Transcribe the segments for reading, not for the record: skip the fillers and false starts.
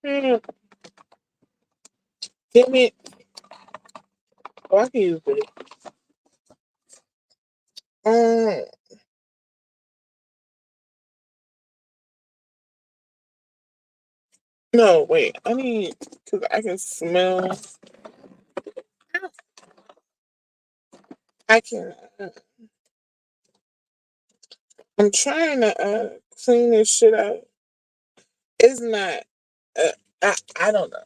Hmm, Give me. Oh, I can use it. Um, no, wait. I need because I can smell. I can. I'm trying to clean this shit out. It's not. Uh, I don't know.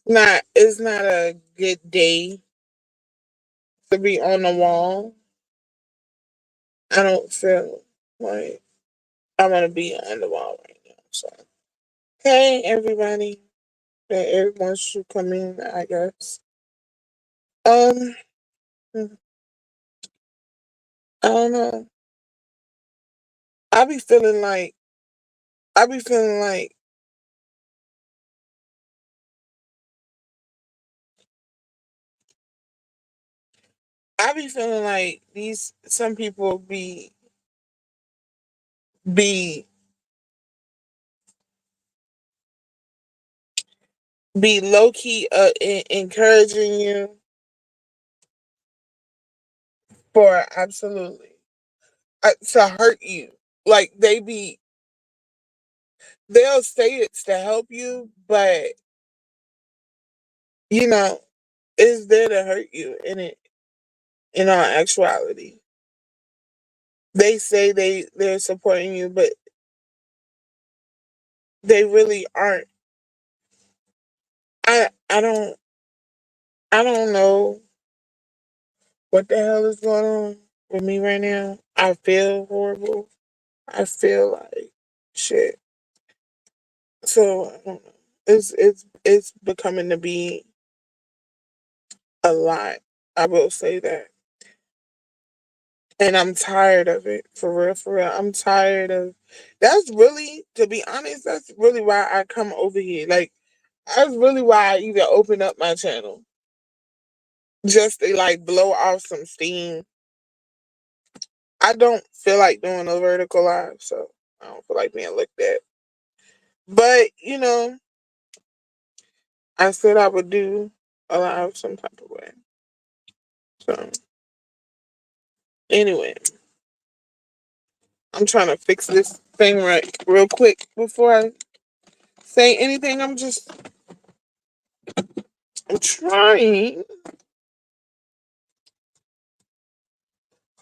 Not. It's not a good day to be on the wall. I don't feel like I want to be on the wall right now. So, hey, everybody. Everyone should come in, I guess. Um, I don't know. I be feeling like I be feeling like I be feeling like these some people be be low key encouraging you for absolutely to hurt you. Like they'll say it's to help you, but you know it's there to hurt you. In all actuality, they say they're supporting you, but they really aren't. I I don't know what the hell is going on with me right now. I feel horrible. I feel like shit. So I don't know. It's becoming to be a lot. I will say that, and I'm tired of it for real. For real, I'm tired of. That's really, to be honest, that's really why I come over here. Like that's really why I even open up my channel, just to like blow off some steam. I don't feel like doing a vertical live, so I don't feel like being looked at. But I said I would do a live some type of way. So anyway, I'm trying to fix this thing right real quick before I say anything. I'm trying.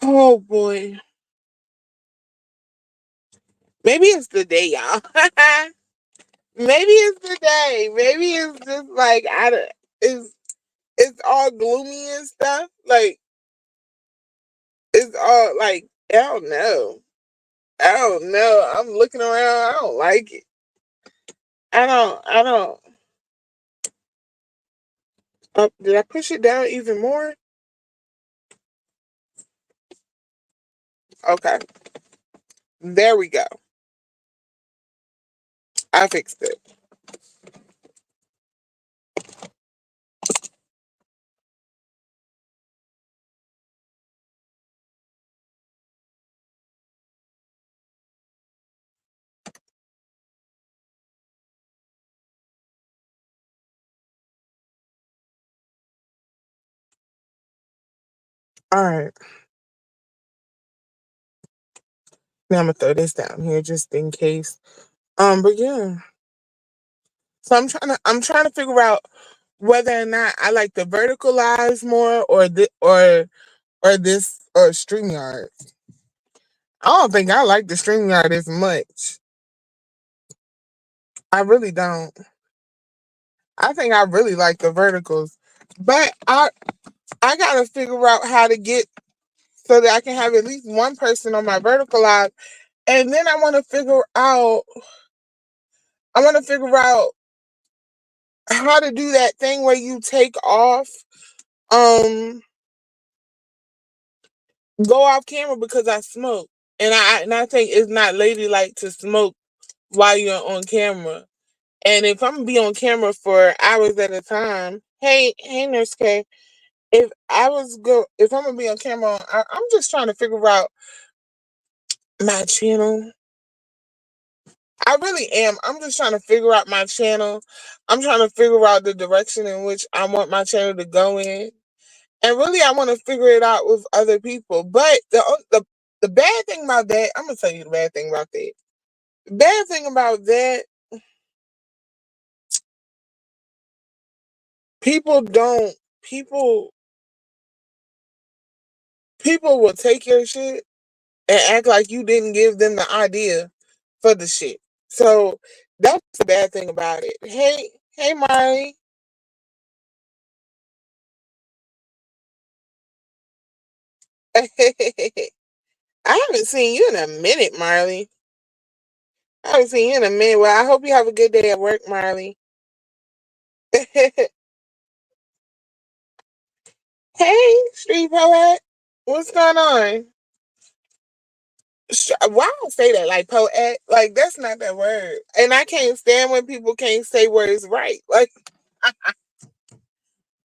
Oh boy, maybe it's the day, y'all. Maybe it's the day. Maybe it's just like it's it's all gloomy and stuff. Like it's all like I don't know. I don't know. I'm looking around. I don't like it. I don't. Did I push it down even more? Okay. There we go. I fixed it. All right. Now I'm gonna throw this down here just in case. But yeah. So I'm trying to figure out whether or not I like the verticalize more or this or StreamYard. I don't think I like the StreamYard as much. I really don't. I think I really like the verticals. But I gotta figure out how to get so that I can have at least one person on my vertical live. And then I wanna figure out how to do that thing where you take off um go off camera because I smoke. And I think it's not ladylike to smoke while you're on camera. And if I'm gonna be on camera for hours at a time, hey Nurse K, if I'm gonna be on camera, I'm just trying to figure out my channel. I really am. I'm just trying to figure out my channel. I'm trying to figure out the direction in which I want my channel to go in. And really I want to figure it out with other people. But the bad thing about that, I'm gonna tell you the bad thing about that. The bad thing about that, people don't people people will take your shit and act like you didn't give them the idea for the shit. So that's the bad thing about it. Hey Marley. I haven't seen you in a minute, Marley. I haven't seen you in a minute. Well, I hope you have a good day at work, Marley. Hey, Street Poet. What's going on? Why I say that? Like poet? Like that's not that word. And I can't stand when people can't say words right. Like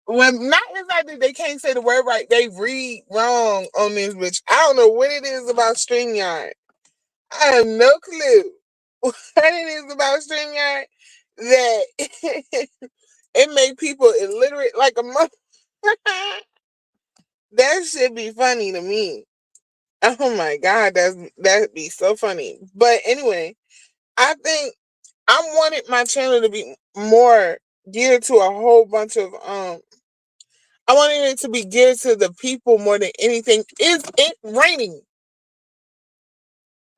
when not exactly they can't say the word right, they read wrong on this bitch. I don't know what it is about StreamYard. I have no clue what it is about StreamYard that it make people illiterate like a mother. That should be funny to me. Oh my god, that'd be so funny. But anyway, I think I wanted my channel to be more geared to a whole bunch of I wanted it to be geared to the people more than anything. Is it raining?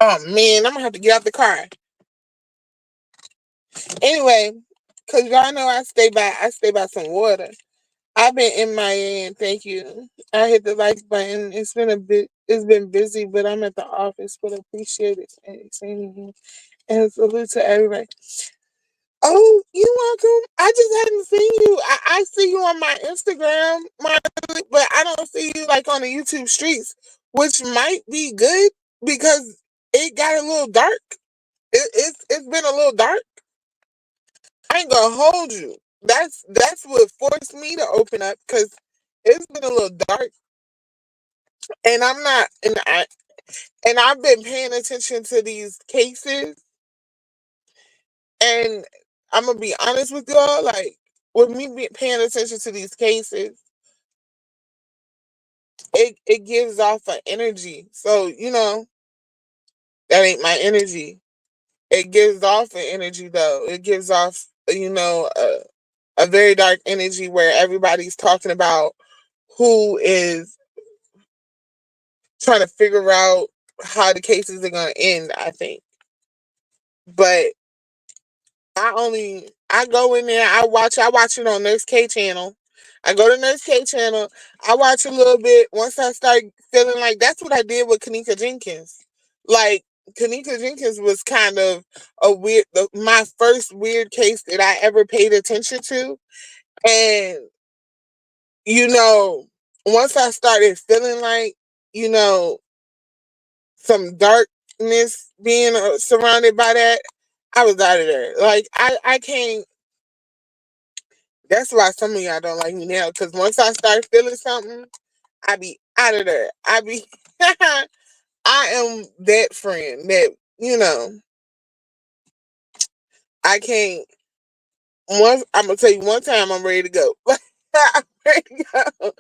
Oh man, I'm gonna have to get out the car. Anyway, cause y'all know I stay by some water. I've been in my end, thank you. I hit the like button. It's been busy, but I'm at the office, but appreciate it. And salute to everybody. Oh, you're welcome. I just hadn't seen you. I see you on my Instagram, but I don't see you like on the YouTube streets, which might be good because it got a little dark. It's been a little dark. I ain't gonna hold you. That's what forced me to open up because it's been a little dark, and I'm not, and I've been paying attention to these cases, and I'm gonna be honest with y'all, like with me paying attention to these cases, it gives off an energy. So that ain't my energy. It gives off an energy though. It gives off a very dark energy where everybody's talking about who is trying to figure out how the cases are gonna end. I think, but I go in there, I watch it on Nurse K channel. I go to Nurse K channel, I watch a little bit. Once I start feeling like that's what I did with Kanika Jenkins. Like Kanika Jenkins was kind of my first weird case that I ever paid attention to. And you know, once I started feeling like, you know, some darkness being surrounded by that, I was out of there. Like I can't. That's why some of y'all don't like me now. Cause once I start feeling something, I be out of there. I be, I am that friend that I can't. Once I'm gonna tell you one time, I'm ready to go. I'm ready to go,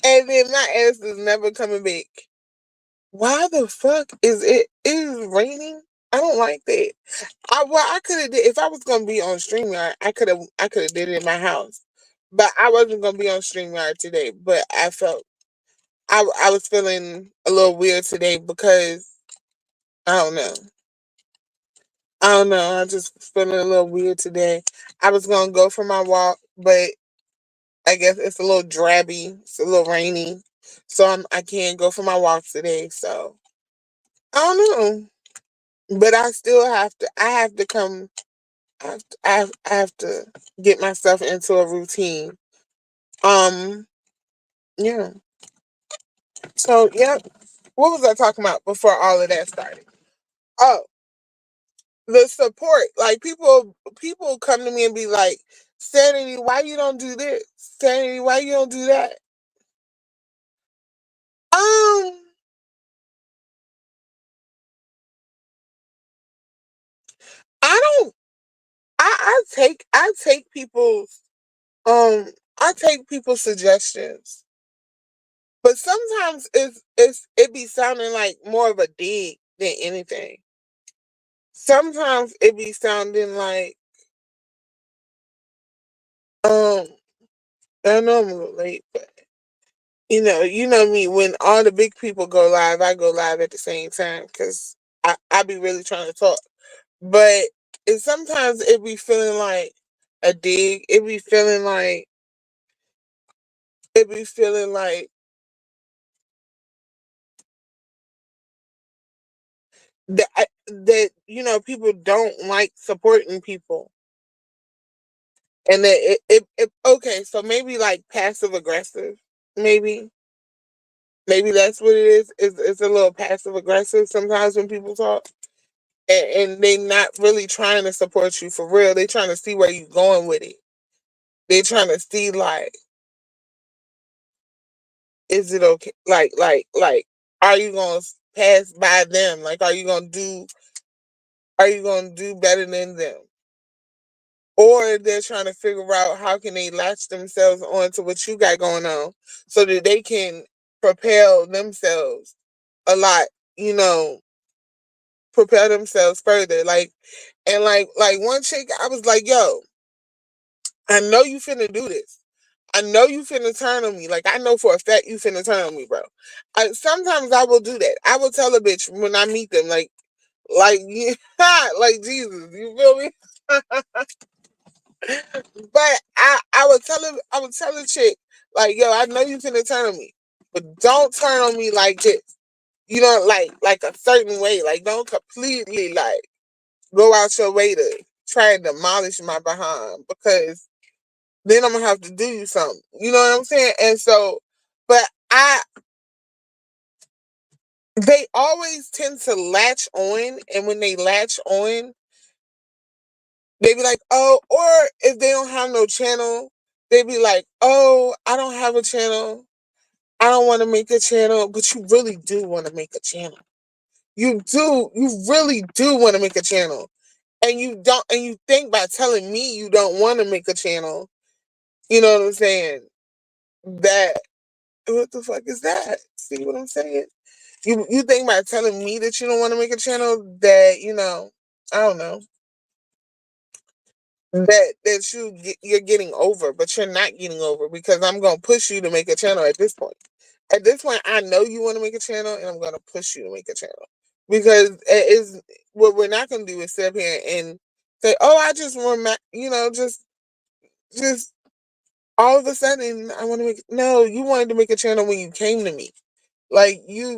and then my ass is never coming back. Why the fuck is it? It is raining. I don't like that. I could have did if I was gonna be on Streamyard. I could have did it in my house, but I wasn't gonna be on Streamyard today. But I was feeling a little weird today because I don't know. I don't know. I just feeling a little weird today. I was gonna go for my walk, but I guess it's a little drabby. It's a little rainy, so I can't go for my walk today. So I don't know, but I still have to. I have to come. I have to get myself into a routine. Um. Yeah. So yeah. What was I talking about before all of that started? Oh, the support. Like people come to me and be like, Sanity, why you don't do this? Sanity, why you don't do that? Um, I take people's um I take people's suggestions, but sometimes it be sounding like more of a dig than anything. Sometimes it be sounding like um I know I'm a little late, but you know me. When all the big people go live, I go live at the same time because I be really trying to talk. But sometimes it be feeling like a dig. It be feeling like that people don't like supporting people, and that okay, so maybe like passive aggressive, maybe maybe that's what it is. It's a little passive aggressive sometimes when people talk, and they not really trying to support you for real. They trying to see where you going with it. They trying to see like, is it okay? Like, are you gonna pass by them? Like, are you gonna do better than them? Or they're trying to figure out how can they latch themselves onto what you got going on so that they can propel themselves a lot, you know, propel themselves further. Like one chick, I was like, yo, I know you finna do this. I know you finna turn on me. Like I know for a fact you finna turn on me, bro. Sometimes I will do that. I will tell a bitch when I meet them, like yeah, like Jesus, you feel me? But I would tell a chick, like, yo, I know you finna turn on me, but don't turn on me like this. Like a certain way. Like don't completely like go out your way to try and demolish my behind because then I'm gonna have to do you something. You know what I'm saying? And so, but they always tend to latch on, and when they latch on, they be like, oh, or if they don't have no channel, they be like, oh, I don't have a channel. I don't want to make a channel, but you really do want to make a channel. You really do want to make a channel. And you don't, and you think by telling me you don't want to make a channel, you know what I'm saying? That, what the fuck is that? See what I'm saying? You think by telling me that you don't want to make a channel that, I don't know, you're getting over, but you're not getting over because I'm gonna push you to make a channel at this point. At this point, I know you want to make a channel, and I'm gonna push you to make a channel because it is what we're not gonna do is sit up here and say, "Oh, I just want, just all of a sudden I want to make." No, you wanted to make a channel when you came to me. Like you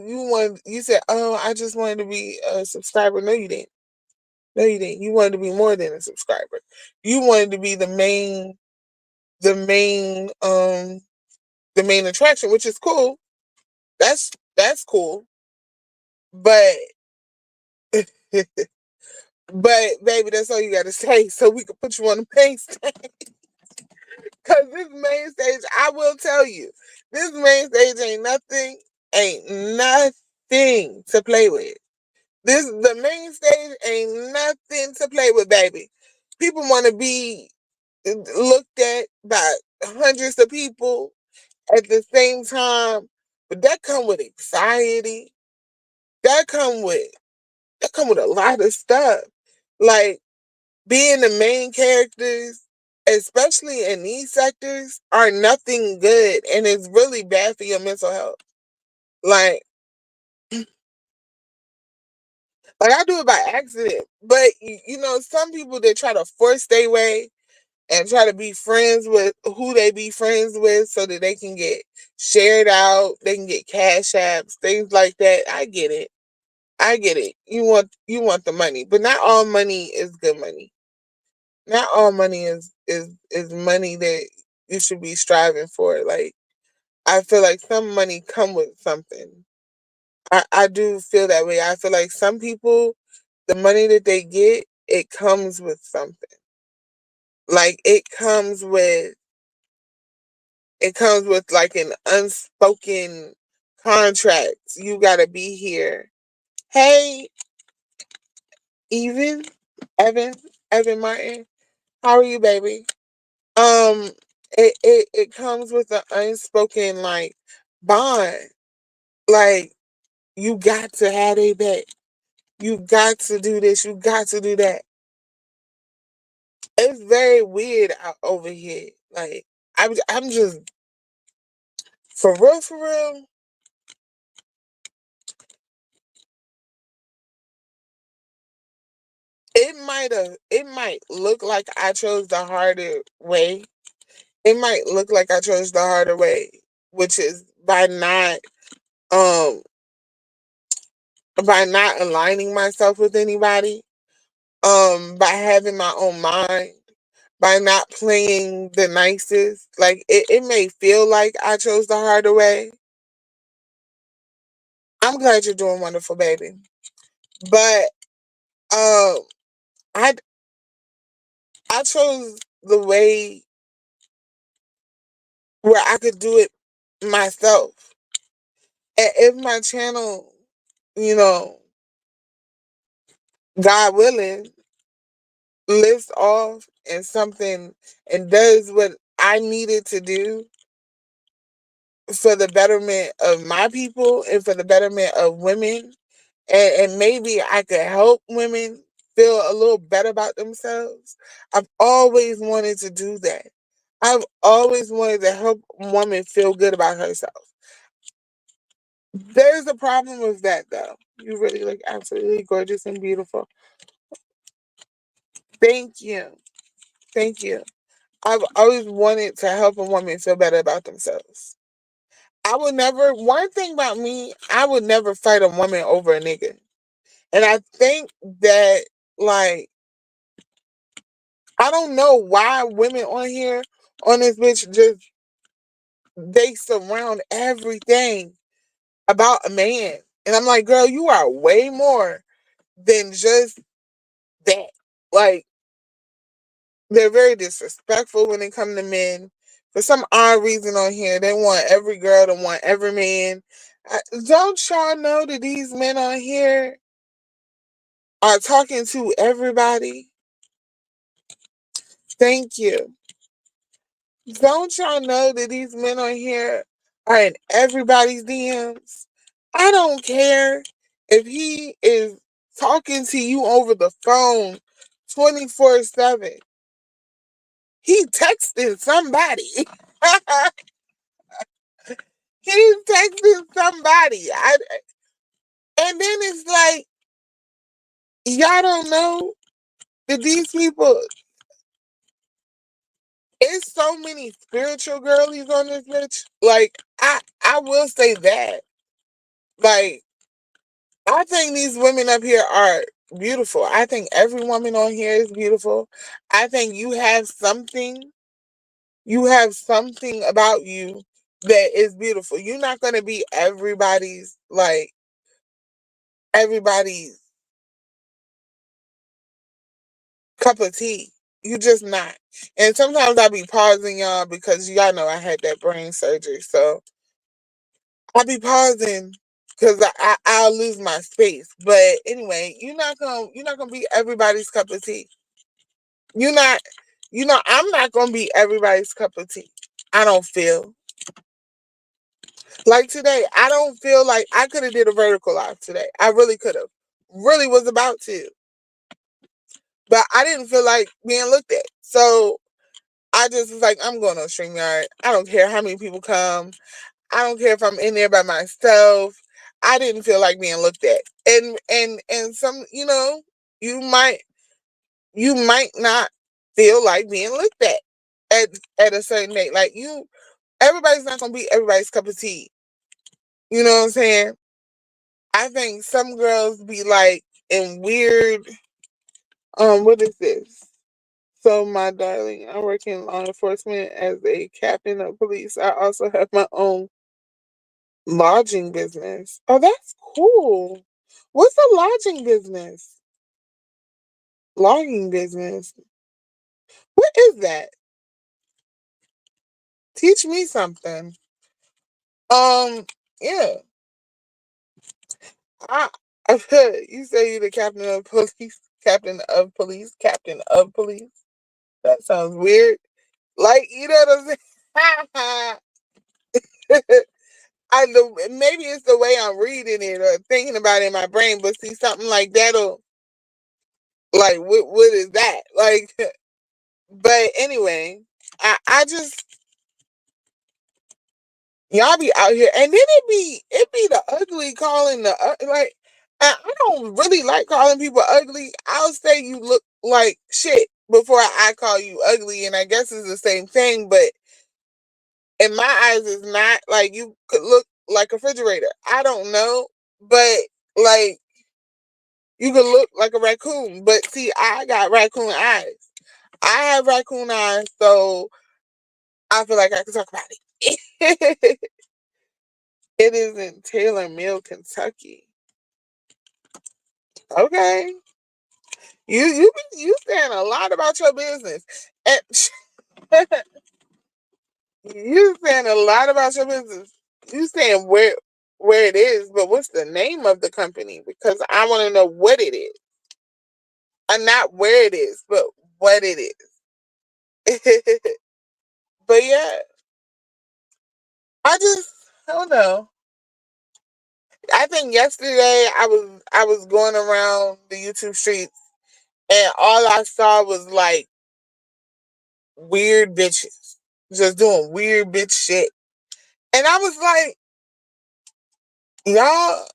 said, "Oh, I just wanted to be a subscriber." No, you didn't. No, you didn't. You wanted to be more than a subscriber. You wanted to be the main, the main attraction, which is cool. That's cool. But, but baby, that's all you got to say. So we can put you on the main stage. Cause this main stage, I will tell you, this main stage ain't nothing to play with. The main stage ain't nothing to play with, baby. People want to be looked at by hundreds of people at the same time, but that come with anxiety. That come with a lot of stuff. Like being the main characters, especially in these sectors, are nothing good, and it's really bad for your mental health. Like, like I do it by accident, but some people they try to force their way and try to be friends with who they be friends with so that they can get shared out, they can get cash apps, things like that. I get it. I get it. You want the money, but not all money is good money. Not all money is money that you should be striving for. Like I feel like some money come with something. I do feel that way. I feel like some people, the money that they get, it comes with something. Like it comes with like an unspoken contract. You gotta be here. Hey, even Evan, Evan Martin. How are you, baby? Um, it comes with an unspoken like bond. Like you got to have a back. You got to do this. You got to do that. It's very weird out over here. Like I'm just for real, for real. It might look like I chose the harder way. It might look like I chose the harder way, which is um by not aligning myself with anybody, by having my own mind, by not playing the nicest. Like it may feel like I chose the harder way. I'm glad you're doing wonderful, baby. But um I I chose the way where I could do it myself. And if my channel, you know, God willing, lifts off and something and does what I needed to do for the betterment of my people and for the betterment of women, and maybe I could help women feel a little better about themselves. I've always wanted to do that. I've always wanted to help a woman feel good about herself. There's a problem with that though. You really look absolutely gorgeous and beautiful. Thank you. Thank you. I've always wanted to help a woman feel better about themselves. I would never, one thing about me, I would never fight a woman over a nigga. And I think that, like, I don't know why women on here, on this bitch, just, they surround everything about a man. And I'm like, girl, you are way more than just that. Like, they're very disrespectful when it comes to men. For some odd reason on here, they want every girl to want every man. Don't y'all know that these men on here are talking to everybody? Thank you. Don't y'all know that these men on here are in everybody's DMs? I don't care if he is talking to you over the phone 24/7. He texting somebody. He's texting somebody. And then it's like, y'all don't know that these people, it's so many spiritual girlies on this bitch. Like, I will say that. Like, I think these women up here are beautiful. I think every woman on here is beautiful. I think you have something about you that is beautiful. You're not gonna be everybody's cup of tea. You just not. And sometimes I be pausing y'all because y'all know I had that brain surgery. So I be pausing because I'll lose my space. But anyway, you're not gonna be everybody's cup of tea. You're not I'm not gonna be everybody's cup of tea. I don't feel. Like today, I don't feel like I could have did a vertical live today. I really could have. Really was about to. But I didn't feel like being looked at. So I just was like, I'm going on StreamYard. I don't care how many people come. I don't care if I'm in there by myself. I didn't feel like being looked at. And some, you might you might not feel like being looked at at a certain date. Like everybody's not gonna be everybody's cup of tea. You know what I'm saying? I think some girls be like in weird what is this? So, my darling, I work in law enforcement as a captain of police. I also have my own lodging business. Oh, that's cool. What's a lodging business? Logging business. What is that? Teach me something. Yeah. I, you say you're the captain of police, captain of police, captain of police. That sounds weird. Like, you know what I'm saying? Maybe it's the way I'm reading it or thinking about it in my brain, but see something like that'll like what is that? Like but anyway, I just y'all be out here and then it be the ugly calling like I don't really like calling people ugly. I'll say you look like shit before I call you ugly, and I guess it's the same thing, but in my eyes it's not. Like, you could look like a refrigerator. I don't know, but like you could look like a raccoon, but see, I got raccoon eyes. I have raccoon eyes, so I feel like I can talk about it. It is in Taylor Mill, Kentucky. Okay, you saying a lot about your business, and you saying a lot about your business. You saying where it is, but what's the name of the company? Because I want to know what it is, and not where it is, but what it is. But yeah, I don't know. I think yesterday I was going around the YouTube streets and all I saw was like weird bitches just doing weird bitch shit. And I was like, y'all,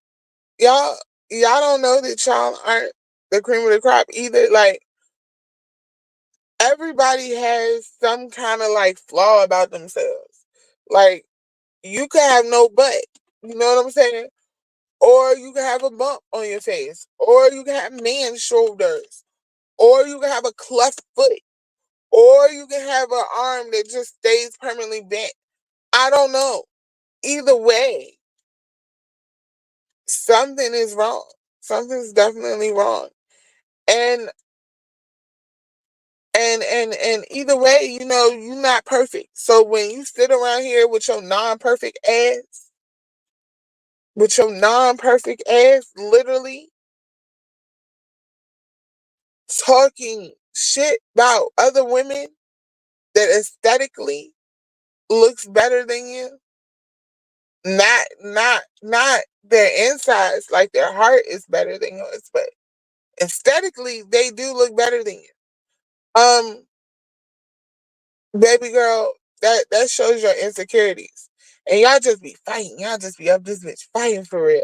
y'all, y'all don't know that y'all aren't the cream of the crop either. Like, everybody has some kind of like flaw about themselves. Like, you could have no butt. You know what I'm saying? Or you can have a bump on your face, or you can have man shoulders, or you can have a cleft foot, or you can have an arm that just stays permanently bent. I don't know. Either way, something is wrong. Something's definitely wrong. And and either way, you're not perfect. So when you sit around here with your non-perfect ass, literally talking shit about other women that aesthetically looks better than you, not their insides, like their heart is better than yours, but aesthetically they do look better than you. Baby girl, that shows your insecurities. And y'all just be fighting. Y'all just be up this bitch fighting for real.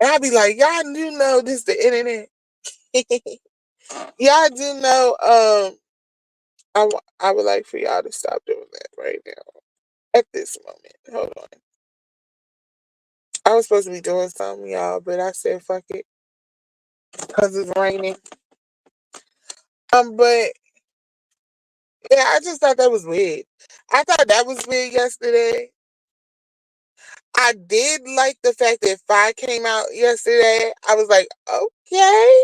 And I be like, y'all do know this the internet. Y'all do know I would like for y'all to stop doing that right now. At this moment. Hold on. I was supposed to be doing something, y'all, but I said fuck it. Because it's raining. But yeah, I just thought that was weird. I thought that was weird yesterday. I did like the fact that Fi came out yesterday. I was like, okay,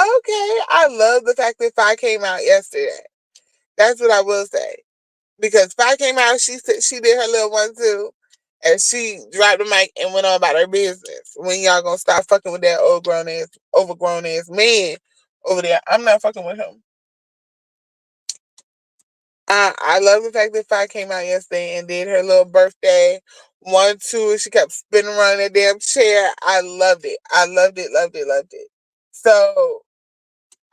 okay. I love the fact that Fi came out yesterday. That's what I will say. Because Fi came out, she said she did her little one too. And she dropped the mic and went on about her business. When y'all gonna stop fucking with that old grown ass, overgrown ass man over there? I'm not fucking with him. I love the fact that Fi came out yesterday and did her little birthday 1, 2. She kept spinning around that damn chair. I loved it. I loved it, loved it, loved it. So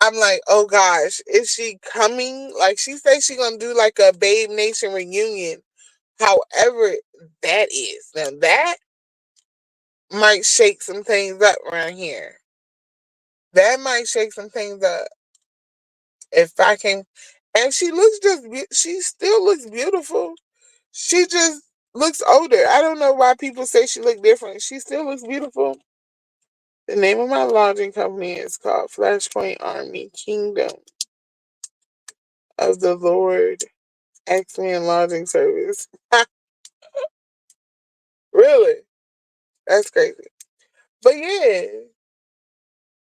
I'm like, oh gosh, is she coming? Like, she said she gonna do like a Babe Nation reunion. However that is. Now that might shake some things up around here. That might shake some things up. If I can, and she looks she still looks beautiful. She just looks older. I don't know why people say she look different. She still looks beautiful. The name of my lodging company is called Flashpoint Army Kingdom of the Lord X-Men Lodging Service. Really? That's crazy. But yeah,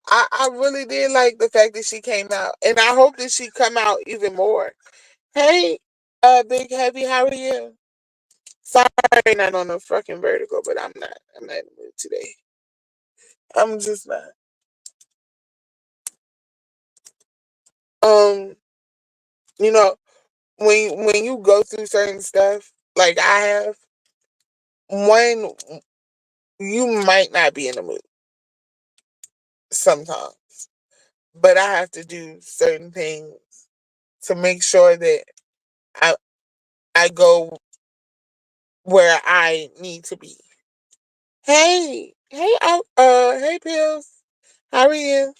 I really did like the fact that she came out. And I hope that she come out even more. Hey, Big Heavy, how are you? Sorry, not on the fucking vertical, but I'm not in the mood today. I'm just not. Um, You know, when you go through certain stuff, like I have, one, you might not be in the mood sometimes, but I have to do certain things to make sure that I I go where I need to be. Hey, Pills, how are you?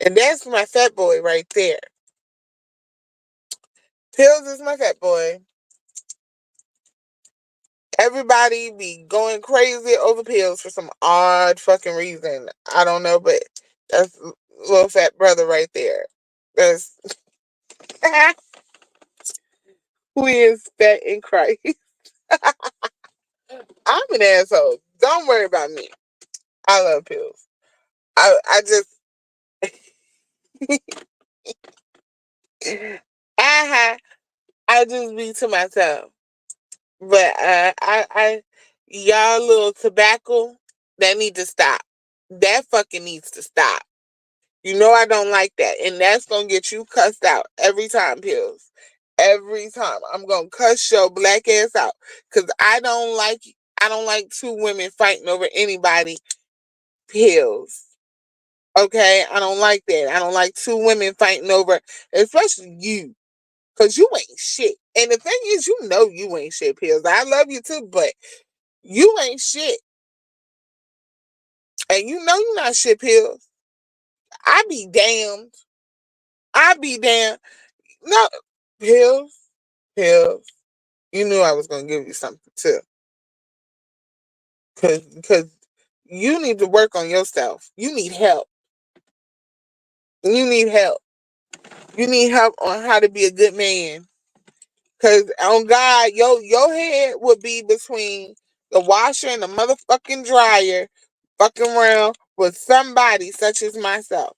And that's my fat boy right there. Pills is my fat boy. Everybody be going crazy over pills for some odd fucking reason. I don't know, but that's little fat brother right there. That's who is fat in Christ. I'm an asshole. Don't worry about me. I love pills. I just I I just be to myself. But y'all little tobacco, that need to stop. That fucking needs to stop. You know I don't like that. And that's gonna get you cussed out every time, Pills. Every time. I'm gonna cuss your black ass out. Cause I don't like two women fighting over anybody, Pills. Okay? I don't like that. I don't like two women fighting over, especially you. Cause you ain't shit. And the thing is, you know you ain't shit, Pills. I love you too, but you ain't shit. And you know you not shit, Pills. I be damned. I be damned. No, Pills. Pills. You knew I was gonna give you something too. Cause you need to work on yourself. You need help. You need help. You need help on how to be a good man. Cause on God, your head would be between the washer and the motherfucking dryer, fucking around with somebody such as myself.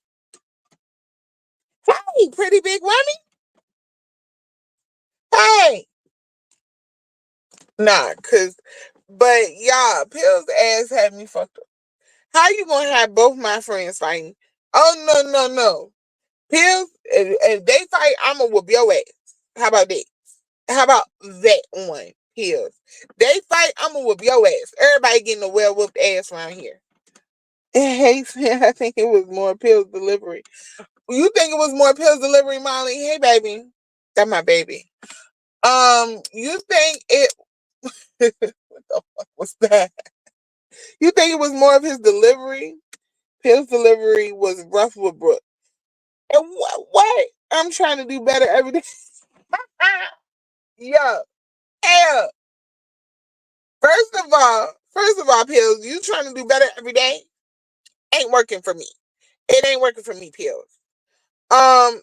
Hey, pretty big woman. Hey. Nah, but y'all, Pills ass had me fucked up. How you gonna have both my friends fighting? Oh no, no, no. Pills, if they fight, I'ma whoop your ass. How about that? How about that one? Pills. They fight, I'ma whoop your ass. Everybody getting a well whooped ass around here. Hey, I think it was more Pills delivery. You think it was more Pills delivery, Molly? Hey, baby. That's my baby. You think it what the fuck was that? You think it was more of his delivery? His delivery was rough with Brooke. And what? I'm trying to do better every day. Yo, hell. First of all, Pills, you trying to do better every day? Ain't working for me. It ain't working for me, Pills. Um,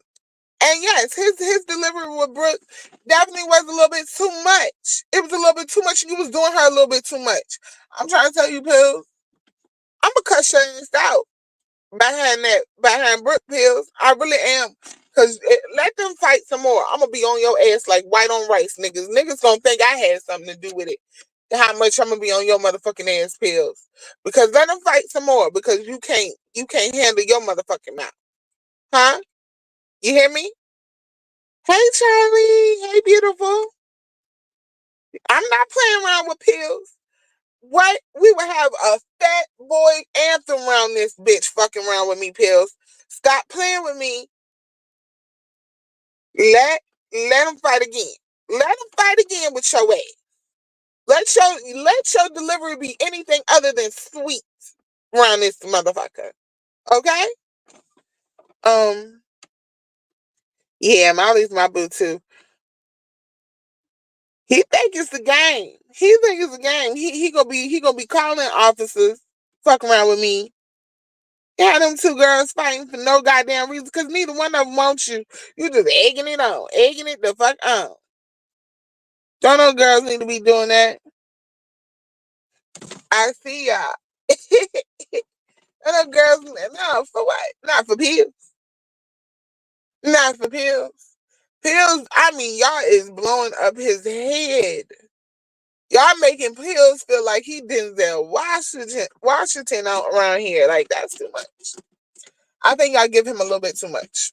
and yes, his delivery with Brooke definitely was a little bit too much. It was a little bit too much. You was doing her a little bit too much. I'm trying to tell you, Pills, I'm gonna cut your ass out behind Brooke, Pills. I really am. Cause let them fight some more. I'm gonna be on your ass like white on rice, niggas. Niggas gonna think I had something to do with it. How much I'm gonna be on your motherfucking ass, Pills. Because let them fight some more. Because you can't handle your motherfucking mouth, huh? You hear me? Hey, Charlie. Hey, beautiful. I'm not playing around with Pills. What? We would have a fat boy anthem around this bitch fucking around with me, Pills. Stop playing with me. Let let them fight again. Let them fight again with your ass. Let your delivery be anything other than sweet around this motherfucker. Okay? Um, yeah, Molly's my boo too. He think it's the game. He think it's a game. He gonna be calling officers, fuck around with me. Yeah, them two girls fighting for no goddamn reason because neither one of them wants you. You just egging it on, egging it the fuck on. Don't no girls need to be doing that. I see y'all. And them girls, no, for what? Not for pills. Not for pills. Pills, I mean, y'all is blowing up his head. Y'all making Pills feel like he Denzel Washington out around here. Like, that's too much. I think y'all give him a little bit too much.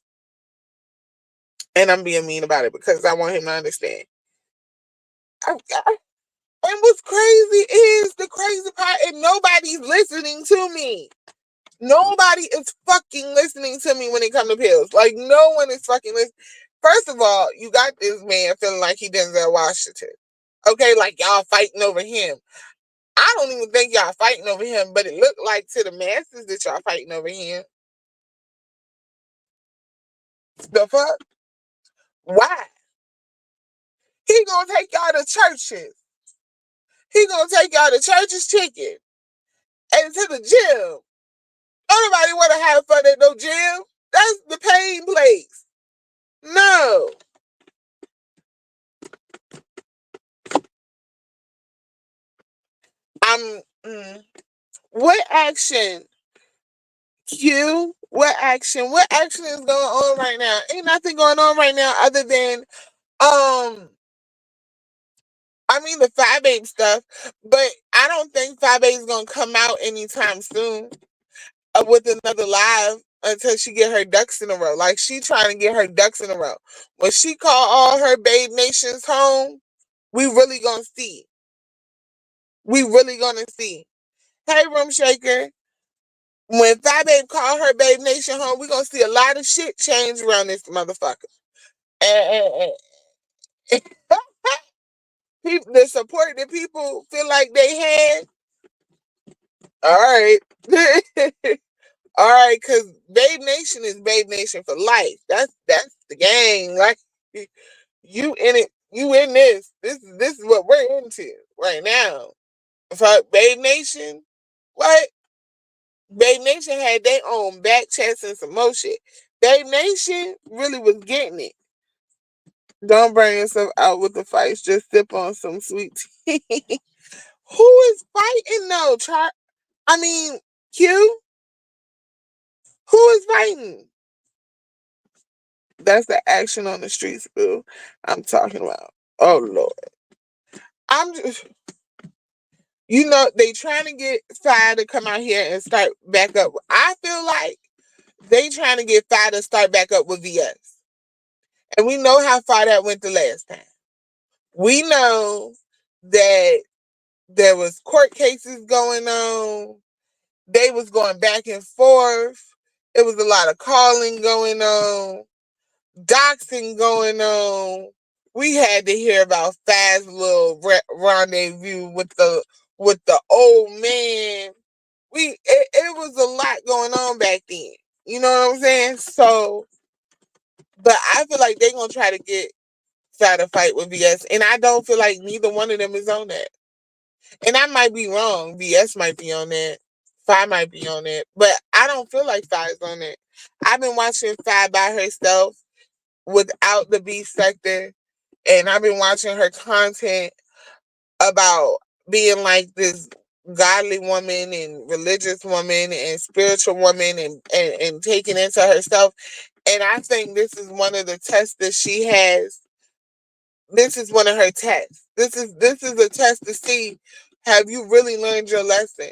And I'm being mean about it because I want him to understand. And what's crazy is the crazy part, and nobody's listening to me. Nobody is fucking listening to me when it comes to pills. Like, no one is fucking listening. First of all, you got this man feeling like he Denzel Washington. Okay, like y'all fighting over him. I don't even think y'all fighting over him, but it looked like to the masses that y'all fighting over him. The fuck? Why? He gonna take y'all to churches. He gonna take y'all to churches chicken and to the gym. Nobody want to have fun at no gym. That's the pain place. No. I'm. What action? What action? What action is going on right now? Ain't nothing going on right now other than I mean the Five Babe stuff, but I don't think Five Babe is gonna come out anytime soon with another live until she get her ducks in a row. Like she trying to get her ducks in a row. When she call all her Babe Nations home, we really gonna see. We really gonna see. Hey, Room Shaker. When Five Babe call her Babe Nation home, we gonna see a lot of shit change around this motherfucker. And people, the support that people feel like they had, all right. All right, because Babe Nation is Babe Nation for life. That's the game. Like you in it, you in this. This is what we're into right now. Fuck Babe Nation. What? Babe Nation had their own back chats and some more shit. Babe Nation really was getting it. Don't bring yourself out with the fights. Just sip on some sweet tea. Who is fighting though? I mean, Q. Who is fighting? That's the action on the streets, boo. I'm talking about. Oh Lord. I'm just. They trying to get Fi to come out here and start back up. I feel like they trying to get Fi to start back up with VS. And we know how far that went the last time. We know that there was court cases going on. They was going back and forth. It was a lot of calling going on, doxing going on. We had to hear about Faz's little rendezvous with the old man. It was a lot going on back then. You know what I'm saying? So, but I feel like they're gonna try to get Fat to fight with VS, and I don't feel like neither one of them is on that. And I might be wrong. VS might be on that. Fi might be on it, but I don't feel like Fi is on it. I've been watching Fi by herself without the beef sector, and I've been watching her content about being like this godly woman and religious woman and spiritual woman and taking into herself. And I think this is one of the tests that she has. This is one of her tests. This is a test to see, have you really learned your lesson?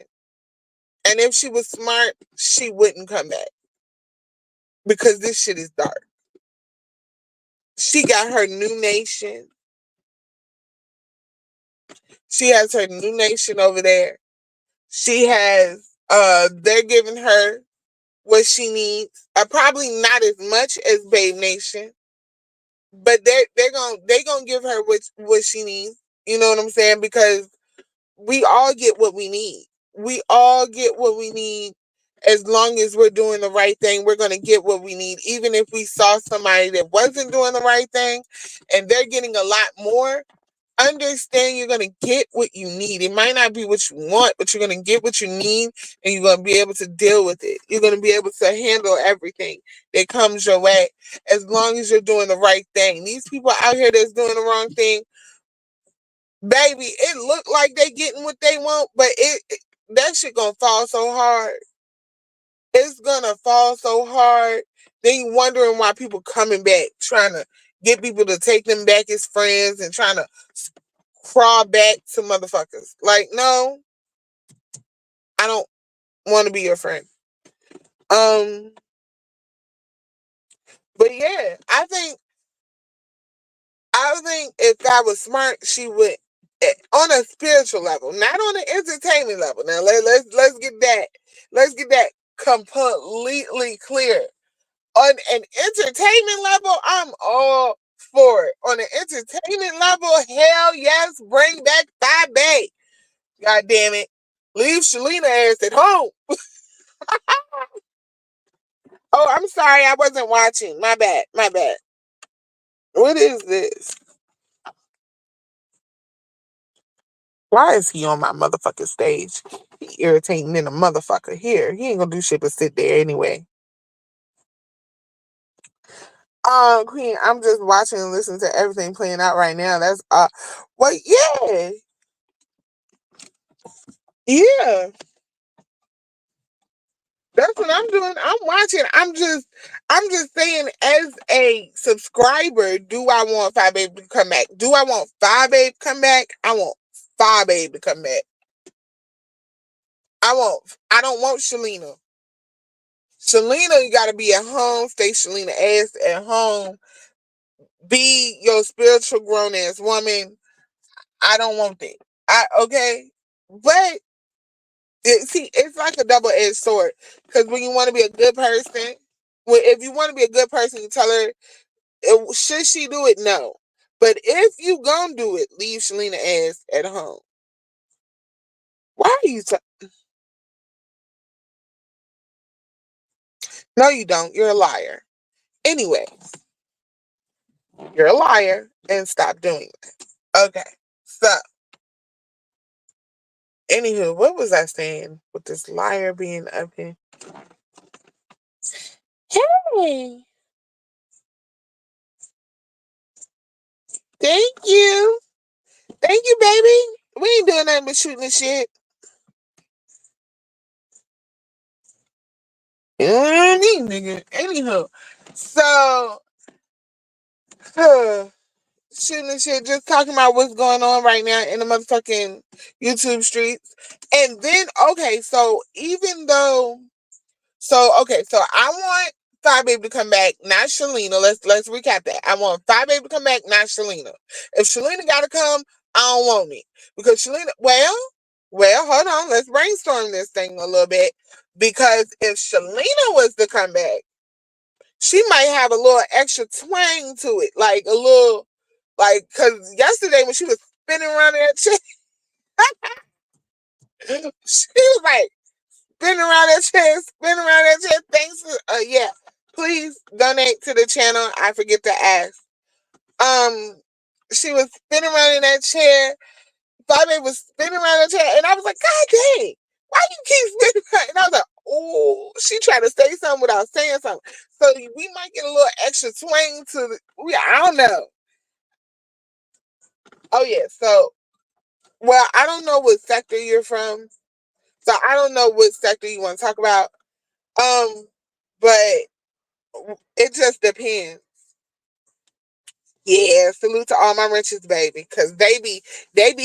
And if she was smart, she wouldn't come back. Because this shit is dark. She got her new nation. She has her new nation over there. She has they're giving her what she needs. Probably not as much as Babe Nation, but they're gonna give her what she needs. You know what I'm saying? Because we all get what we need. We all get what we need. As long as we're doing the right thing, we're going to get what we need. Even if we saw somebody that wasn't doing the right thing and they're getting a lot more, understand you're going to get what you need. It might not be what you want, but you're going to get what you need and you're going to be able to deal with it. You're going to be able to handle everything that comes your way as long as you're doing the right thing. These people out here that's doing the wrong thing, baby, it look like they getting what they want, but that shit gonna fall so hard. It's gonna fall so hard. Then you wondering why people coming back, trying to get people to take them back as friends and trying to crawl back to motherfuckers. Like, no, I don't want to be your friend. Um, but yeah, I think I think if I was smart, she would on a spiritual level, not on an entertainment level. Now let's get that completely clear. On an entertainment level, I'm all for it. On an entertainment level, hell yes, bring back Phi Bay. God damn it. Leave Shalina ass at home. Oh, I'm sorry, I wasn't watching. My bad. My bad. What is this? Why is he on my motherfucking stage? He irritating in a motherfucker. Here, he ain't gonna do shit but sit there anyway. Queen, I'm just watching and listening to everything playing out right now. That's well, yeah, yeah. That's what I'm doing. I'm watching. I'm just saying, as a subscriber, do I want Five Babe to come back? Do I want Five Babe to come back? I want Five Babe to come back. I don't want Shalina. Shalina, you gotta be at home. Stay Shalina ass at home. Be your spiritual grown ass woman. I don't want that. Okay. But see, it's like a double edged sword. Because when you want to be a good person, if you want to be a good person, you tell her, should she do it? No. But if you gonna do it, leave Shalina ass at home. Why are you? No, you don't. You're a liar. Anyway, you're a liar, and stop doing that. Okay. So, anywho, what was I saying with this liar being up here? Hey, thank you. Thank you, baby. We ain't doing nothing but shooting the shit. You know what I mean, nigga? Anyhow, so, shooting the shit, just talking about what's going on right now in the motherfucking YouTube streets. And then, okay, so even though, so I want Five Babe to come back, not Shalina. Let's recap that. I want Five Babe to come back, not Shalina. If Shalina gotta come, I don't want it. Because Shalina, well, hold on, let's brainstorm this thing a little bit. Because if Shalina was to come back, she might have a little extra twang to it, like a little, like, because yesterday when she was spinning around in that chair, she was like spinning around that chair, spinning around that chair. Thanks for, yeah, please donate to the channel. I forget to ask. She was spinning around in that chair. Bobby was spinning around the chair, and I was like, God dang, why you keep spinning around? And I was like, oh, she tried to say something without saying something. So we might get a little extra swing to the, I don't know. Oh yeah, so well, I don't know what sector you're from, so I don't know what sector you want to talk about. But it just depends. Yeah, salute to all my wrenches, baby, because they be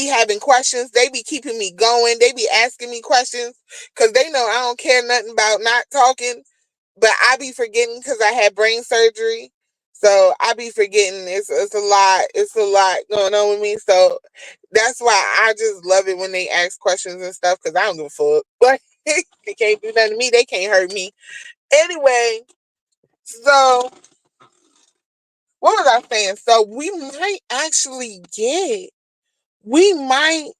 having questions. They be keeping me going. They be asking me questions because they know I don't care nothing about not talking. But I be forgetting because I had brain surgery, so I be forgetting. It's a lot. It's a lot going on with me. So that's why I just love it when they ask questions and stuff because I don't give a fuck. But they can't do nothing to me. They can't hurt me anyway. So what was I saying? So we might actually we might,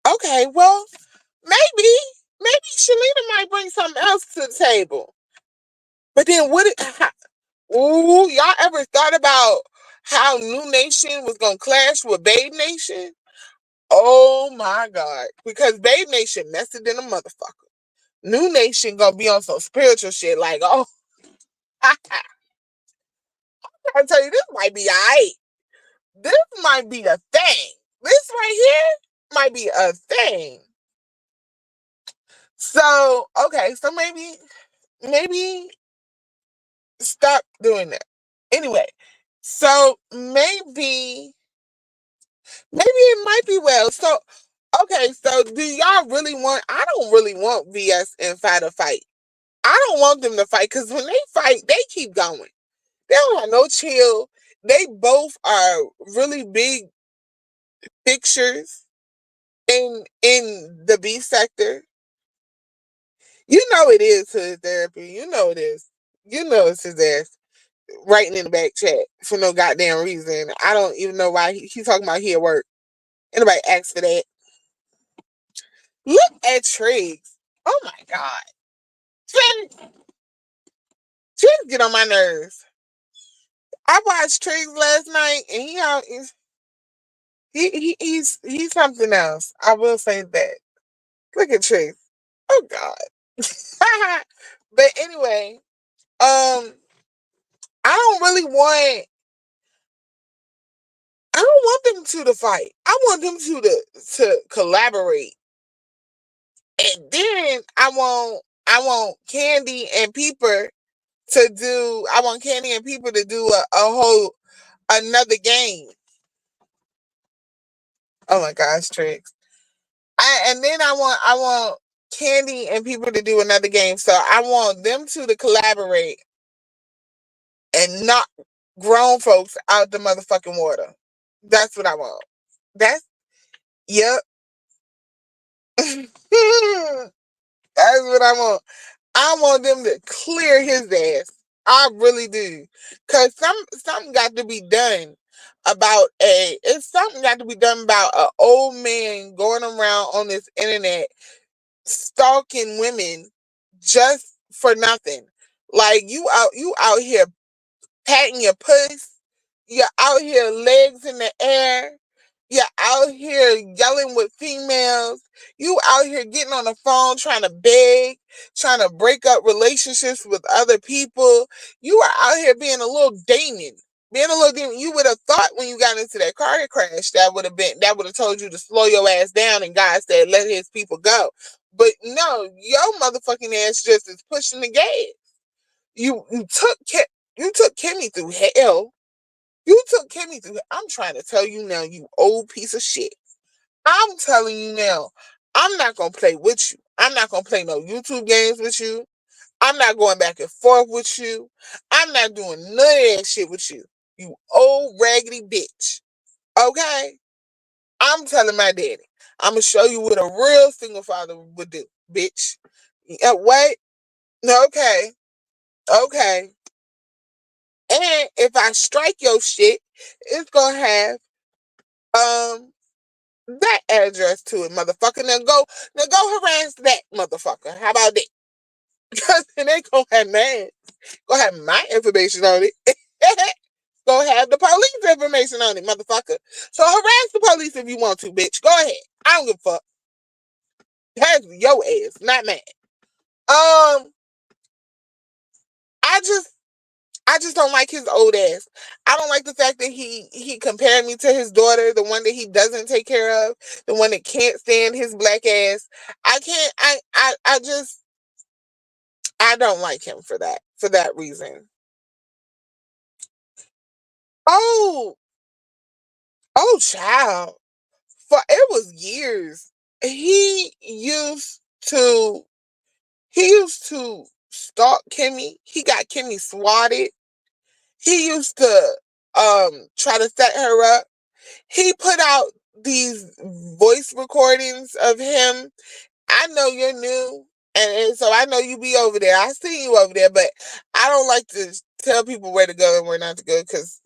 okay, well, maybe Shalina might bring something else to the table. But then ooh, y'all ever thought about how New Nation was going to clash with Babe Nation? Oh my God. Because Babe Nation messed it in a motherfucker. New Nation going to be on some spiritual shit like, oh, I tell you, this might be all right. This might be a thing. This right here might be a thing. So, okay, so maybe stop doing that. Anyway, so maybe it might be well. So, okay, so do y'all really want, I don't really want VS and Fight to fight. I don't want them to fight because when they fight, they keep going. They don't have no chill. they both are really big pictures in the B sector. You know it is his therapy. You know it is. You know it's his ass writing in the back chat for no goddamn reason. I don't even know why he's talking about he at work. Anybody asked for that? Look at Triggs. Oh my god. Triggs get on my nerves. I watched Triggs last night and he's something else. I will say that. Look at Triggs. Oh god. But anyway, I don't really want I don't want them two to fight. I want them two to collaborate. And then I want Candy and Peeper to do I want Candy and Peeper to do a whole another game. Oh my gosh, Tricks. And then I want Candy and Peeper to do another game. So I want them two to collaborate and knock grown folks out the motherfucking water. That's what I want. That's yep. That's what I want. I want them to clear his ass. I really do. Cause something got to be done about it's something got to be done about an old man going around on this internet stalking women just for nothing. Like you out here patting your puss. You're out here legs in the air. You're out here yelling with females. You out here getting on the phone trying to beg, trying to break up relationships with other people. You are out here being a little Damon. Being a little Damon. You would have thought when you got into that car crash that would have told you to slow your ass down and God said let his people go. But no, your motherfucking ass just is pushing the gas. You took Kimmy through hell. You took Kimmy through. I'm trying to tell you now, you old piece of shit. I'm telling you now, I'm not gonna play with you. I'm not gonna play no YouTube games with you. I'm not going back and forth with you. I'm not doing none of that shit with you. You old raggedy bitch. Okay? I'm telling my daddy. I'm gonna show you what a real single father would do, bitch. What? Okay. Okay. And if I strike your shit, it's gonna have that address to it, motherfucker. Now go harass that motherfucker. How about that? Because then they gonna have my information on it. Gonna have the police information on it, motherfucker. So harass the police if you want to, bitch. Go ahead. I don't give a fuck. That's your ass, not mine. I just I just don't like his old ass. I don't like the fact that he compared me to his daughter, the one that he doesn't take care of, the one that can't stand his black ass. I can't. I just I don't like him for that reason. Oh child, for it was years. He used to he used to stalk Kimmy. He got Kimmy swatted. He used to try to set her up. He put out these voice recordings of him. I know you're new, and so I know you be over there. I see you over there, but I don't like to tell people where to go and where not to go because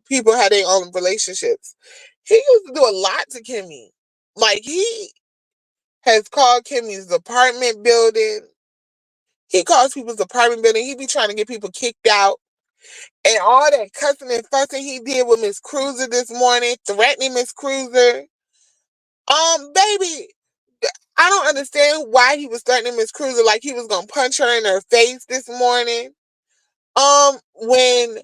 people have their own relationships. He used to do a lot to Kimmy. Like he has called Kimmy's apartment building. He calls people's apartment building. He be trying to get people kicked out. And all that cussing and fussing he did with Miss Cruiser this morning, threatening Miss Cruiser. Baby, I don't understand why he was threatening Miss Cruiser like he was gonna punch her in her face this morning. When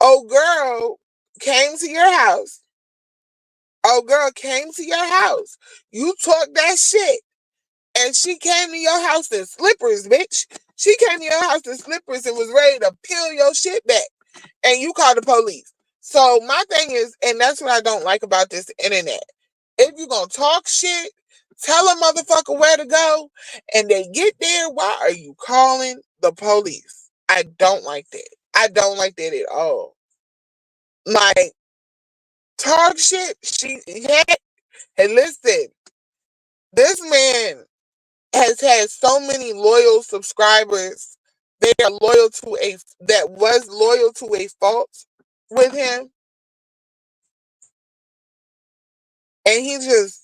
old girl came to your house, you talk that shit, and she came to your house in slippers, bitch. She came to your house in slippers and was ready to peel your shit back. And you call the police. So my thing is, and that's what I don't like about this internet. If you're gonna talk shit, tell a motherfucker where to go, and they get there. Why are you calling the police? I don't like that. I don't like that at all. Like, talk shit. She had, and listen, this man has had so many loyal subscribers. They are loyal to a that was loyal to a fault with him, and he just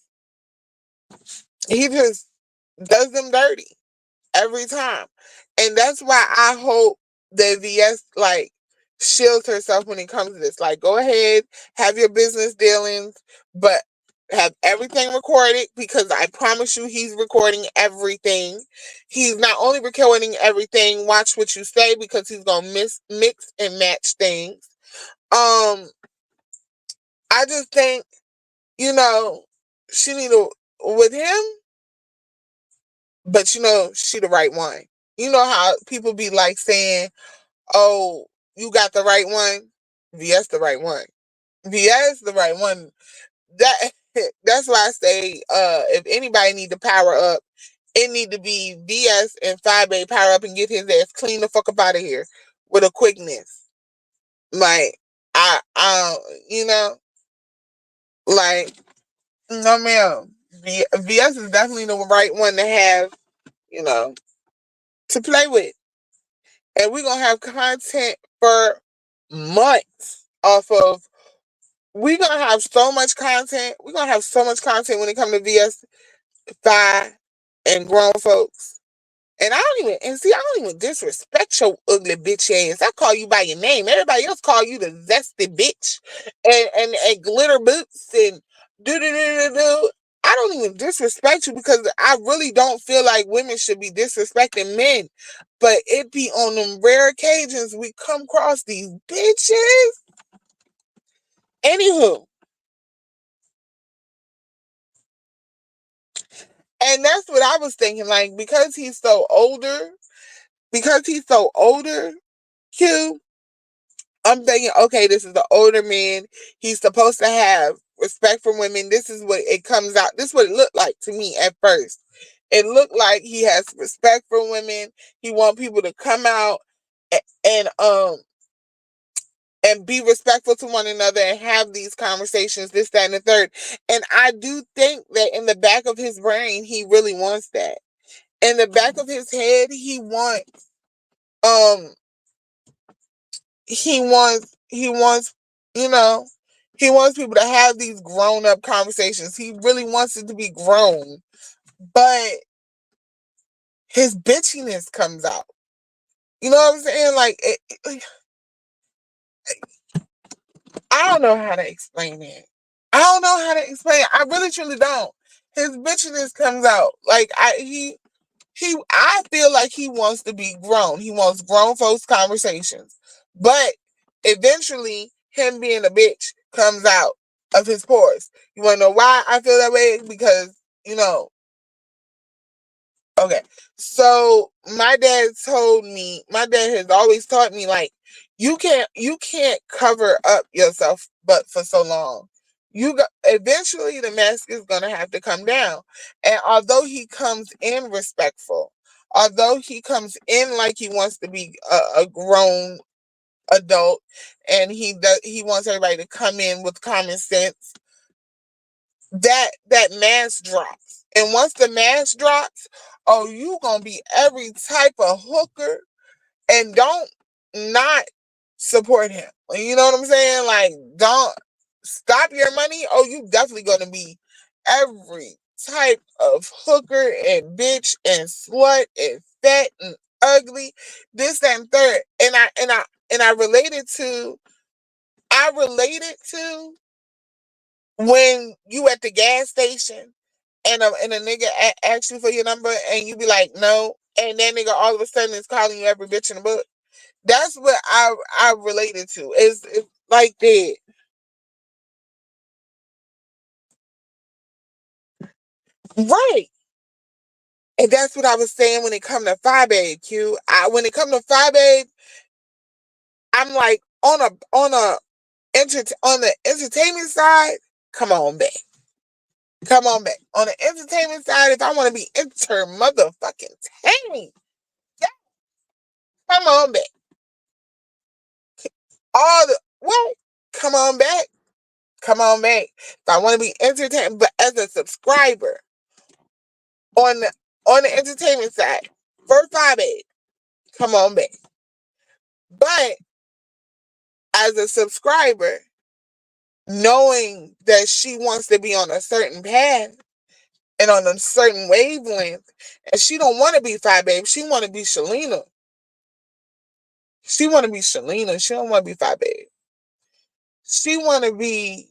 does them dirty every time. And that's why I hope that VS like shields herself when it comes to this. Like, go ahead, have your business dealings, but have everything recorded, because I promise you he's recording everything. He's not only recording everything, watch what you say, because he's gonna mix and match things. I just think, she need to, with him, but she the right one. You know how people be like saying, "Oh, you got the right one." VS the right one. VS the right one. That that's why I say, if anybody need to power up, it need to be VS and 5A power up and get his ass clean the fuck up out of here with a quickness. Like, you know, like, no ma'am. VS is definitely the right one to have, you know, to play with. And we're gonna have content for months off of. We're gonna have so much content. We're gonna have so much content when it comes to VS5 and grown folks. And I don't even disrespect your ugly bitch ass. I call you by your name. Everybody else call you the zesty bitch and glitter boots and do. I don't even disrespect you, because I really don't feel like women should be disrespecting men. But it be on them rare occasions we come across these bitches. Anywho, and that's what I was thinking. Like, because he's so older, Q, I'm thinking, okay, this is the older man. He's supposed to have respect for women. This is what it comes out. This is what it looked like to me at first. It looked like he has respect for women. He want people to come out and and be respectful to one another and have these conversations, this, that, and the third. And I do think that in the back of his brain, he really wants that. In the back of his head, um he wants you know he wants people to have these grown up conversations. He really wants it to be grown, but his bitchiness comes out. You know what I'm saying? Like, I don't know how to explain it. I don't know how to explain it. I really truly don't. His bitchiness comes out. Like, I feel like he wants to be grown. He wants grown folks conversations. But eventually him being a bitch comes out of his pores. You wanna know why I feel that way? Because, you know, okay. So my dad has always taught me, like, you can't cover up yourself but for so long. Eventually the mask is gonna have to come down. And although he comes in respectful, although he comes in like he wants to be a grown adult, and he wants everybody to come in with common sense, that mask drops. And once the mask drops, oh, you gonna be every type of hooker, and don't not support him. You know what I'm saying? Like, don't stop your money. Oh, you definitely gonna be every type of hooker and bitch and slut and fat and ugly, this, that, and third. And I related to when you at the gas station, and a nigga asks you for your number, and you be like, no, and that nigga all of a sudden is calling you every bitch in the book. That's what I related to. It's like that. Right. And that's what I was saying when it come to 5A, Q. When it come to 5A, I'm like, on the entertainment side, come on back. Come on back. On the entertainment side, if I want to be motherfucking tame, yeah, come on back. All the what? come on back. Come on back. If I want to be entertained, but as a subscriber on the entertainment side for 5A, come on back. But as a subscriber, knowing that she wants to be on a certain path and on a certain wavelength, and she don't want to be 5A, she want to be Shalina. She want to be Shalina. She don't want to be 5A. She want to be.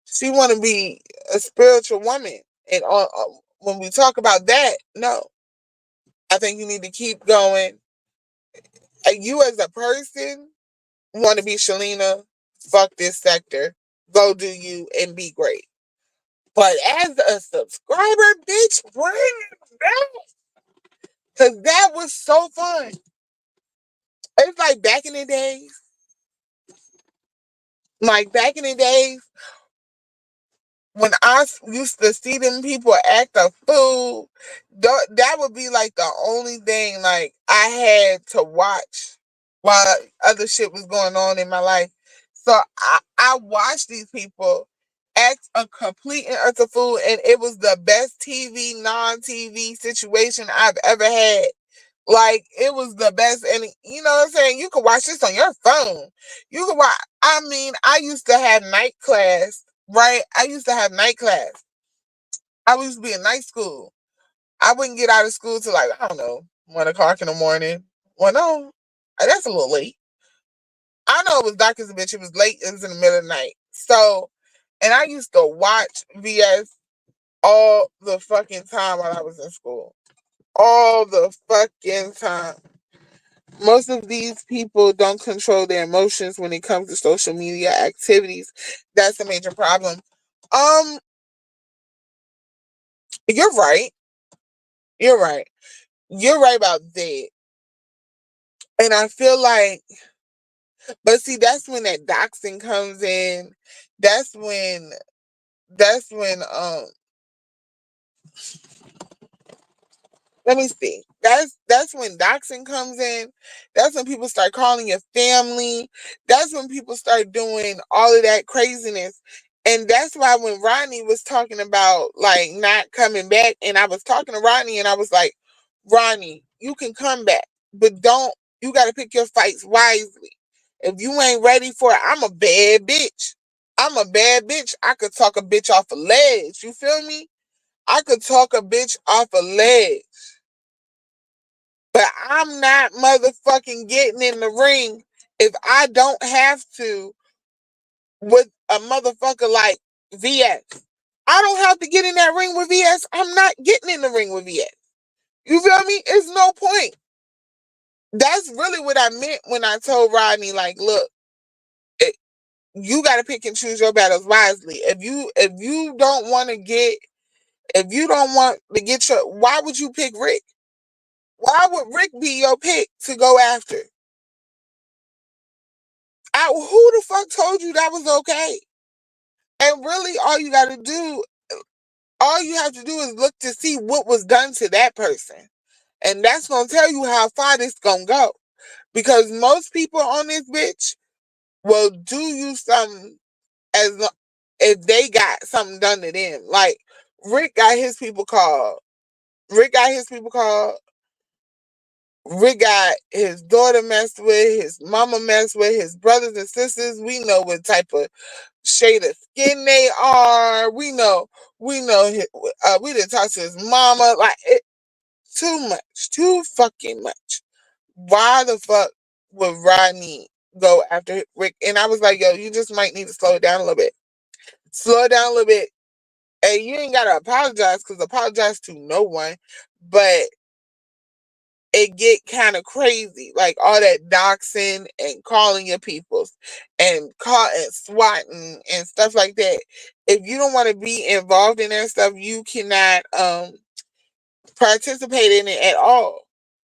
She want to be a spiritual woman. And when we talk about that, no, I think you need to keep going. You as a person want to be Shalina. Fuck this sector. Go do you and be great. But as a subscriber, bitch, bring it back. Cause that was so fun. It's like back in the days. Like back in the days when I used to see them people act a fool, that would be like the only thing like I had to watch while other shit was going on in my life. So I watched these people act a complete and utter fool, and it was the best TV, non-TV situation I've ever had. Like it was the best, and you know what I'm saying. You could watch this on your phone. You could watch. I mean, I used to have night class, right? I used to have night class. I used to be in night school. I wouldn't get out of school till like I don't know 1 o'clock in the morning. Well, no, that's a little late. I know it was dark as a bitch. It was late. It was in the middle of the night. So, and I used to watch VS all the fucking time while I was in school. All the fucking time. Most of these people don't control their emotions when it comes to social media activities. That's a major problem. Um, you're right. You're right. You're right about that. And I feel like, but see, that's when that doxing comes in. That's when, that's when, let me see. That's when doxing comes in. That's when people start calling your family. That's when people start doing all of that craziness. And that's why when Rodney was talking about like not coming back, and I was talking to Rodney and I was like, Rodney, you can come back, but you gotta pick your fights wisely. If you ain't ready for it, I'm a bad bitch. I'm a bad bitch. I could talk a bitch off a ledge. You feel me? I could talk a bitch off a ledge. But I'm not motherfucking getting in the ring if I don't have to with a motherfucker like VS. I don't have to get in that ring with VS. I'm not getting in the ring with VS. You feel me? It's no point. That's really what I meant when I told Rodney, like, look, you got to pick and choose your battles wisely. If you don't want to get, if you don't want to get your, why would you pick Rick? Why would Rick be your pick to go after? Who the fuck told you that was okay? And really, all you have to do is look to see what was done to that person. And that's going to tell you how far this going to go. Because most people on this bitch will do you something if they got something done to them. Like, Rick got his people called. Rick got his people called. Rick got his daughter messed with, his mama messed with, his brothers and sisters. We know what type of shade of skin they are. We know. We didn't talk to his mama. Like too much, too fucking much. Why the fuck would Rodney go after Rick? And I was like, yo, you just might need to slow it down a little bit. Slow it down a little bit. And you ain't gotta apologize because apologize to no one. But it get kind of crazy, like all that doxing and calling your peoples and swatting and stuff like that. If you don't want to be involved in that stuff, you cannot participate in it at all.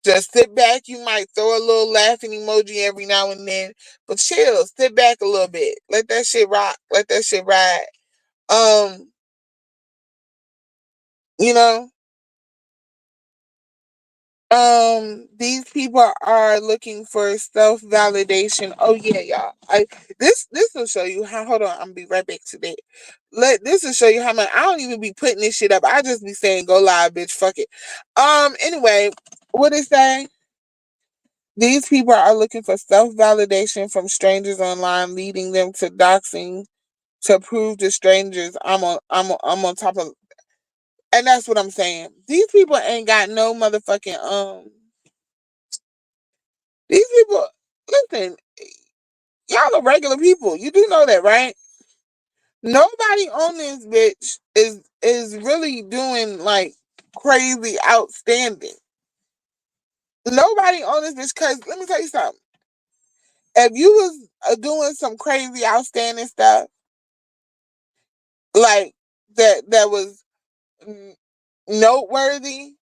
Just sit back. You might throw a little laughing emoji every now and then, but chill. Sit back a little bit. Let that shit rock. Let that shit ride. Um, you know, These people are looking for self validation. Oh yeah, y'all. This will show you how. Hold on, I'm gonna be right back to that. This will show you how much I don't even be putting this shit up. I just be saying go live, bitch. Fuck it. Anyway, what it say? These people are looking for self validation from strangers online, leading them to doxing to prove to strangers I'm on top of. And that's what I'm saying. These people ain't got no motherfucking These people, listen, y'all are regular people. You do know that, right? Nobody on this bitch is really doing like crazy outstanding. Nobody on this bitch, cause let me tell you something. If you was doing some crazy outstanding stuff like that was noteworthy,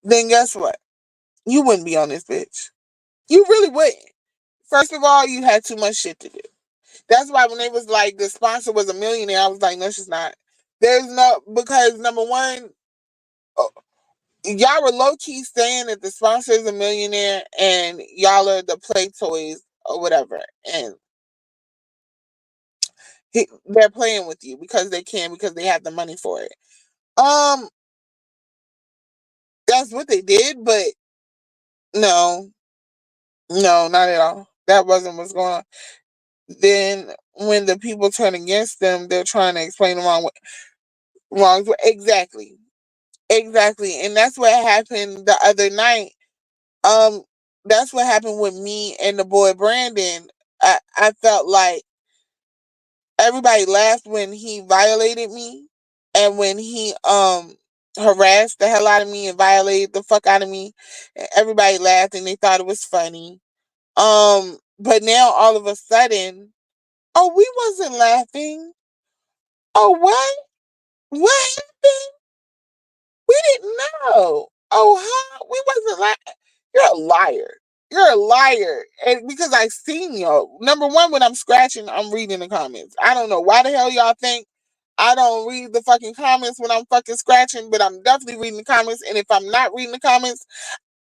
then guess what? You wouldn't be on this bitch. You really wouldn't. First of all, you had too much shit to do. That's why when they was like the sponsor was a millionaire, I was like, no, she's not. There's no, because number one, oh, y'all were low key saying that the sponsor is a millionaire and y'all are the play toys or whatever, and they're playing with you because they can, because they have the money for it. Um, that's what they did, but no, no, not at all. That wasn't what's going on. Then when the people turn against them, they're trying to explain the wrong way. Exactly. Exactly. And that's what happened the other night. Um, that's what happened with me and the boy Brandon. I felt like everybody laughed when he violated me and when he harassed the hell out of me and violated the fuck out of me. Everybody laughed and they thought it was funny. But now all of a sudden, oh, we wasn't laughing. Oh, what? What happened? We didn't know. Oh, huh? We wasn't like. You're a liar. You're a liar. And because I seen y'all. Number one, when I'm scratching, I'm reading the comments. I don't know why the hell y'all think I don't read the fucking comments when I'm fucking scratching, but I'm definitely reading the comments. And if I'm not reading the comments,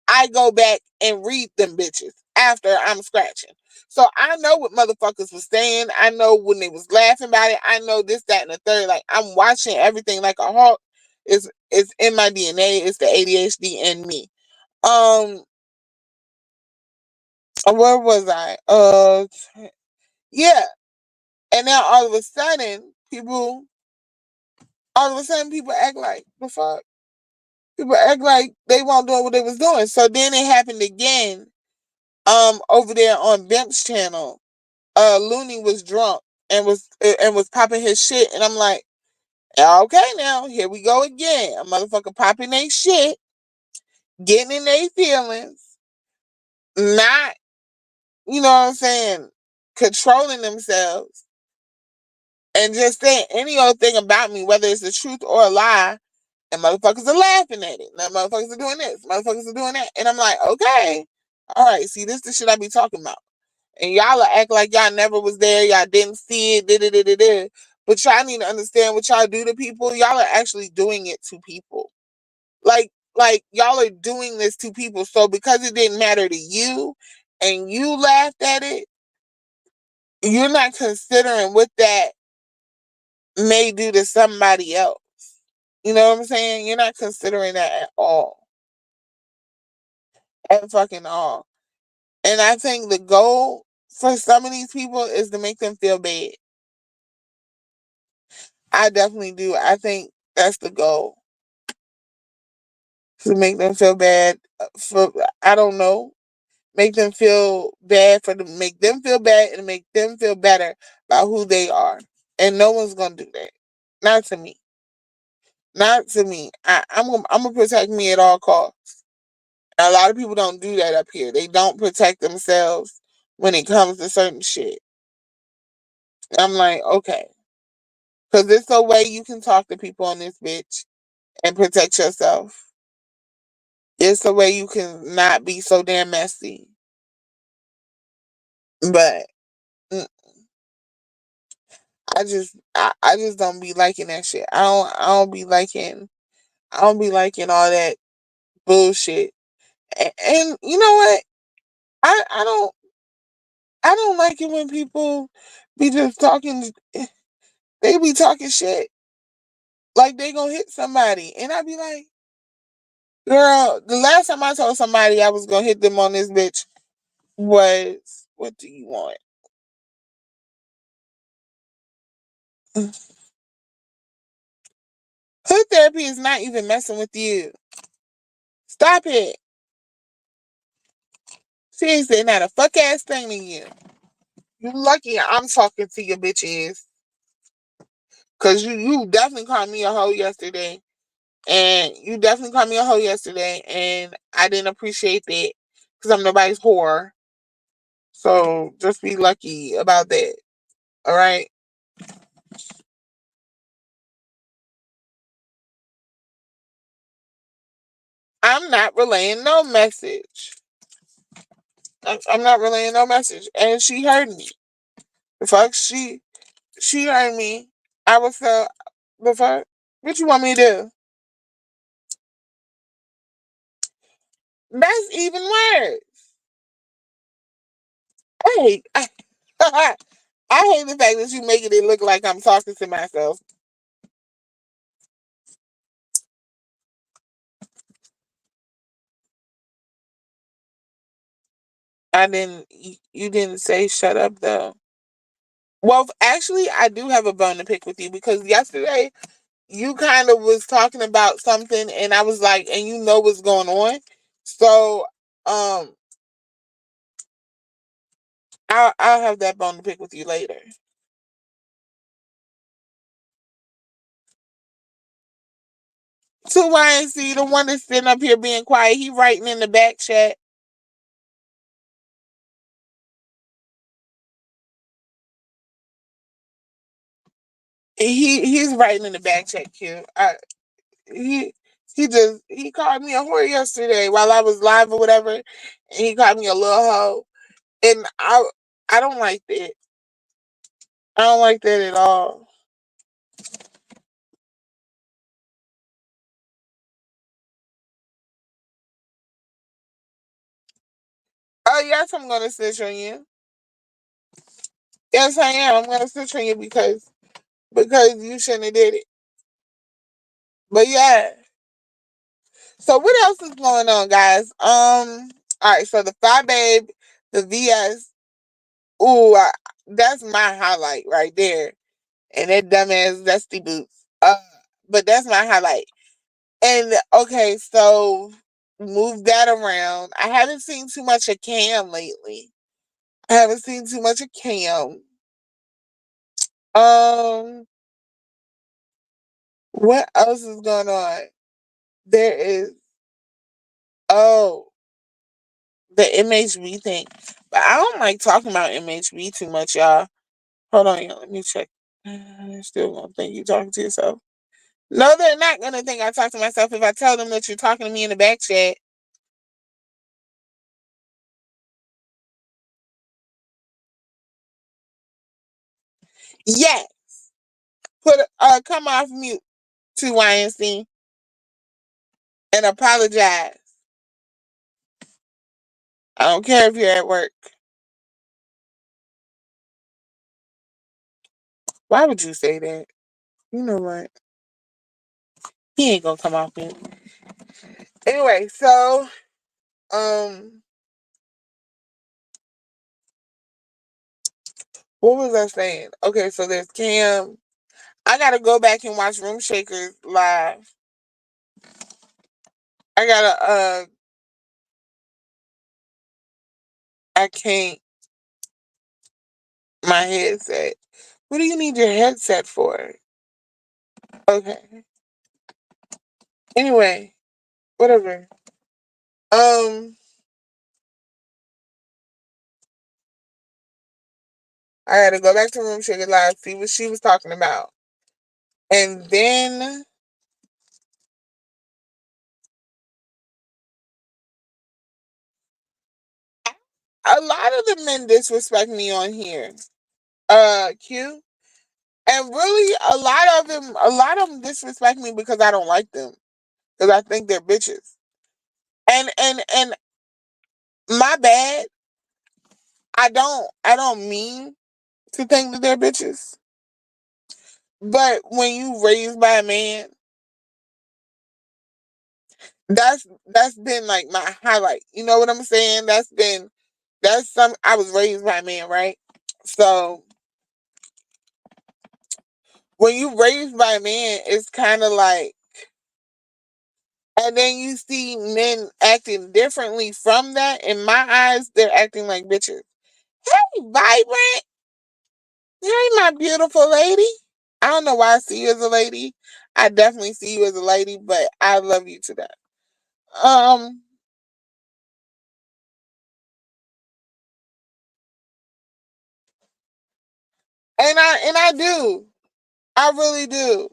I go back and read them bitches after I'm scratching. So I know what motherfuckers was saying. I know when they was laughing about it. I know this, that, and the third. Like I'm watching everything like a hawk. It's in my DNA. It's the ADHD in me. Um, where was I? Yeah. And now all of a sudden, people act like the fuck. People act like they weren't doing what they was doing. So then it happened again. Over there on Bimp's channel, Looney was drunk and was popping his shit, and I'm like, okay, now here we go again. A motherfucker popping their shit, getting in their feelings, not, you know what I'm saying, controlling themselves, and just saying any old thing about me, whether it's the truth or a lie, and motherfuckers are laughing at it. Now motherfuckers are doing this, motherfuckers are doing that, and I'm like, okay, all right, see, this is the shit I be talking about. And y'all act like y'all never was there, y'all didn't see it, but y'all need to understand what y'all do to people. Y'all are actually doing it to people. Like y'all are doing this to people. So because it didn't matter to you and you laughed at it, you're not considering what that may do to somebody else. You know what I'm saying? You're not considering that at all. At fucking all. And I think the goal for some of these people is to make them feel bad. I definitely do. I think that's the goal, to make them feel bad for, I don't know, make them feel bad, for to make them feel bad and make them feel better about who they are. And no one's gonna do that. Not to me. Not to me. I'm gonna protect me at all costs. And a lot of people don't do that up here. They don't protect themselves when it comes to certain shit. I'm like, okay, because there's a way you can talk to people on this bitch and protect yourself. It's a way you can not be so damn messy. But mm, I just don't be liking that shit. I don't be liking I don't be liking all that bullshit. And you know what? I don't I don't like it when people be just talking. They be talking shit like they gonna hit somebody, and I be like, girl, the last time I told somebody I was gonna hit them on this bitch was, what do you want? Hood therapy is not even messing with you. Stop it. Seriously, not a fuck ass thing to you. You lucky I'm talking to your bitch ass. Cause you definitely called me a hoe yesterday. And you definitely called me a hoe yesterday. And I didn't appreciate that. Cause I'm nobody's whore. So just be lucky about that. All right. I'm not relaying no message. I'm not relaying no message. And she heard me. The fuck she heard me. I was the fuck. What you want me to do? That's even worse. I hate I hate the fact that you making it look like I'm talking to myself. I didn't. You didn't say shut up though. Well, actually, I do have a bone to pick with you because yesterday you kind of was talking about something, and I was like, and you know what's going on. So, um, I'll have that bone to pick with you later. So YNC, the one that's sitting up here being quiet, he writing in the back chat. He's writing in the back chat, Q. He he called me a whore yesterday while I was live or whatever, and he called me a little hoe, and I don't like that. I don't like that at all. Oh yes, I'm gonna snitch on you. Yes, I am. I'm gonna snitch on you because you shouldn't have did it. But yeah. So what else is going on, guys? All right. So the Fly Babe, the VS. Ooh, that's my highlight right there. And that dumbass Dusty Boots. But that's my highlight. And okay, so move that around. I haven't seen too much of Cam lately. I haven't seen too much of Cam. Um, what else is going on? There is oh the MHB thing, but I don't like talking about MHB too much, y'all. Hold on, y'all. Let me check. They're still gonna think you talking to yourself. No, they're not gonna think I talk to myself if I tell them that you're talking to me in the back chat. Yes, come off mute to YNC and apologize. I don't care if you're at work. Why would you say that? You know what? He ain't gonna come off mute. Anyway, so um, what was I saying? Okay, so there's Cam. I gotta go back and watch Room Shakers live. I gotta I can't my headset. What do you need your headset for? Okay. Anyway, whatever. Um, I had to go back to Room Sugar Live, see what she was talking about. And then a lot of the men disrespect me on here. Q. And really a lot of them disrespect me because I don't like them. because I think they're bitches. And my bad. I don't mean to think that they're bitches. But when you raised by a man, that's been like my highlight. You know what I'm saying? That's some I was raised by a man, right? So when you raised by a man, it's kind of like, and then you see men acting differently from that. In my eyes, they're acting like bitches. Hey, vibrant. Hey, my beautiful lady. I don't know why I see you as a lady. I definitely see you as a lady, but I love you to that. Um, and I do. I really do.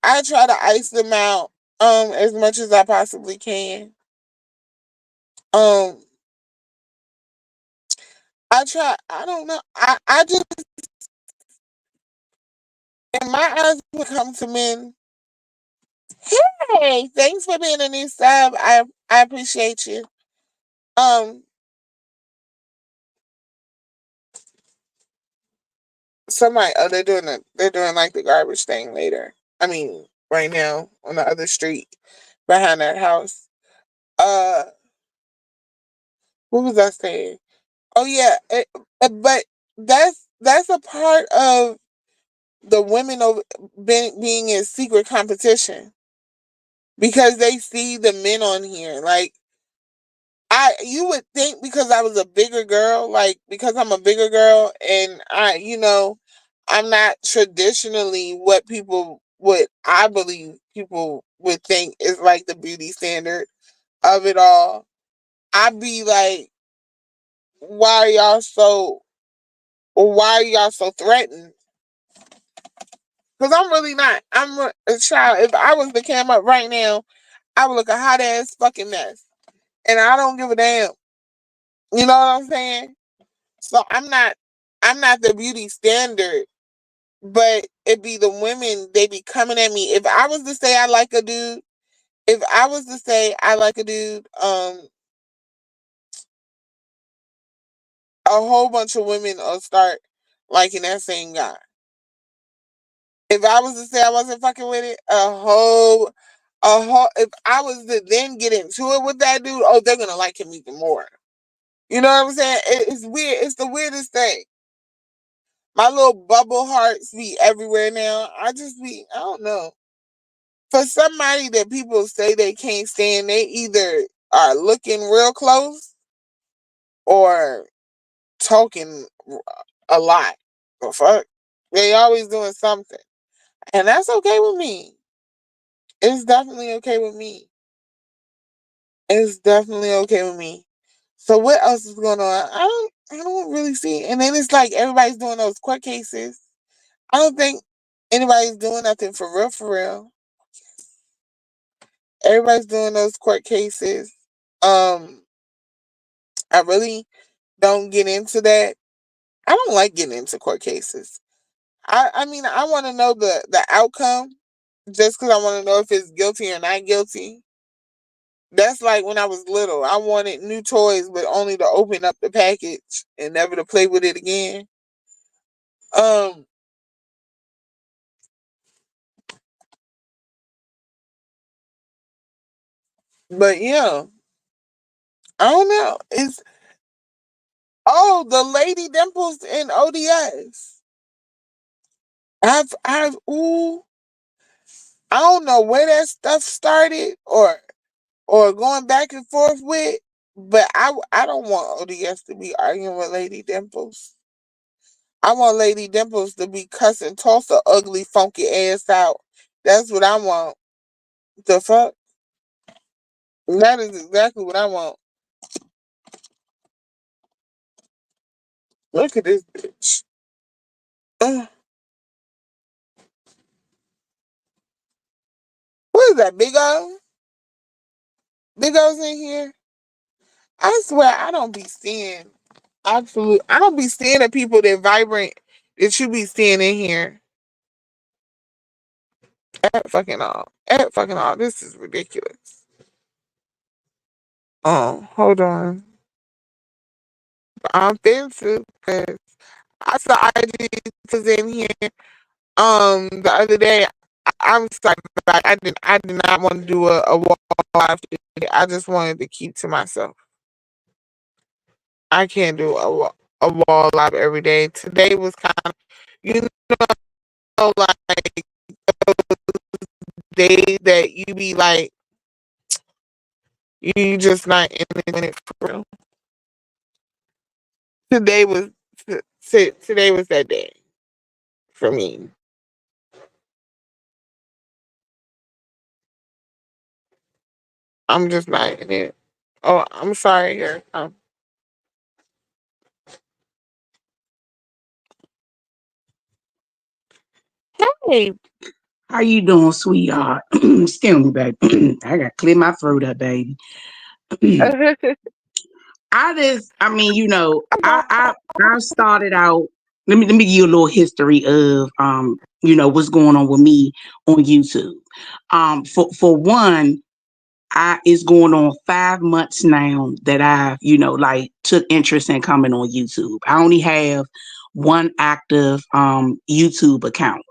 I try to ice them out as much as I possibly can. Um, I try. I don't know. I just in my eyes when it comes to men. Hey, thanks for being a new sub. I appreciate you. Um, somebody they're doing like the garbage thing later. I mean, right now on the other street behind that house. Uh, what was I saying? Oh yeah, but that's a part of the women over being in secret competition because they see the men on here. Like you would think because I was a bigger girl, like because I'm a bigger girl and I'm not traditionally what I believe people would think is like the beauty standard of it all. I'd be like, why are y'all so why are y'all so threatened? Because I'm really not. A child. If I was to cam up right now, I would look a hot ass fucking mess. And I don't give a damn. You know what I'm saying? So I'm not the beauty standard, but it be the women, they be coming at me. If I was to say I like a dude, if I was to say I like a dude, a whole bunch of women will start liking that same guy. If I was to say I wasn't fucking with it, if I was to then get into it with that dude, oh, they're gonna like him even more. You know what I'm saying? It's weird. It's the weirdest thing. My little bubble hearts be everywhere now. I don't know. For somebody that people say they can't stand, they either are looking real close or talking a lot. The fuck? They always doing something. And that's okay with me. It's definitely okay with me. It's definitely okay with me. So what else is going on? I don't really see. And then it's like everybody's doing those court cases. I don't think anybody's doing nothing for real, for real. Everybody's doing those court cases. Um, I really don't get into that. I don't like getting into court cases. I mean I want to know the outcome just because I want to know if it's guilty or not guilty. That's like when I was little. I wanted new toys, but only to open up the package and never to play with it again. Um, but yeah, I don't know. It's the Lady Dimples in ODS. I've ooh, I don't know where that stuff started or going back and forth with, but I don't want ODS to be arguing with Lady Dimples. I want Lady Dimples to be cussing Tulsa ugly funky ass out. That's what I want. The fuck? That is exactly what I want. Look at this bitch. Ugh. What is that, Big O? Big O's in here? I swear I don't be seeing I don't be seeing the people that vibrant that you be seeing in here. At fucking all. At fucking all. This is ridiculous. Oh, hold on. I'm offensive because I saw IG was in here the other day. I was like I did not want to do a wall live today. I just wanted to keep to myself. I can't do a wall live every day. Today was kind of, you like days that you be like, you just not in it for real. Today was today was that day for me. I'm just not in it. Oh, I'm sorry. Here, hey, How you doing, sweetheart? Excuse me, baby. I got to clear my throat up, baby. I mean, I started out. Let me give you a little history of what's going on with me on YouTube. For one, I it's going on 5 months now that I've, like took interest in coming on YouTube. I only have one active YouTube account.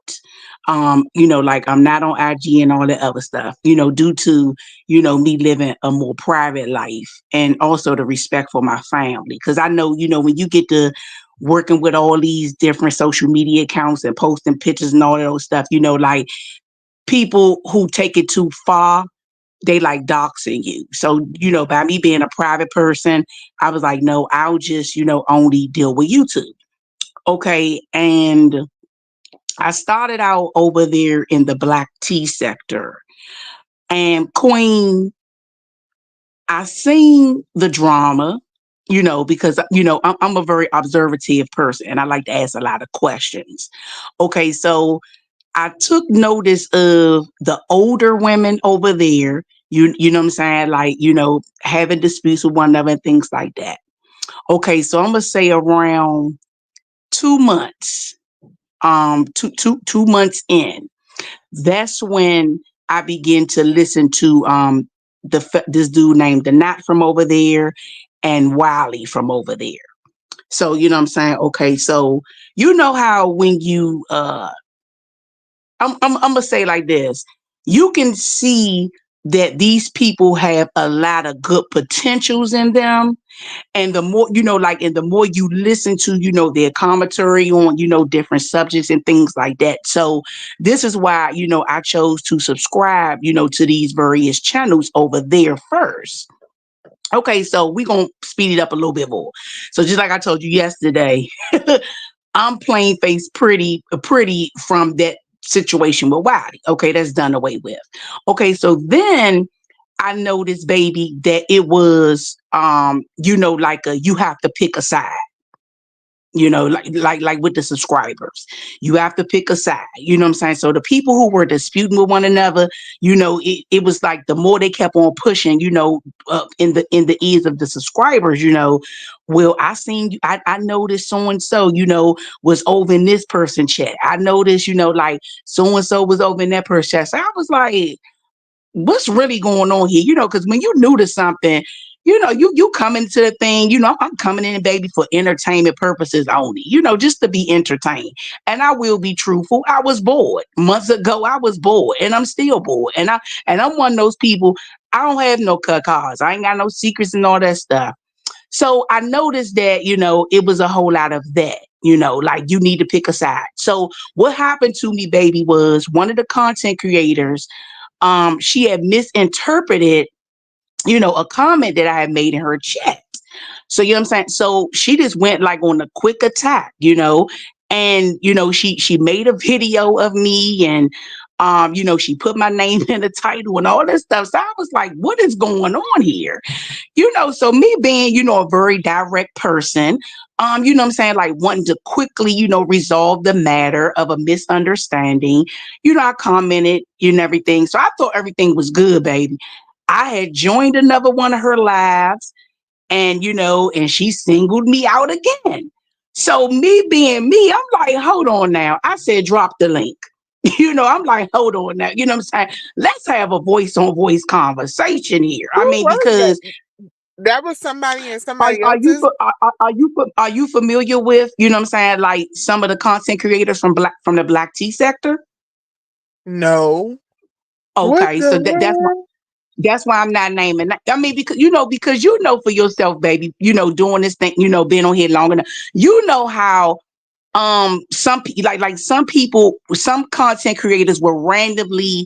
Like I'm not on IG and all that other stuff, due to, me living a more private life and also the respect for my family. Cause I know, when you get to working with all these different social media accounts and posting pictures and all of those stuff, like people who take it too far, they like doxing you. So, by me being a private person, I was like, no, I'll just, only deal with YouTube. Okay. And I started out over there in the black tea sector. And Queen, I seen the drama, because, I'm a very observative person and I like to ask a lot of questions. Okay. So I took notice of the older women over there, you know what I'm saying? Like, having disputes with one another and things like that. Okay, so I'm gonna say around 2 months, 2 months in, that's when I begin to listen to this dude named the Knot from over there and Wiley from over there. So you know what I'm saying? Okay, so you know how when you I'm gonna say like this. You can see that these people have a lot of good potentials in them. And the more, like, and the more you listen to, their commentary on, different subjects and things like that. So this is why, I chose to subscribe, to these various channels over there first. Okay, so we're gonna speed it up a little bit more. So just like I told you yesterday, I'm plain face pretty from that situation with Wiley. Okay, that's done away with. Okay, so then I noticed, baby, that it was like you have to pick a side. Like with the subscribers, you have to pick a side. You know what I'm saying? So the people who were disputing with one another, it was like the more they kept on pushing, in the ears of the subscribers, well, I noticed so and so, was over in this person chat. I noticed, like so and so was over in that person chat. So I was like, what's really going on here? Because when you new to something, you come into the thing, I'm coming in, baby, for entertainment purposes only, just to be entertained. And I will be truthful. I was bored. Months ago, I was bored and I'm still bored. And I'm one of those people, I don't have no cut cards. I ain't got no secrets and all that stuff. So I noticed that, it was a whole lot of that. Like you need to pick a side. So what happened to me, baby, was one of the content creators, she had misinterpreted, a comment that I had made in her chat. So you know what I'm saying? So she just went like on a quick attack, and she made a video of me and she put my name in the title and all this stuff. So I was like, what is going on here? So me being, a very direct person, you know what I'm saying, like wanting to quickly, resolve the matter of a misunderstanding, I commented, everything. So I thought everything was good, baby. I had joined another one of her lives and, and she singled me out again. So me being me, I'm like, hold on now. I said, drop the link. I'm like, hold on now. You know what I'm saying? Let's have a voice on voice conversation here. Who I mean, was that? because That was somebody in are, somebody are you else's. fa- are you familiar with, you know what I'm saying, like some of the content creators from the Black tea sector? No. What Okay, the so hell? that's why I'm not naming. I mean, because for yourself, baby. Doing this thing. Being on here long enough. You know how some people, some content creators will randomly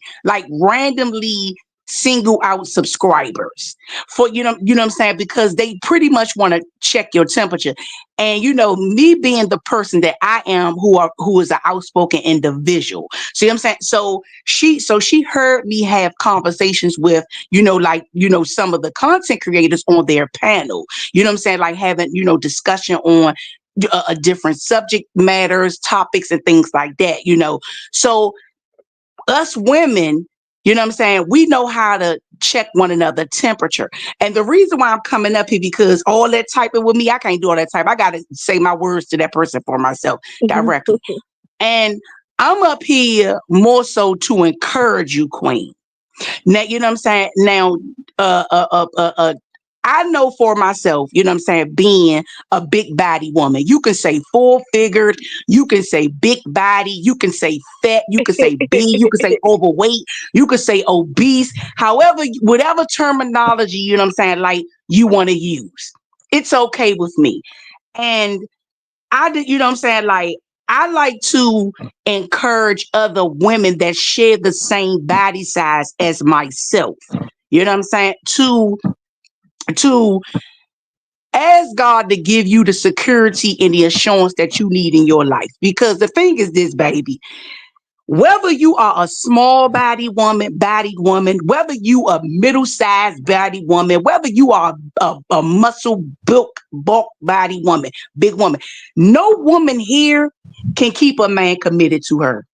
single out subscribers for, what I'm saying, because they pretty much want to check your temperature. And me being the person that I am, who is an outspoken individual, see what I'm saying. So she heard me have conversations with, some of the content creators on their panel, what I'm saying, like having, discussion on different subject matters, topics, and things like that. So us women, what I'm saying, we know how to check one another temperature. And the reason why I'm coming up here, because all that typing with me, I can't do all that type. I got to say my words to that person for myself directly. And I'm up here more so to encourage you, Queen. Now, what I'm saying? Now, uh, uh, uh, uh, uh, I know for myself, what I'm saying, being a big body woman, you can say full figured, you can say big body, you can say fat, you can say big, you can say overweight, you can say obese, however, whatever terminology, what I'm saying, like you want to use. It's okay with me. And I did, what I'm saying, like I like to encourage other women that share the same body size as myself. You know what I'm saying? To ask God to give you the security and the assurance that you need in your life. Because the thing is this, baby, whether you are a small bodied woman, whether you a middle-sized body woman, whether you are a muscle bulk body woman, big woman, no woman here can keep a man committed to her.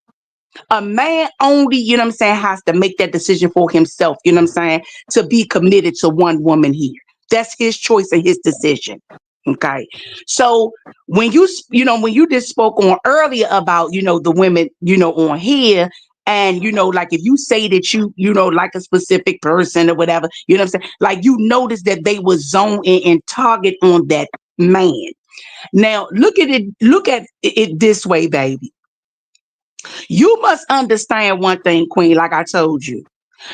A man only, what I'm saying, has to make that decision for himself, what I'm saying, to be committed to one woman here. That's his choice and his decision. Okay. So when you just spoke on earlier about, the women, on here, and like if you say that like a specific person or whatever, what I'm saying, like you notice that they were zone in and target on that man. Now look at it this way, baby. You must understand one thing, Queen, like I told you.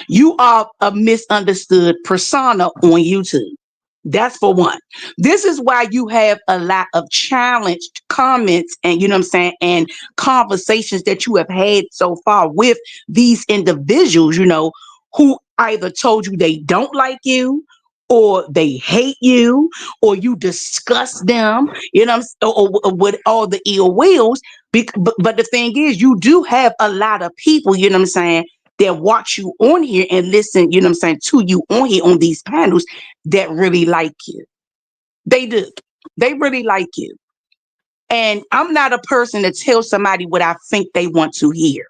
You are a misunderstood persona on YouTube. That's for one. This is why you have a lot of challenged comments and, what I'm saying, and conversations that you have had so far with these individuals, who either told you they don't like you, or they hate you, or you disgust them, or with all the ill wills. But the thing is, you do have a lot of people, what I'm saying, that watch you on here and listen, what I'm saying, to you on here on these panels, that really like you. They do. They really like you. And I'm not a person to tell somebody what I think they want to hear.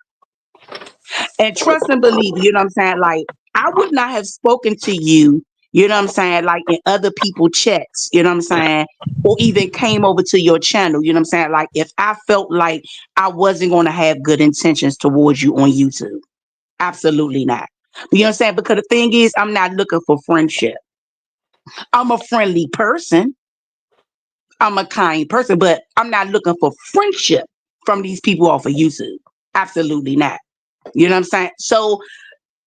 And trust and believe, what I'm saying? Like, I would not have spoken to you, what I'm saying, like in other people chats, what I'm saying, or even came over to your channel, what I'm saying, like if I felt like I wasn't going to have good intentions towards you on YouTube. Absolutely not. You know what I'm saying? Because the thing is, I'm not looking for friendship. I'm a friendly person. I'm a kind person, but I'm not looking for friendship from these people off of YouTube. Absolutely not. You know what I'm saying? So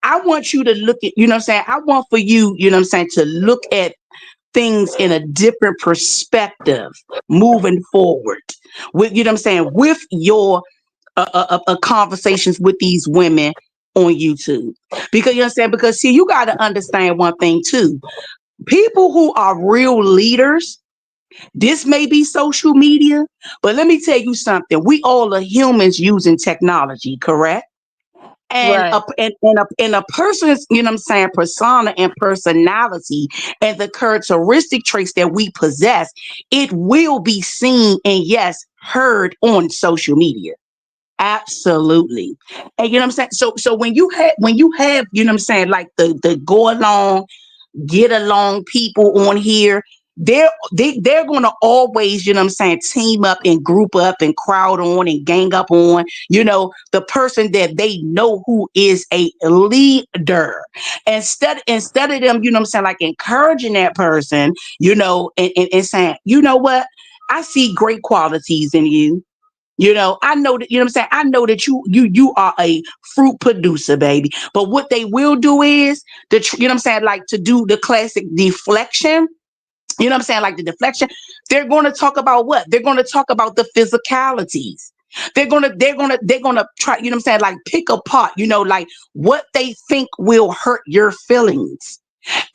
I want you to look at, what I'm saying? I want for you, what I'm saying, to look at things in a different perspective moving forward. With, what I'm saying, with your conversations with these women on YouTube. Because you understand, because see, you got to understand one thing too. People who are real leaders, this may be social media, but let me tell you something. We all are humans using technology, correct? And Right. a person's, what I'm saying, persona and personality and the characteristic traits that we possess, it will be seen and yes, heard on social media. Absolutely. And you know what I'm saying? So when you have, what I'm saying, like the go along, get along people on here, they're gonna always, you know what I'm saying, team up and group up and crowd on and gang up on, the person that they know who is a leader. Instead of them, you know what I'm saying, like encouraging that person, and saying, you know what, I see great qualities in you. I know that, you know what I'm saying? I know that you are a fruit producer, baby. But what they will do is you know what I'm saying, like to do the classic deflection. You know what I'm saying? Like the deflection. They're going to talk about what? They're going to talk about the physicalities. They're gonna try, you know what I'm saying, like pick apart, like what they think will hurt your feelings.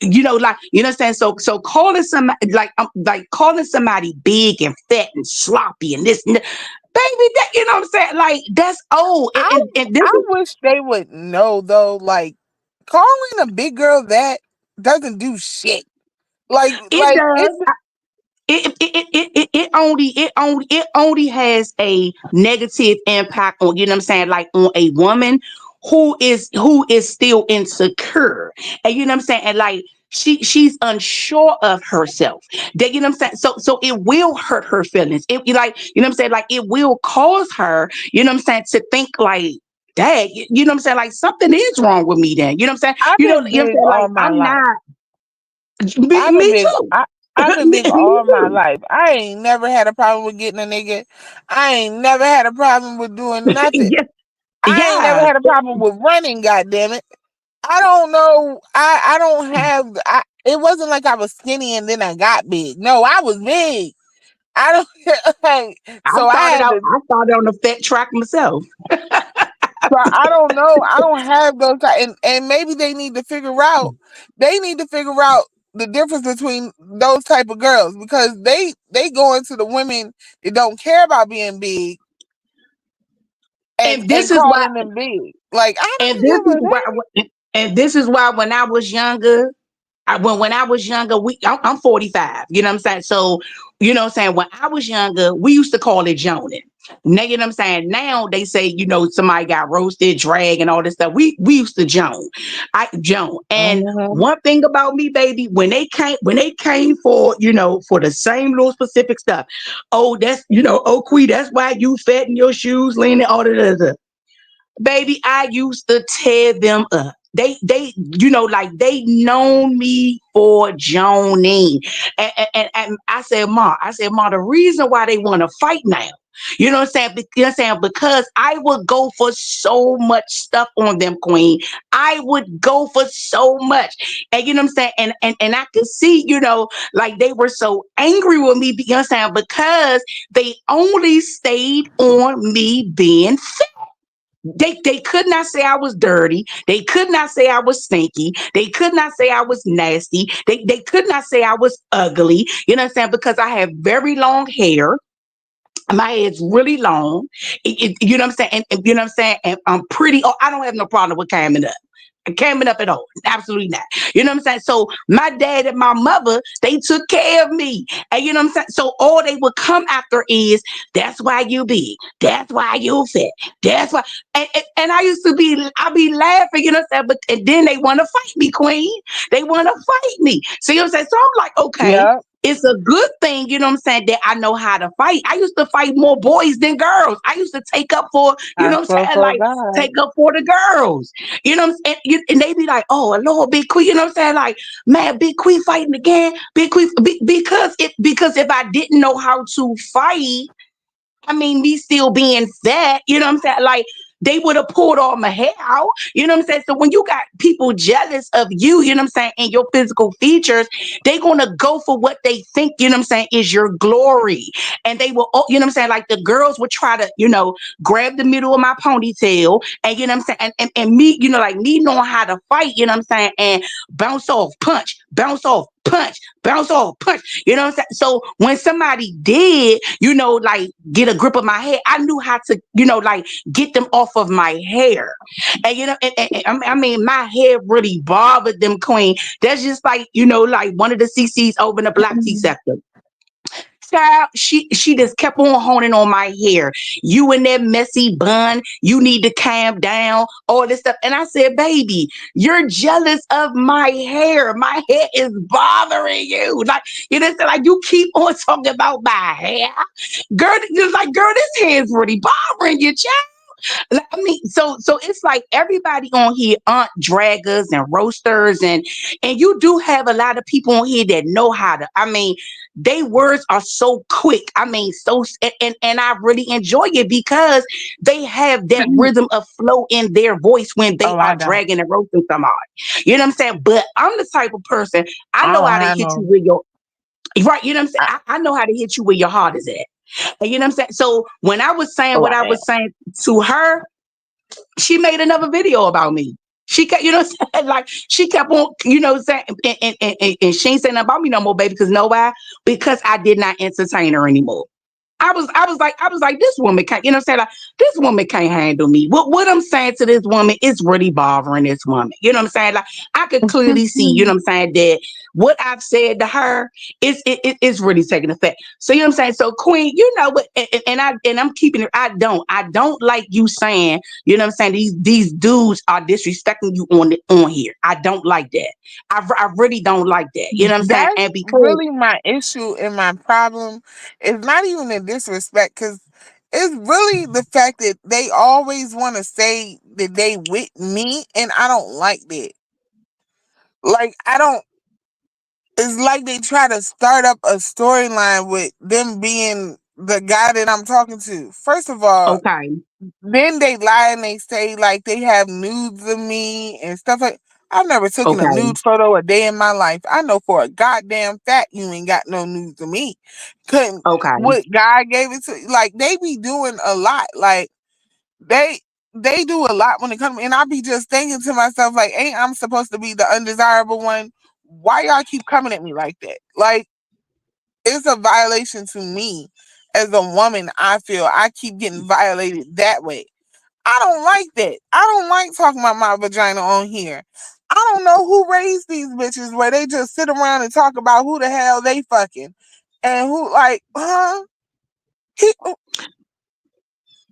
Like, you know what I'm saying? So calling somebody like calling somebody big and fat and sloppy and this and that, baby, that, you know what I'm saying? Like that's old. And, I and, and this I is, wish they would know though, like calling a big girl that doesn't do shit. it Like it's does. It only has a negative impact on, you know what I'm saying, like on a woman who is still insecure, and you know what I'm saying, and like she's unsure of herself, that, you know what I'm saying, so it will hurt her feelings. It, like, you know what I'm saying, like it will cause her, you know what I'm saying, to think like, dang, you know what I'm saying, like something is wrong with me then, you know what I'm saying, I've been you know what I'm big saying, like all my I'm life. not. me, I've been me big. too. I've been me, big me all my too. life. I ain't never had a problem with getting a nigga. I ain't never had a problem with doing nothing. Yes, I ain't never yes. had a problem with running. Goddamn it! I don't know. I don't have. It wasn't like I was skinny and then I got big. No, I was big. I don't. Like, I so I started had out. to. I started on the fat track myself. So I don't know. I don't have those. And maybe they need to figure out. They need to figure out the difference between those type of girls, because they go into the women that don't care about being big and And this is why. calling them big. Like I And don't this is give a why. And this is why when I was younger, when I was younger, I'm 45. You know what I'm saying? So, you know what I'm saying? When I was younger, we used to call it joning. Now, you know what I'm saying? Now they say, somebody got roasted, drag, and all this stuff. We used to joan. I joan. And damn. one thing about me, baby, when they came for, for the same little specific stuff. Oh, that's, oh, Quee, that's why you fat in your shoes, leaning, all of that. Baby, I used to tear them up. Like they known me for Joanie. And I said, Ma, the reason why they want to fight now, you know what I'm saying? You know what I'm saying? Because I would go for so much stuff on them, Queen. I would go for so much. And you know what I'm saying? And I could see, like they were so angry with me, you know what I'm saying? Because they only stayed on me being they could not say I was dirty. They could not say I was stinky. They could not say I was nasty. They could not say I was ugly. You know what I'm saying? Because I have very long hair. My hair's really long. You know what I'm saying? And you know what I'm saying? And I'm pretty. Oh, I don't have no problem with combing up. Camming up at all. Absolutely not. You know what I'm saying? So my dad and my mother, they took care of me. And you know what I'm saying? So all they would come after is, that's why you big. That's why you fit. That's why. And I be laughing, you know what I'm saying? But and then they want to fight me, Queen. They want to fight me. So you know what I'm saying? So I'm like, okay. Yeah, It's a good thing, you know what I'm saying, that I know how to fight. I used to fight more boys than girls. I used to take up for, you I know what swear I'm saying, for like God. take up for the girls. You know what I'm saying? And they be like, oh, Lord, Big Queen, you know what I'm saying? Like, man, Big Queen fighting again. Big Queen, because if I didn't know how to fight, I mean, me still being fat, you know what I'm saying? Like, they would have pulled all my hair out, you know what I'm saying? So when you got people jealous of you, you know what I'm saying, and your physical features, they gonna go for what they think, you know what I'm saying, is your glory. And they will, you know what I'm saying, like the girls would try to, grab the middle of my ponytail, and you know what I'm saying, and me, like me knowing how to fight, you know what I'm saying, and bounce off, punch, bounce off, punch, bounce off, punch. You know what I'm saying? So when somebody did, like get a grip of my hair, I knew how to, like get them off of my hair. And I mean, my hair really bothered them, Queen. That's just like, like one of the CCs over in the black T sector. child, she just kept on honing on my hair. You in that messy bun, you need to calm down, all this stuff. And I said, baby, you're jealous of my hair. My hair is bothering you. Like, you know, like you keep on talking about my hair. Girl, you're like, girl, this hair is really bothering you, child. I mean, so it's like everybody on here aren't draggers and roasters, and you do have a lot of people on here that know how to. I mean, they words are so quick. I mean, and I really enjoy it because they have that rhythm of flow in their voice when they Oh, are I don't. dragging and roasting somebody. You know what I'm saying? But I'm the type of person I I know don't how to have hit you no. with your right. You know what I'm saying? I, I know how to hit you where your heart is at. And you know what I'm saying? So when I was saying what I right. was saying to her, she made another video about me. She kept, you know what I'm saying? Like she kept on, you know what I'm saying? And she ain't saying nothing about me no more, baby, because know why? Because I did not entertain her anymore. I was like, this woman can't, you know what I'm saying? Like, this woman can't handle me. What I'm saying to this woman is really bothering this woman. You know what I'm saying? Like, I could clearly see, you know what I'm saying, that what I've said to her is really taking effect. So you know what I'm saying? So Queen, you know what, and I'm keeping it, I don't like you saying, you know what I'm saying, these dudes are disrespecting you on here. I don't like that. I really don't like that. You know what I'm saying? That's And because really my issue and my problem. It's not even the disrespect, because it's really the fact that they always want to say that they with me, and I don't like that. Like, I don't. It's like they try to start up a storyline with them being the guy that I'm talking to. First of all, okay, then they lie and they say like they have nudes of me and stuff like. I've never taken a okay, nude photo a day in my life. I know for a goddamn fact you ain't got no nudes of me. Couldn't. okay. What God gave it to, like they be doing a lot. Like they they do a lot when it comes, and I be just thinking to myself like, ain't I'm supposed to be the undesirable one? Why y'all keep coming at me like that? Like, it's a violation to me as a woman. I feel I keep getting violated that way. I don't like that. I don't like talking about my vagina on here. I don't know who raised these bitches where they just sit around and talk about who the hell they fucking and who, like, huh? He,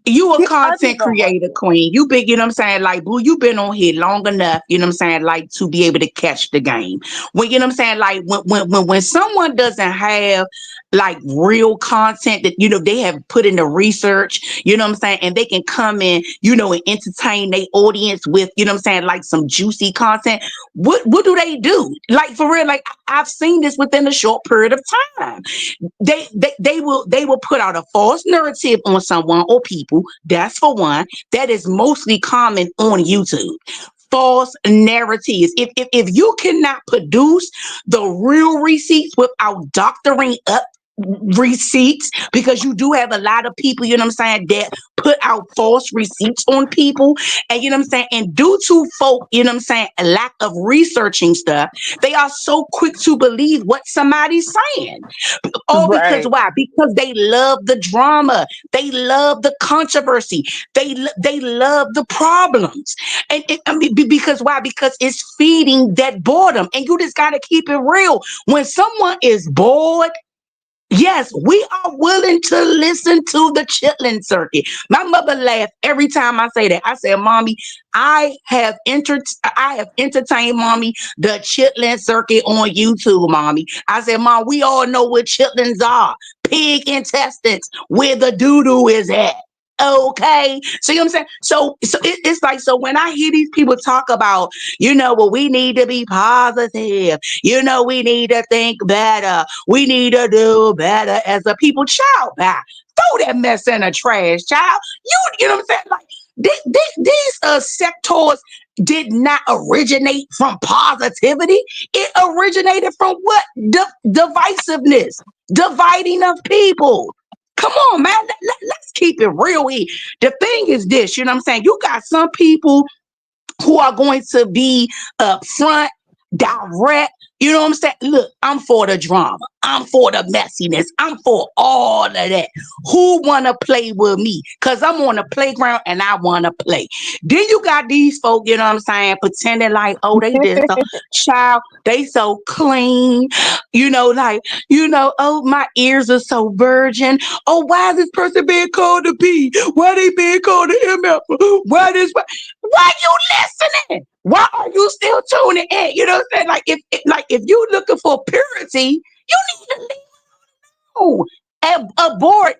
You a I just content don't like creator, it. queen. You been, you know what I'm saying? Like, boo, you been on here long enough, you know what I'm saying, like to be able to catch the game. When you know what I'm saying, like when someone doesn't have like real content that you know they have put in the research, you know what I'm saying, and they can come in, you know, and entertain their audience with, you know what I'm saying, like some juicy content. What do they do? Like for real, like I've seen this within a short period of time. They will put out a false narrative on someone or people. That's for one. That is mostly common on YouTube. False narratives. If you cannot produce the real receipts without doctoring up receipts, because you do have a lot of people, you know what I'm saying, that put out false receipts on people, and you know what I'm saying, and due to folk, you know what I'm saying, a lack of researching stuff, they are so quick to believe what somebody's saying. All because Right. why? Because they love the drama. They love the controversy. They love the problems. And I mean, because why? Because it's feeding that boredom. And you just got to keep it real. When someone is bored, yes, we are willing to listen to the chitlin circuit. My mother laughed every time I say that. I said, "Mommy, I have entertained, mommy, the chitlin circuit on YouTube, mommy." I said, "Mom, we all know what chitlins are. Pig intestines, where the doo-doo is at." Okay. So you know what I'm saying? It's like, so when I hear these people talk about, you know, well, we need to be positive, you know, we need to think better, we need to do better as a people. Child, back. Throw that mess in the trash, child. You know what I'm saying? Like these sectors did not originate from positivity. It originated from what? Divisiveness, dividing of people. Come on, man. Let's keep it real here. The thing is this, you know what I'm saying? You got some people who are going to be upfront, direct. You know what I'm saying? Look, I'm for the drama. I'm for the messiness. I'm for all of that. Who wanna play with me? Cause I'm on the playground and I wanna play. Then you got these folk, you know what I'm saying, pretending like, oh, they did so child, they so clean, like, oh, my ears are so virgin. Oh, why is this person being called a B? Why they being called an MF? Why you listening? Why are you still tuning in? You know what I'm saying? Like if you looking for purity, you need to leave. Abort,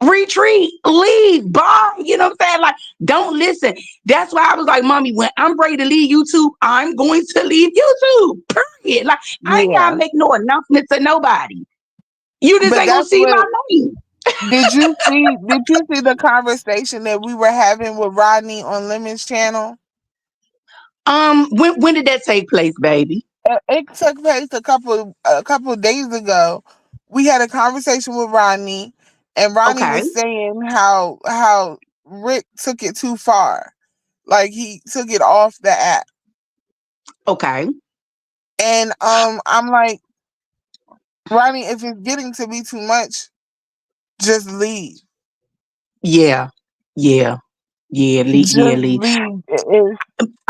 retreat, leave, bye. You know what I'm saying? Like, don't listen. That's why I was like, mommy, when I'm ready to leave YouTube, I'm going to leave YouTube. Period. Like, I ain't gotta Yeah. make no announcement to nobody. You just But ain't gonna that's see my what name. did you see the conversation that we were having with Rodney on Lemon's channel? When did that take place, baby? It took place a couple of days ago. We had a conversation with Rodney, and Rodney Okay. was saying how Rick took it too far, like he took it off the app. Okay. And I'm like, Rodney, if it's getting to be too much, just leave. Yeah. Yeah. Yeah. Yeah. Just Lee. leave.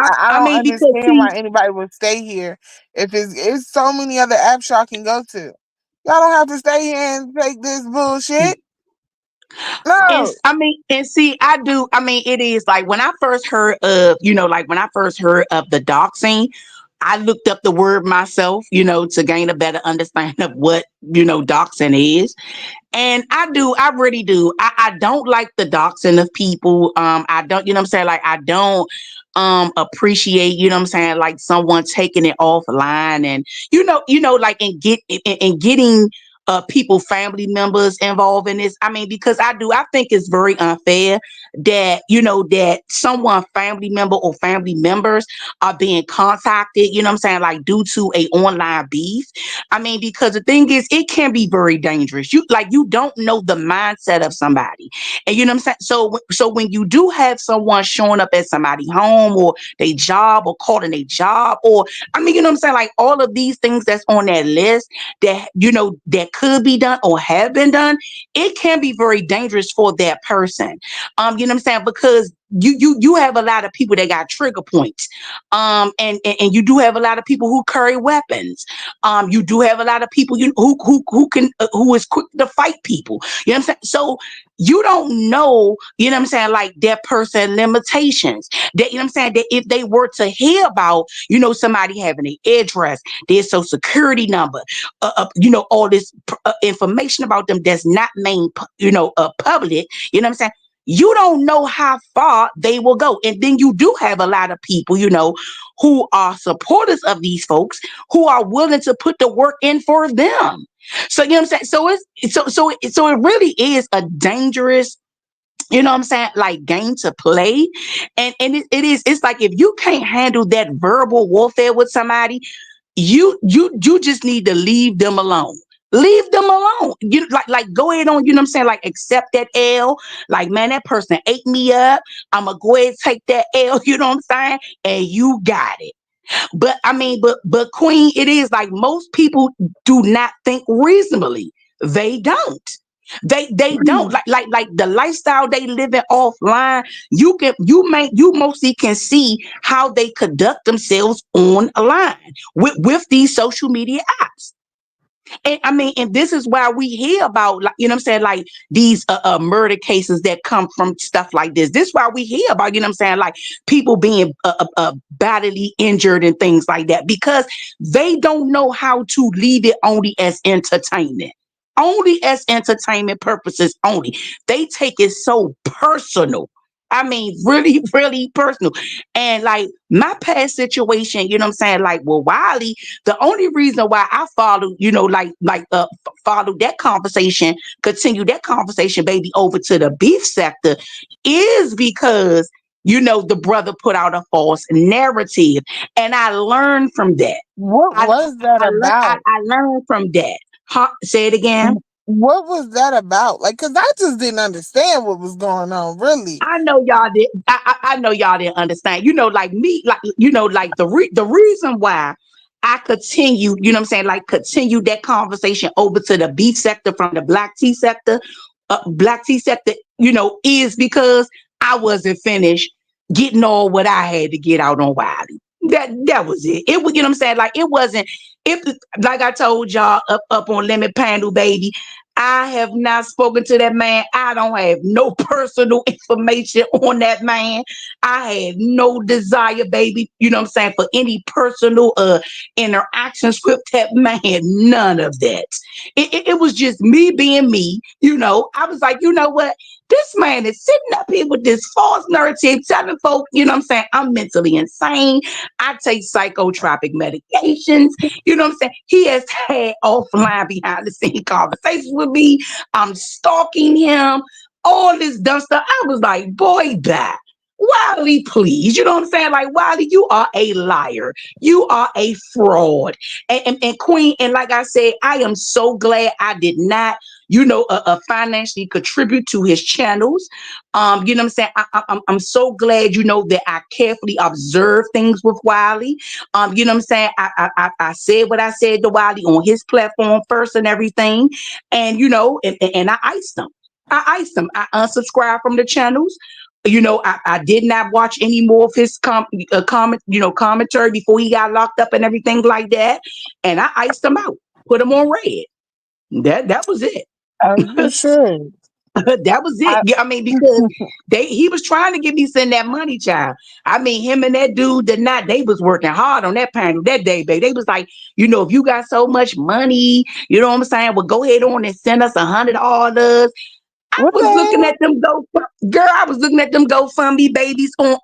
I I don't mean, because understand see, why anybody would stay here if it's so many other apps y'all can go to. Y'all don't have to stay here and take this bullshit. and No. and see, I do. I mean, it is like when I first heard of, like when I first heard of the doxing, I looked up the word myself, to gain a better understanding of what, doxing is. And I really do. I don't like the doxing of people. I don't, you know what I'm saying? Like, I don't appreciate, you know what I'm saying, like someone taking it offline and, like and getting people, family members involved in this. I mean, because I think it's very unfair that, that someone family member or family members are being contacted, you know what I'm saying, like due to a online beef. I mean, because the thing is, it can be very dangerous. You don't know the mindset of somebody, and you know what I'm saying. So when you do have someone showing up at somebody's home or their job or calling a job, or I mean, you know what I'm saying, like all of these things that's on that list that that could be done or have been done, it can be very dangerous for that person. You know what I'm saying, because you have a lot of people that got trigger points, and you do have a lot of people who carry weapons. You do have a lot of people who can who is quick to fight people. You know what I'm saying? So you don't know, you know what I'm saying, like their person limitations. That, you know what I'm saying, that if they were to hear about, somebody having an address, their social security number, all this information about them that's not made, public. You know what I'm saying? You don't know how far they will go. And then you do have a lot of people, who are supporters of these folks who are willing to put the work in for them. So you know what I'm saying? So it really is a dangerous, you know what I'm saying, like game to play. And it's like if you can't handle that verbal warfare with somebody, you just need to leave them alone. Leave them alone. You like go ahead on, you know what I'm saying? Like accept that L. Like, man, that person ate me up. I'ma go ahead and take that L, you know what I'm saying? And you got it. But I mean, but Queen, it is like most people do not think reasonably. They don't. They don't like the lifestyle they live in offline. You mostly can see how they conduct themselves online with these social media apps. And I mean, and this is why we hear about, like, you know what I'm saying, like these murder cases that come from stuff like this. This is why we hear about, you know what I'm saying, like people being badly injured and things like that, because they don't know how to leave it only as entertainment. Only as entertainment purposes only. They take it so personal. I mean, really, really personal. And like my past situation, you know what I'm saying? Like, well, Wiley, the only reason why I followed, followed that conversation, continue that conversation, baby, over to the beef sector is because, the brother put out a false narrative. And I learned from that. What I, was that about? I learned from that. Huh? Say it again. What was that about? Like, cause I just didn't understand what was going on, really. I know y'all did. I know y'all didn't understand. Like me, like like the reason why. I continued, you know what I'm saying, like continued that conversation over to the B sector from the black tea sector, is because I wasn't finished getting all what I had to get out on Wiley. That was it. It was, you know what I'm saying? Like it wasn't, if like I told y'all up on Lemon Panel, baby, I have not spoken to that man. I don't have no personal information on that man. I had no desire, baby, you know what I'm saying, for any personal interactions with that man. None of that. It was just me being me. I was like, you know what? This man is sitting up here with this false narrative telling folk, you know what I'm saying, I'm mentally insane. I take psychotropic medications. You know what I'm saying? He has had offline behind the scene conversations with me. I'm stalking him. All this dumb stuff. I was like, boy, bye. Wiley, please. You know what I'm saying? Like, Wiley, you are a liar. You are a fraud. And Queen, and like I said, I am so glad I did not, financially contribute to his channels. You know what I'm saying? I'm so glad, that I carefully observe things with Wiley. You know what I'm saying? I said what I said to Wiley on his platform first and everything. And, and I iced him. I unsubscribed from the channels. I did not watch any more of his commentary before he got locked up and everything like that. And I iced him out, put him on red. That was it. You should. That was it. I, Yeah, I mean, because he was trying to get me send that money, child. I mean, him and that dude did not. They was working hard on that panel that day, baby. They was like, if you got so much money, you know what I'm saying? Well, go ahead on and send us $100. I what the was looking at hell? them girl. I was looking at them GoFundMe babies on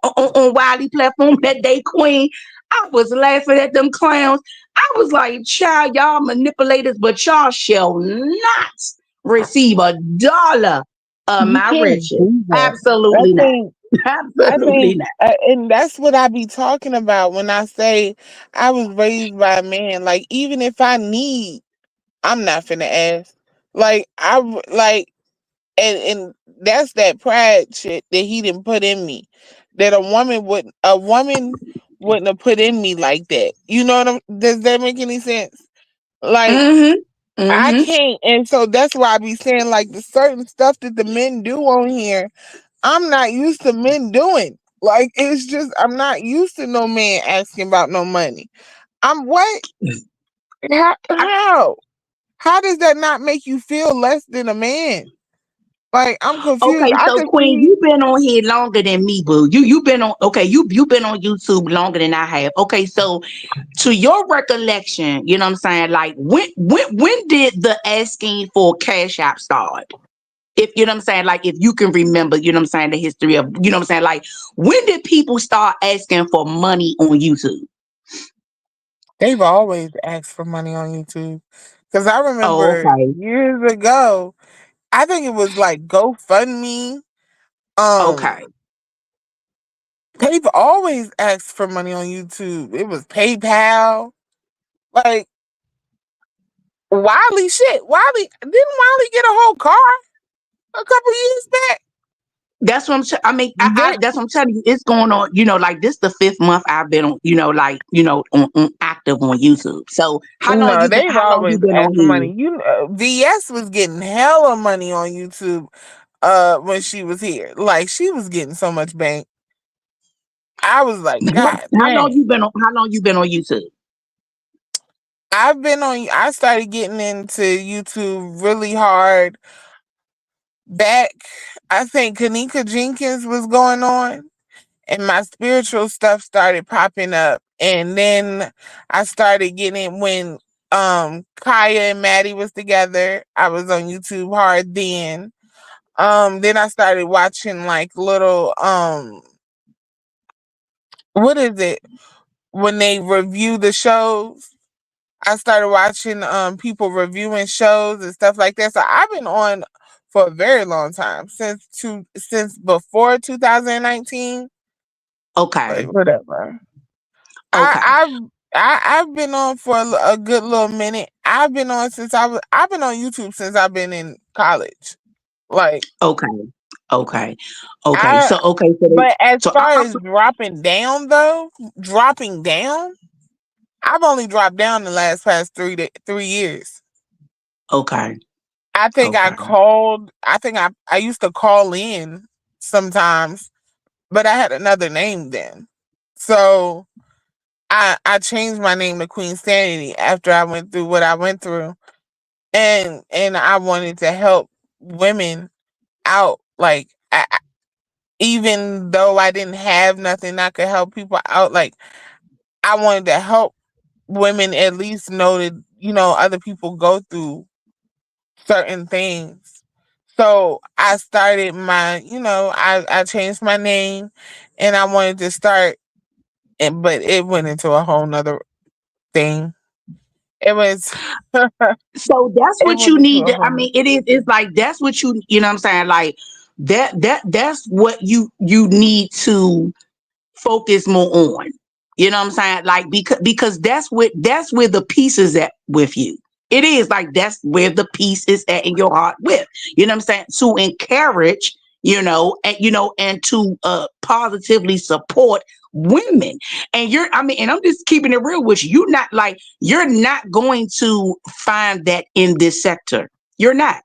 Wiley platform that day, Queen. I was laughing at them clowns. I was like, child, y'all manipulators, but y'all shall not receive $1 of You my can't riches. do that. I Absolutely not. think, I Absolutely think, not. and that's what I be talking about when I say I was raised by a man. Like, even if I need, I'm not finna ask. Like, like, and that's that pride shit that he didn't put in me. That a woman wouldn't have put in me like that. You know what I'm? Does that make any sense? Like, Mm-hmm. I Mm-hmm. can't, and so that's why I be saying like the certain stuff that the men do on here. I'm not used to men doing. Like, it's just I'm not used to no man asking about no money. I'm what? How? How? How does that not make you feel less than a man? Like, I'm confused. Okay, I so could Queen, see. you've been on here longer than me, boo. You've been on, okay, you've been on YouTube longer than I have. Okay, so to your recollection, you know what I'm saying? Like when did the asking for cash app start? If you know what I'm saying, like if you can remember, you know what I'm saying, the history of, you know what I'm saying, like when did people start asking for money on YouTube? They've always asked for money on YouTube. Because I Oh, remember okay. years ago, I think it was like GoFundMe. Um, Okay. they've always asked for money on YouTube. It was PayPal. Like, Wiley shit. Didn't Wiley get a whole car a couple years back? That's what I mean, That that's what I'm telling you. It's going on, like this the fifth month I've been on, on active on YouTube. So no, they've how long you always been on asked for here? money. VS was getting hella money on YouTube when she was here. Like, she was getting so much bank. I was like, God dang. How long you been on YouTube? I started getting into YouTube really hard back. I think Kanika Jenkins was going on, and my spiritual stuff started popping up. And then I started getting when Kaya and Maddie was together. I was on YouTube hard then. Then I started watching like little what is it when they review the shows? I started watching people reviewing shows and stuff like that. So I've been on for a very long time since before 2019. Okay. Like, whatever. Okay. I I've been on for a good little minute. I've been on YouTube since I've been in college. Like, Okay. Okay. Okay. I So okay, but as so far as dropping down though, dropping down, I've only dropped down the last past 3 years. Okay. I think I Okay. called. I think I used to call in sometimes, but I had another name then. So I changed my name to Queen Sanity after I went through what I went through, and I wanted to help women out. Like even though I didn't have nothing, I could help people out. Like I wanted to help women at least know that other people go through certain things. So I started I changed my name and I wanted to start but it went into a whole nother thing. It was it So that's what went you into need a to, I whole mean, nother it's like that's what you know what I'm saying? Like that's what you need to focus more on. You know what I'm saying? Like because that's where the peace is at with you. It is like that's where the peace is at in your heart with. You know what I'm saying? To encourage, and to positively support women. And and I'm just keeping it real with you. You're not going to find that in this sector. You're not.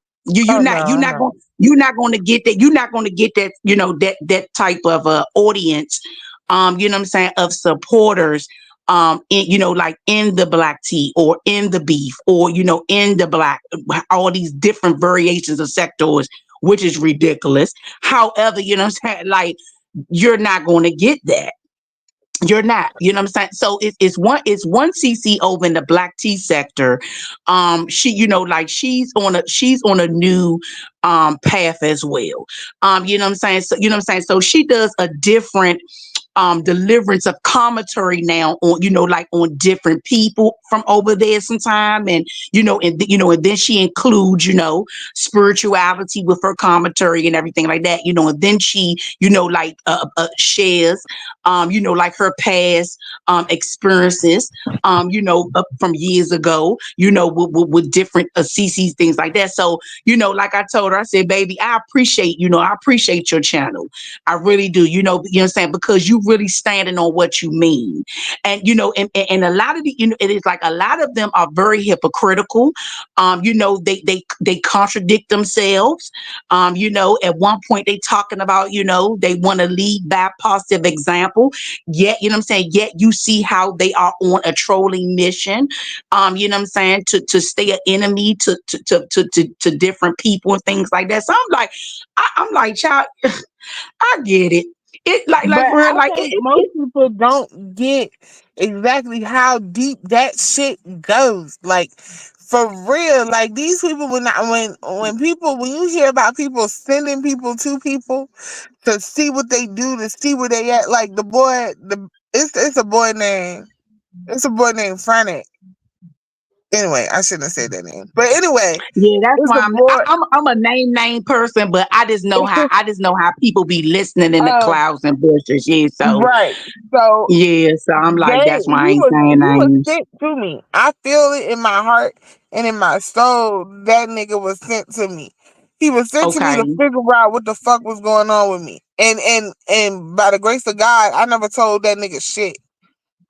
Oh no, no. You're not going to get that. You're not going to get that, that type of audience, you know what I'm saying, of supporters, like in the black tea or in the beef or, in the black, all these different variations of sectors, which is ridiculous. However, you know what I'm saying? Like, you're not going to get that. You're not, you know what I'm saying? So it's one CC over in the black tea sector. She, like she's on a new path as well. You know what I'm saying? So you know what I'm saying? So she does a different deliverance of commentary now on, like on different people from over there sometime. And and then she includes, spirituality with her commentary and everything like that, and then she, like shares like her past experiences, from years ago, with different CCs, things like that. So, like I told her, I said, baby, I appreciate your channel. I really do, what I'm saying? Because you really standing on what you mean. And, and a lot of it is like a lot of them are very hypocritical. They contradict themselves. At one point they talking about, they want to lead by positive example. Yet, you know what I'm saying? Yet you see how they are on a trolling mission, you know what I'm saying? To stay an enemy to different people and things like that. So I'm like, child, I get it. It But like real I like think most people don't get exactly how deep that shit goes. Like for real, like these people when you hear about people sending people to people to see what they do, to see where they at, like it's a boy named Frantic. Anyway, I shouldn't have said that name. But anyway, yeah, that's it's why a boy I'm a name person, but I just know how people be listening in the um clouds and bushes. Yeah, so right. So yeah, so I'm like that's why I ain't saying he was names. sent to me. I feel it in my heart and in my soul. That nigga was sent to me. He was sent to me to Okay. figure out what the fuck was going on with me. And by the grace of God, I never told that nigga shit.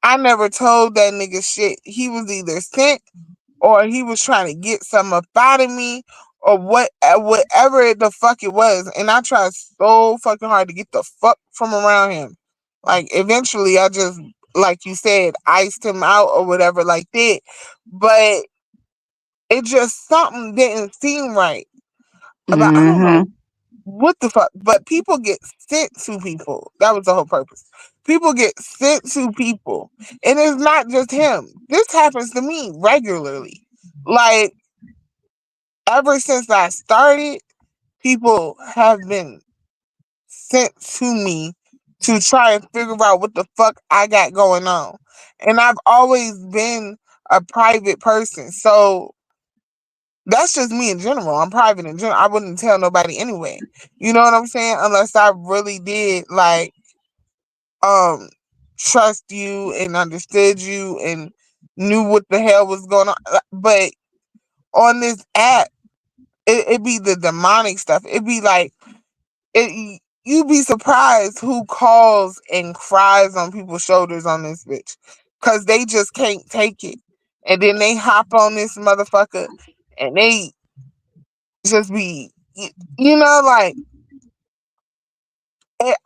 I never told that nigga shit. He was either sent or he was trying to get something up out of me or whatever the fuck it was. And I tried so fucking hard to get the fuck from around him. Like eventually I just, like you said, iced him out or whatever like that. But it just something didn't seem right about, I don't know Mm-hmm. what the fuck. But people get sent to people. That was the whole purpose. People get sent to people. And it's not just him. This happens to me regularly. Like ever since I started, people have been sent to me to try and figure out what the fuck I got going on. And I've always been a private person. So that's just me in general. I'm private in general. I wouldn't tell nobody anyway. You know what I'm saying? Unless I really did like um trust you and understood you and knew what the hell was going on. But on this app, it be the demonic stuff. It be like you'd be surprised who calls and cries on people's shoulders on this bitch. because they just can't take it. And then they hop on this motherfucker and they just be, like,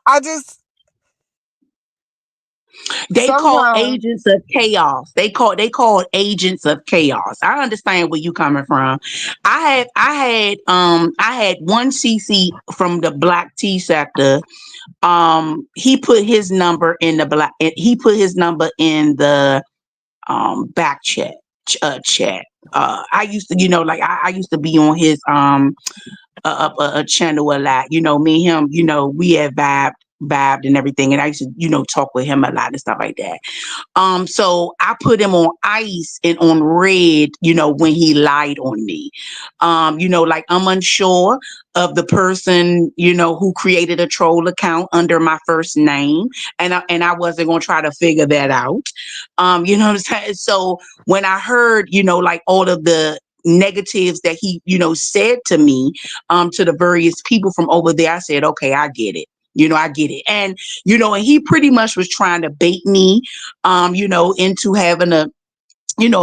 I just They call sometimes, agents of chaos. They call agents of chaos. I understand where you coming from. I had one CC from the black tea sector. He put his number in the black. He put his number in the back chat. I used to, like I used to be on his a channel a lot. Me and him, we had vibed and everything, and I used to, talk with him a lot and stuff like that. So I put him on ice and on red, when he lied on me. Like I'm unsure of the person, who created a troll account under my first name. And I wasn't gonna try to figure that out. You know what I'm saying? So when I heard, like all of the negatives that he, said to me, to the various people from over there, I said, okay, I get it. I get it. And he pretty much was trying to bait me, into having a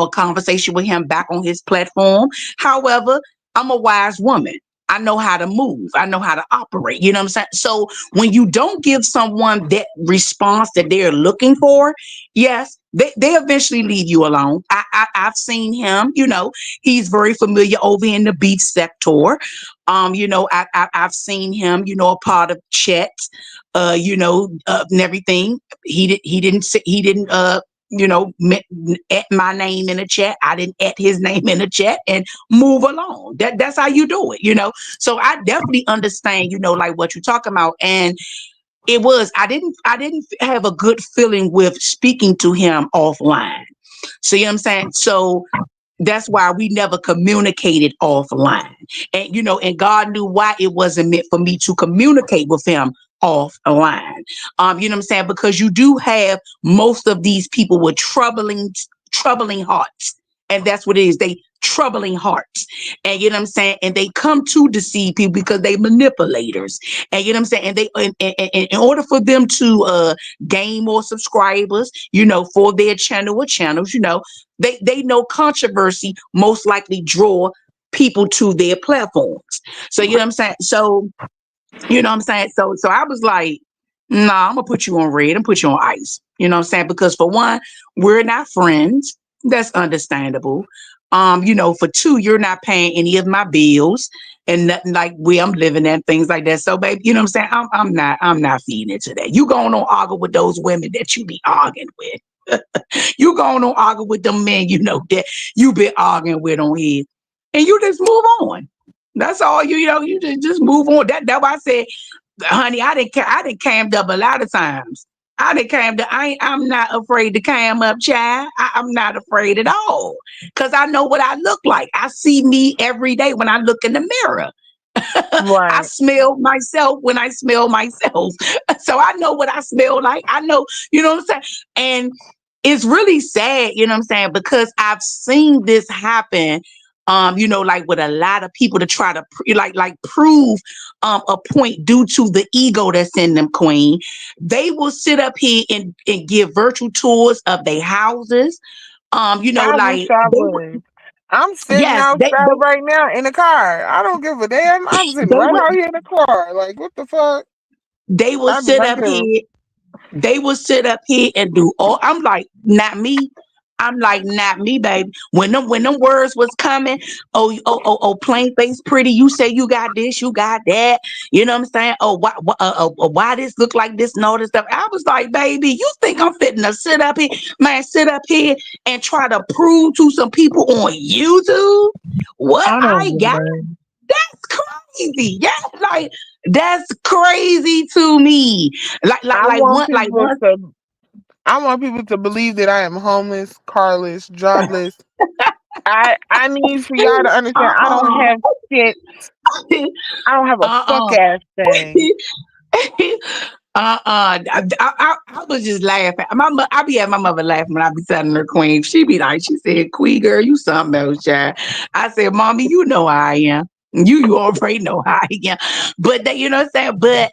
conversation with him back on his platform. However, I'm a wise woman. I know how to move. I know how to operate. You know what I'm saying? So when you don't give someone that response that they're looking for, yes, they eventually leave you alone. I've seen him, he's very familiar over in the beach sector. I've seen him, a part of chats, and everything. He didn't at my name in the chat. I didn't at his name in the chat and move along. That's how you do it. So I definitely understand, like what you're talking about. And I didn't have a good feeling with speaking to him offline. So you know what I'm saying? So that's why we never communicated offline. And God knew why it wasn't meant for me to communicate with him offline. You know what I'm saying? Because you do have most of these people with troubling hearts. And that's what it is. They troubling hearts. And you know what I'm saying? And they come to deceive people because they manipulators. And you know what I'm saying? And in order for them to gain more subscribers, for their channel or channels, they know controversy most likely draw people to their platforms. So you know what I'm saying? So you know what I'm saying? So I was like, nah, I'm gonna put you on red and put you on ice. You know what I'm saying? Because for one, we're not friends. That's understandable. For two, you're not paying any of my bills and nothing like where I'm living and things like that. So, baby, you know what I'm saying? I'm not feeding into that. You going on argue with those women that you be arguing with. You going on argue with them men, that you been arguing with on here. And you just move on. That's all you just move on. That's why I said, honey, I didn't cammed up a lot of times. I didn't cammed up. I'm not afraid to cam up, child. I'm not afraid at all. Cause I know what I look like. I see me every day when I look in the mirror. I right. smell myself when I smell myself. So I know what I smell like. I know, what I'm saying? And it's really sad, you know what I'm saying? Because I've seen this happen, like with a lot of people to try to prove a point due to the ego that's in them, queen. They will sit up here and give virtual tours of their houses. I wish Like I would. I'm sitting yes, outside right now in the car. I don't give a damn. I'm sitting they right would out here in the car. Like, what the fuck? they will I'd be sit right up there. here They will sit up here and do all. I'm like, not me. I'm like, not me, baby. When them words was coming, plain face pretty. You say you got this, you got that. You know what I'm saying? Oh, why this look like this and all this stuff? I was like, baby, you think I'm fitting to sit up here, man? Sit up here and try to prove to some people on YouTube what I don't I give a got? damn. That's crazy. Yeah, like that's crazy to me. Like, like, I like want one, like people one. to I want people to believe that I am homeless, carless, jobless. I need for y'all to understand I don't Uh-uh. have shit. I don't have a fuck Uh-uh. ass thing. I was just laughing. I be at my mother laughing when I be telling her, Queen. She be like, she said, Queen girl, you something else, child. I said, Mommy, you know how I am. You already know how I am. But you know what I'm saying? But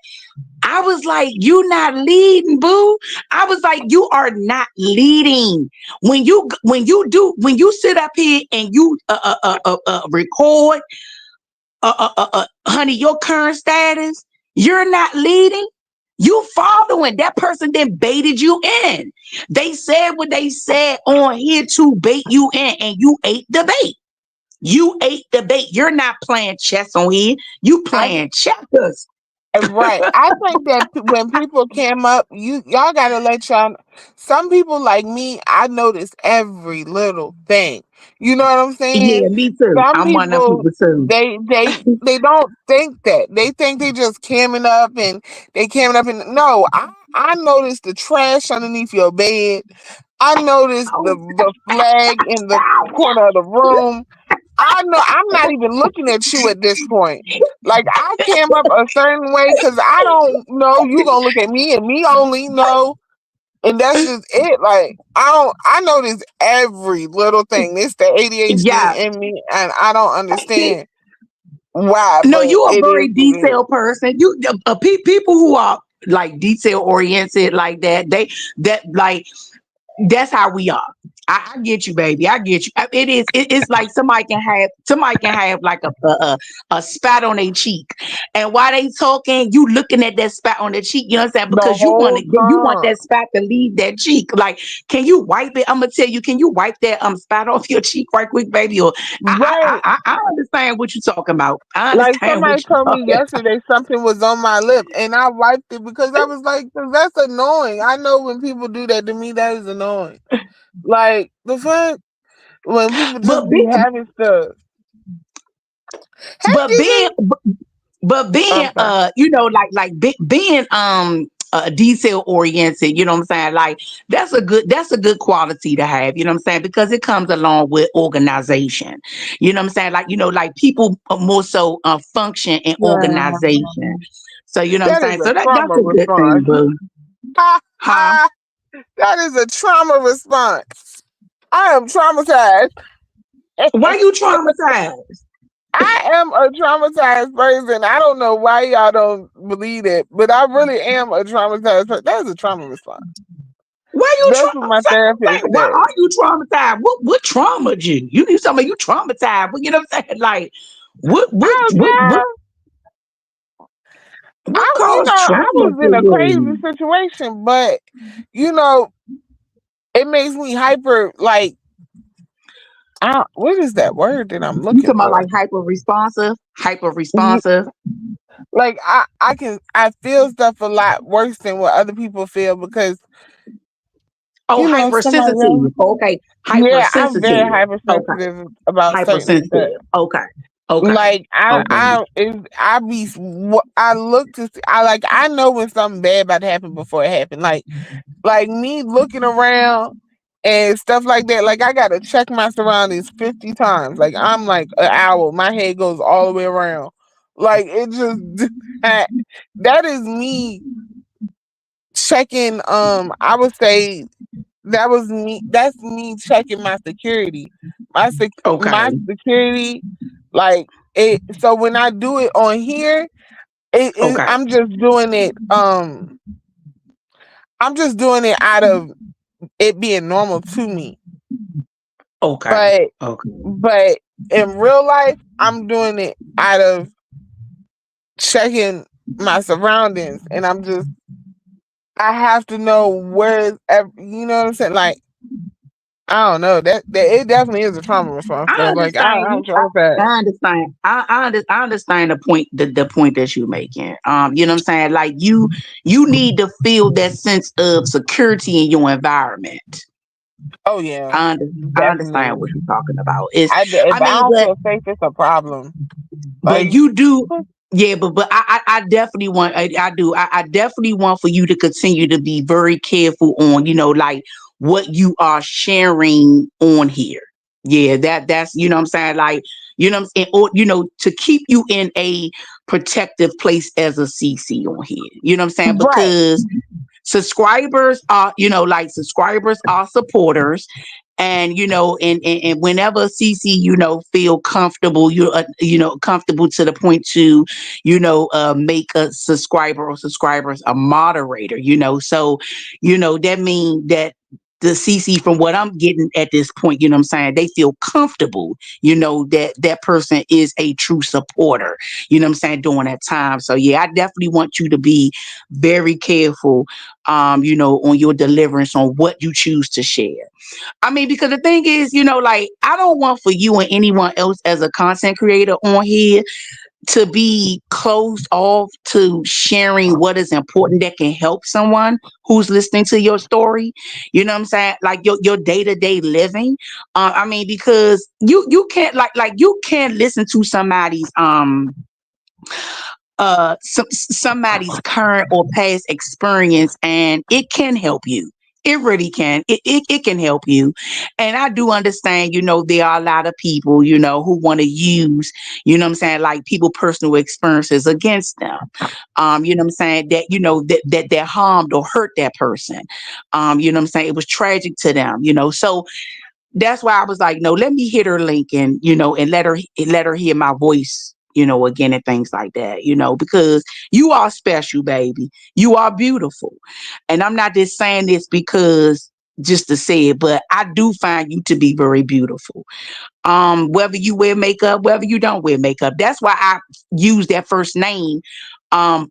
I was like, you not leading, boo. I was like, you are not leading. When you sit up here and you record, honey, your current status, you're not leading. You following. That person then baited you in. They said what they said on here to bait you in, and you ate the bait. You ate the bait. You're not playing chess on here. You I playing checkers. Right. I think that when people came up, y'all gotta let y'all. Some people like me, I notice every little thing. You know what I'm saying? Yeah, me too. Some I'm one of them people, people too. they don't think that. They think they just camming up and they camming up and no. I noticed the trash underneath your bed. I noticed Oh, the flag in the corner of the room. I know I'm not even looking at you at this point. Like I came up a certain way because I don't know you gonna look at me and me only know, and that's just it. Like I notice every little thing. It's the ADHD yeah. in me, and I don't understand why, No, but you a it very is what it is. detailed person. You people who are like detail oriented like that. That like that's how we are. I get you, baby. I get you. It is. It's like somebody can have like a spat on their cheek, and while they talking, you looking at that spat on their cheek. You know what I'm saying? The Because whole you want time. that spat to leave that cheek. Like, can you wipe it? I'm gonna tell you. Can you wipe that spat off your cheek right quick, baby? Or Right. I understand what you're talking about. I Like understand what somebody you're told me talking. yesterday something was on my lip and I wiped it because I was like, that's annoying. I know when people do that to me, that is annoying. Like the fuck when people But just be having stuff. Have but you being just but being I'm sorry. you know being detail oriented, you know what I'm saying, like that's a good quality to have, you know what I'm saying, because it comes along with organization, you know what I'm saying, like, you know, like people are more so function in Yeah. organization, so you know what I'm That is saying, a so that's trauma a good response. thing, boo. Ha Huh? ha. That is a trauma response. I am traumatized. Why you traumatized? I am a traumatized person. I don't know why y'all don't believe it, but I really am a traumatized person. That is a trauma response. Why you That's what my traumatized? therapist Why said. are you traumatized? What traumatized you? You need somebody you traumatized. Well, you know what I'm saying? Like, what I what don't what what know. what caused I trauma was for in a crazy you? situation, but you know, it makes me hyper. Like, what is that word that I'm You looking talking about for? like hyper Ye- responsive? Like, I feel stuff a lot worse than what other people feel because Oh, somebody else. hypersensitive. Okay, Yeah, I'm very hypersensitive. Okay, hypersensitive about certain stuff. hypersensitive. Okay, okay, Like okay. I look to see, I know when something bad about to happen before it happened. Like me looking around and stuff like that. Like I gotta check my surroundings 50 times. Like I'm like an owl. My head goes all the way around. Like it just that is me checking. I would say that was me. That's me checking my security. My Okay, security, like it. So when I do it on here, okay, I'm just doing it. I'm just doing it out of it being normal to me. okay, But okay. but in real life, I'm doing it out of checking my surroundings, and I have to know you know what I'm saying? Like I don't know that it definitely is a trauma response I though. Like understand I'm you. traumatized. I understand. I understand the point that you're making. You know what I'm saying? Like you need to feel that sense of security in your environment. Oh yeah, I understand what definitely. you're talking about. It's If I I mean, don't feel safe, it's a problem. but Like you do. Yeah, but I definitely want I do I definitely want for you to continue to be very careful on, you know, like what you are sharing on here. Yeah, that's you know what I'm saying, like, you know what I'm saying, or you know, to keep you in a protective place as a CC on here. You know what I'm saying? right, Because subscribers are, you know, like subscribers are supporters, And and whenever CC feel comfortable, comfortable to the point to make a subscriber or subscribers a moderator, so that means that the CC, from what I'm getting at this point, what I'm saying, they feel comfortable, that that person is a true supporter, what I'm saying, during that time. So yeah, I definitely want you to be very careful, on your deliverance on what you choose to share. I mean, because the thing is, like, I don't want for you and anyone else as a content creator on here to be closed off to sharing what is important that can help someone who's listening to your story. You know what I'm saying? Like your day-to-day living. I mean, because you can't like you can't listen to somebody's current or past experience, and it can help you. It really can. It can help you. And I do understand, there are a lot of people, who want to use, what I'm saying, like people personal experiences against them. What I'm saying, that, that they harmed or hurt that person. What I'm saying, it was tragic to them, so that's why I was like, no, let me hit her link, and and let her hear my voice, again, and things like that, because you are special, baby. You are beautiful. And I'm not just saying this because just to say it, but I do find you to be very beautiful. Whether you wear makeup, whether you don't wear makeup. That's why I use that first name,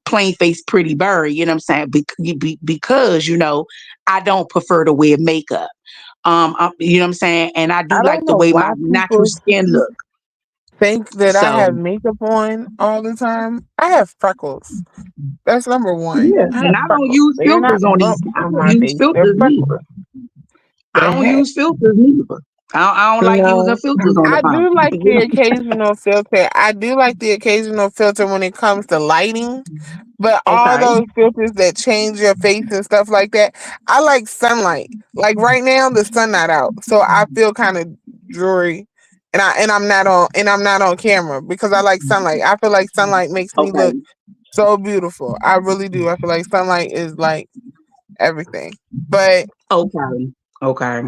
plain face pretty bird, what I'm saying? Because, I don't prefer to wear makeup. You know what I'm saying? And I do I like don't the know way my why natural people skin look. think that I So have makeup on all the time. I have freckles. That's number one. yeah, I and have I don't freckles. use They're not filters on these. bumps I on don't my use face. They're filters neither. freckles. I The don't heck? use filters neither. I don't like using No. filters on the I phone. do like the occasional filter. I do like the occasional filter when it comes to lighting. But all Okay. those filters that change your face and stuff like that, I like sunlight. Like right now, the sun not out, so I feel kind of dreary, and I'm not on camera because I like sunlight. I feel like sunlight makes me look Okay. so beautiful. I really do. I feel like sunlight is like everything. But Okay. Okay.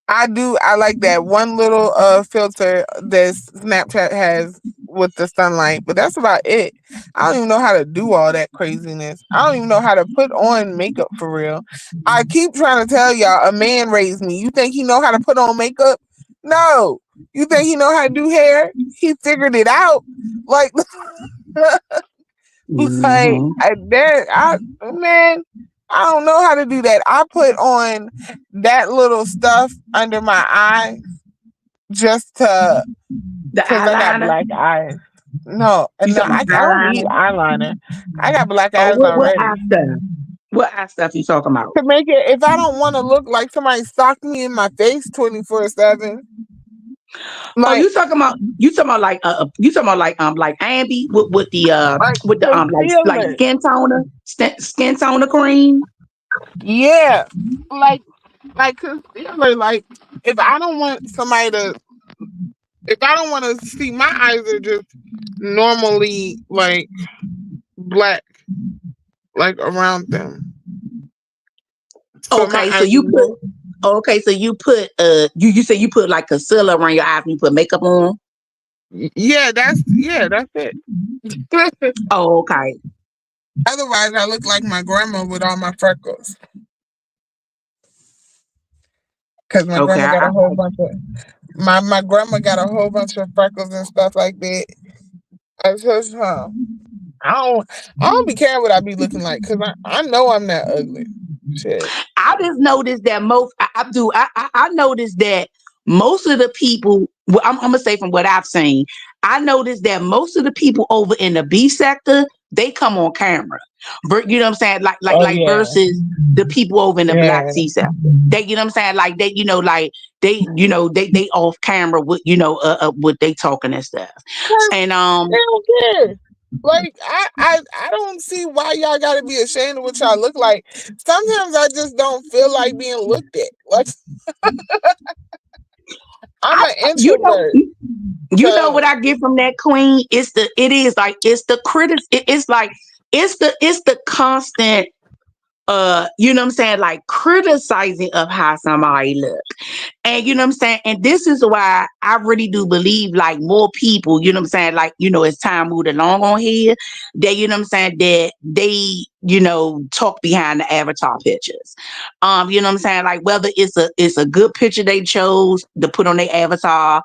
I do. I like that one little filter that Snapchat has with the sunlight, but that's about it. I don't even know how to do all that craziness. I don't even know how to put on makeup for real. I keep trying to tell y'all, a man raised me. You think he know how to put on makeup? No. You think he know how to do hair? He figured it out. Like, like Hmm. man, I don't know how to do that. I put on that little stuff under my eye just to The because I got eyeliner. black eyes. No, You and no, talking I about don't need eyeliner? eyeliner. I got black Oh, eyes what already. eye stuff? What eye stuff you talking about? To make it, if I don't want to look like somebody stalked me in my face 24/7, Oh, like you talking about like Ambi like with the like concealer, skin toner cream. yeah, like concealer. Like if I don't want somebody to, if I don't want to see, my eyes are just normally like black, like around them. So my Okay, so eyes are you put normal. you say you put like concealer around your eyes and you put makeup on. Yeah, that's it. Oh, okay. Otherwise, I look like my grandma with all my freckles. Cause my Okay. grandma got a whole bunch of my grandma got a whole bunch of freckles and stuff like that. I just I don't I don't be caring what I be looking like because I know I'm not ugly. Shit. I just noticed that I noticed that most of the people, well, I'm gonna say from what I've seen, I noticed that most of the people over in the B sector, they come on camera. But you know what I'm saying? Oh Like yeah, versus the people over in the black yeah. C sector. They, you know what I'm saying? Like they, like they off camera with, what they talking and stuff. 'Cause And they don't care. Like I don't see why y'all gotta be ashamed of what y'all look like. Sometimes I just don't feel like being looked at. Like I'm I an you know introvert, what so I get from that queen? It's the critics. It's like it's the constant. you know what I'm saying, like criticizing of how somebody look. And you know what I'm saying? And this is why I really do believe like more people, you know what I'm saying, like, as time moved along on here, that, you know what I'm saying, that they, talk behind the avatar pictures. You know what I'm saying? Like whether it's a good picture they chose to put on their avatar,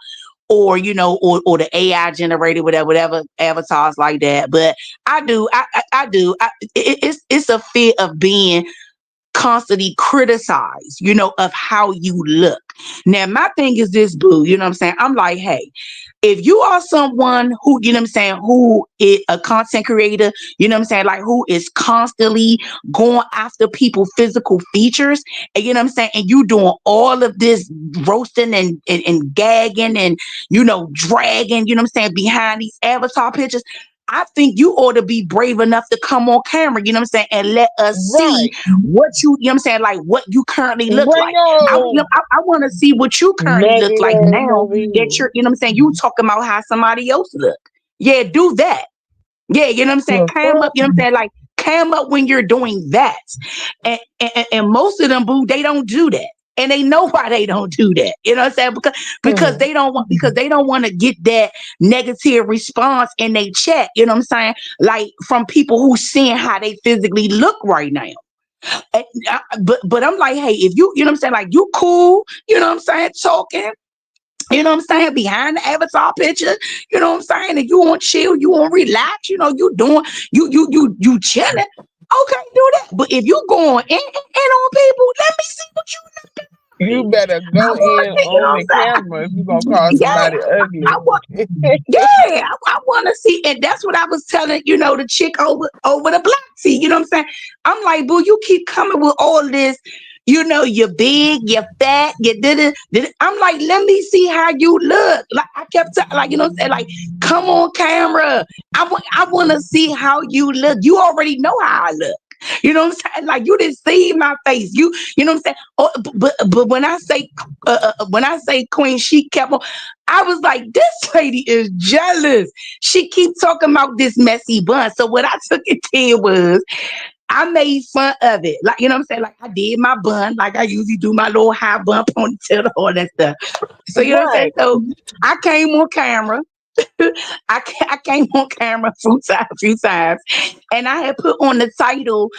or or the AI generated whatever avatars like that. But it's a fear of being constantly criticized, of how you look. Now, my thing is this, boo, you know what I'm saying? I'm like, hey, if you are someone who, you know what I'm saying, who is a content creator, you know what I'm saying, like who is constantly going after people's physical features, and you know what I'm saying, and you doing all of this roasting and gagging and, dragging, you know what I'm saying, behind these avatar pictures, I think you ought to be brave enough to come on camera, you know what I'm saying, and let us see Right. what you know what I'm saying, like what you currently look Bring like. I your I want to see what you currently look nugget like ass now over that here. you're, you know what I'm saying, you talking about how somebody else look. Yeah, do that. Yeah, you know what I'm saying? The Cam up, fuck? you know what I'm saying? Like cam up when you're doing that. And most of them, boo, they don't do that. And they know why they don't do that. You know what I'm saying? Because Hmm. they don't want to get that negative response in their chat, you know what I'm saying? Like from people who seeing how they physically look right now. But I'm like, hey, if you know what I'm saying, like you cool, you know what I'm saying, talking, you know what I'm saying, behind the avatar picture, you know what I'm saying, and you want chill, you want relax, you doing, you chilling. Okay, do that. But if you going in on people, let me see what you You doing. better I go want to in see, you know on what the I'm saying? camera if you gonna call Yeah, somebody ugly. I want. Yeah, I want to see, and that's what I was telling, the chick over the black tea. You know what I'm saying? I'm like, boo, you keep coming with all this. You're big, you're fat, you did it. I'm like, let me see how you look. Like I kept like, you know what I'm saying? Like, come on camera. I want to see how you look. You already know how I look. You know what I'm saying? Like you didn't see my face. You know what I'm saying? Oh, but when I say Queen, she kept on. I was like, this lady is jealous. She keeps talking about this messy bun. So what I took it to was I made fun of it. Like, you know what I'm saying? Like I did my bun, like I usually do my little high bun ponytail, all that stuff. So you know what I'm saying? Right. So I came on camera. I came on camera a few times, and I had put on the title,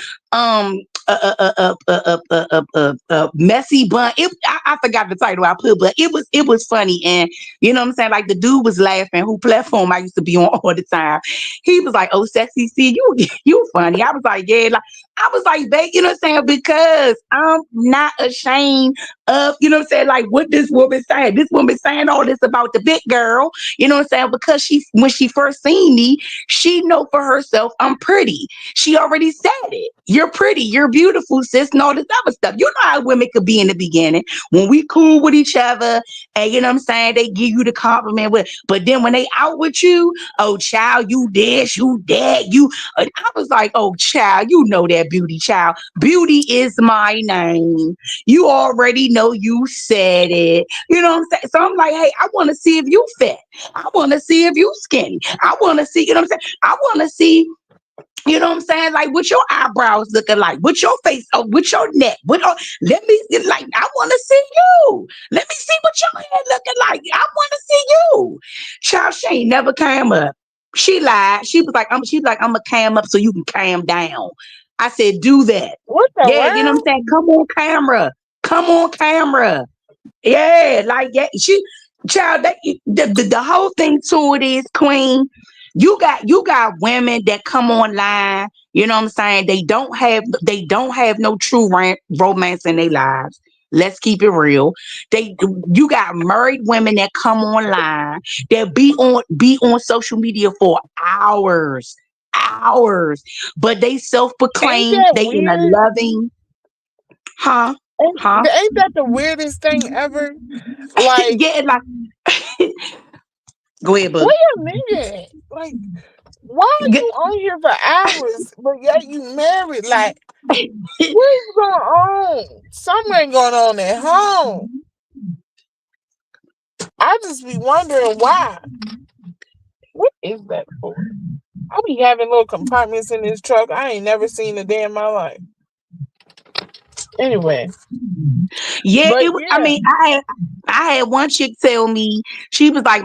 messy bun. I forgot the title I put, but it was funny, and you know what I'm saying. Like the dude was laughing. Who platform I used to be on all the time. He was like, "Oh, sexy, see you funny." I was like, "Yeah," like I was like, "Babe," you know what I'm saying, because I'm not ashamed of, you know what I'm saying, like what this woman saying. This woman saying all this about the big girl. You know what I'm saying? Because when she first seen me, she know for herself I'm pretty. She already said it. You're pretty. You're beautiful, sis, and all this other stuff. You know how women could be in the beginning when we cool with each other, and you know what I'm saying. They give you the compliment, but then when they out with you, oh child, you this, you that, you. I was like, oh child, you know that beauty, child. Beauty is my name. You already know you said it. You know what I'm saying? So I'm like, hey, I want to see if you fit. I want to see if you skinny. I want to see, you know what I'm saying? I want to see, you know what I'm saying? Like what your eyebrows looking like, what your face, with your neck. Let me, like, I want to see you. Let me see what your head looking like. I want to see you. Child, she ain't never came up. She lied. I'm gonna cam up so you can cam down. I said, do that. What the Yeah, you know what I'm world? saying? Come on camera. Come on camera. Yeah, like yeah, child, the whole thing to it is, Queen. You got women that come online. You know what I'm saying? They don't have no true romance in their lives. Let's keep it real. You got married women that come online that be on social media for hours, but they self Ain't proclaim that they in a weird? loving, huh, huh. Ain't that the weirdest thing ever? Like, Yeah, like go ahead, boo. wait a minute. Like, why are you on here for hours, but yet you married? Like, what's going on? Something going on at home. I just be wondering why. What is that for? I be having little compartments in this truck I ain't never seen a day in my life. Anyway, Yeah, but I yeah, mean, I had one chick tell me she was like,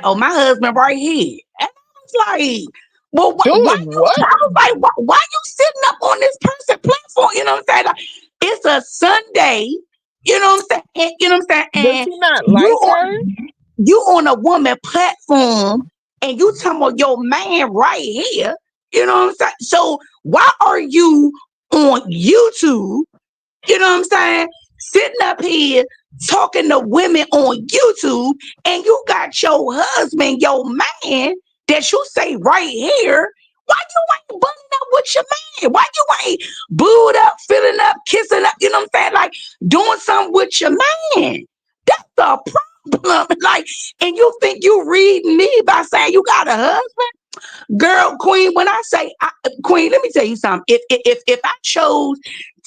oh, my husband right here, and I was like, well, why doing you? what? I was like, why you sitting up on this person platform? You know what I'm saying? Like, it's a Sunday. You know what I'm saying? You know what I'm saying? Does And he not you like on her? you on a woman platform, and you talking about your man right here. You know what I'm saying? So why are you on YouTube? You know what I'm saying? Sitting up here talking to women on YouTube, and you got your husband, your man, that you say right here. Why you ain't bunning up with your man? Why you ain't booed up, filling up, kissing up? You know what I'm saying? Like doing something with your man. That's the problem. Like, and you think you reading me by saying you got a husband? Girl, Queen, when I say Queen, let me tell you something. If I chose,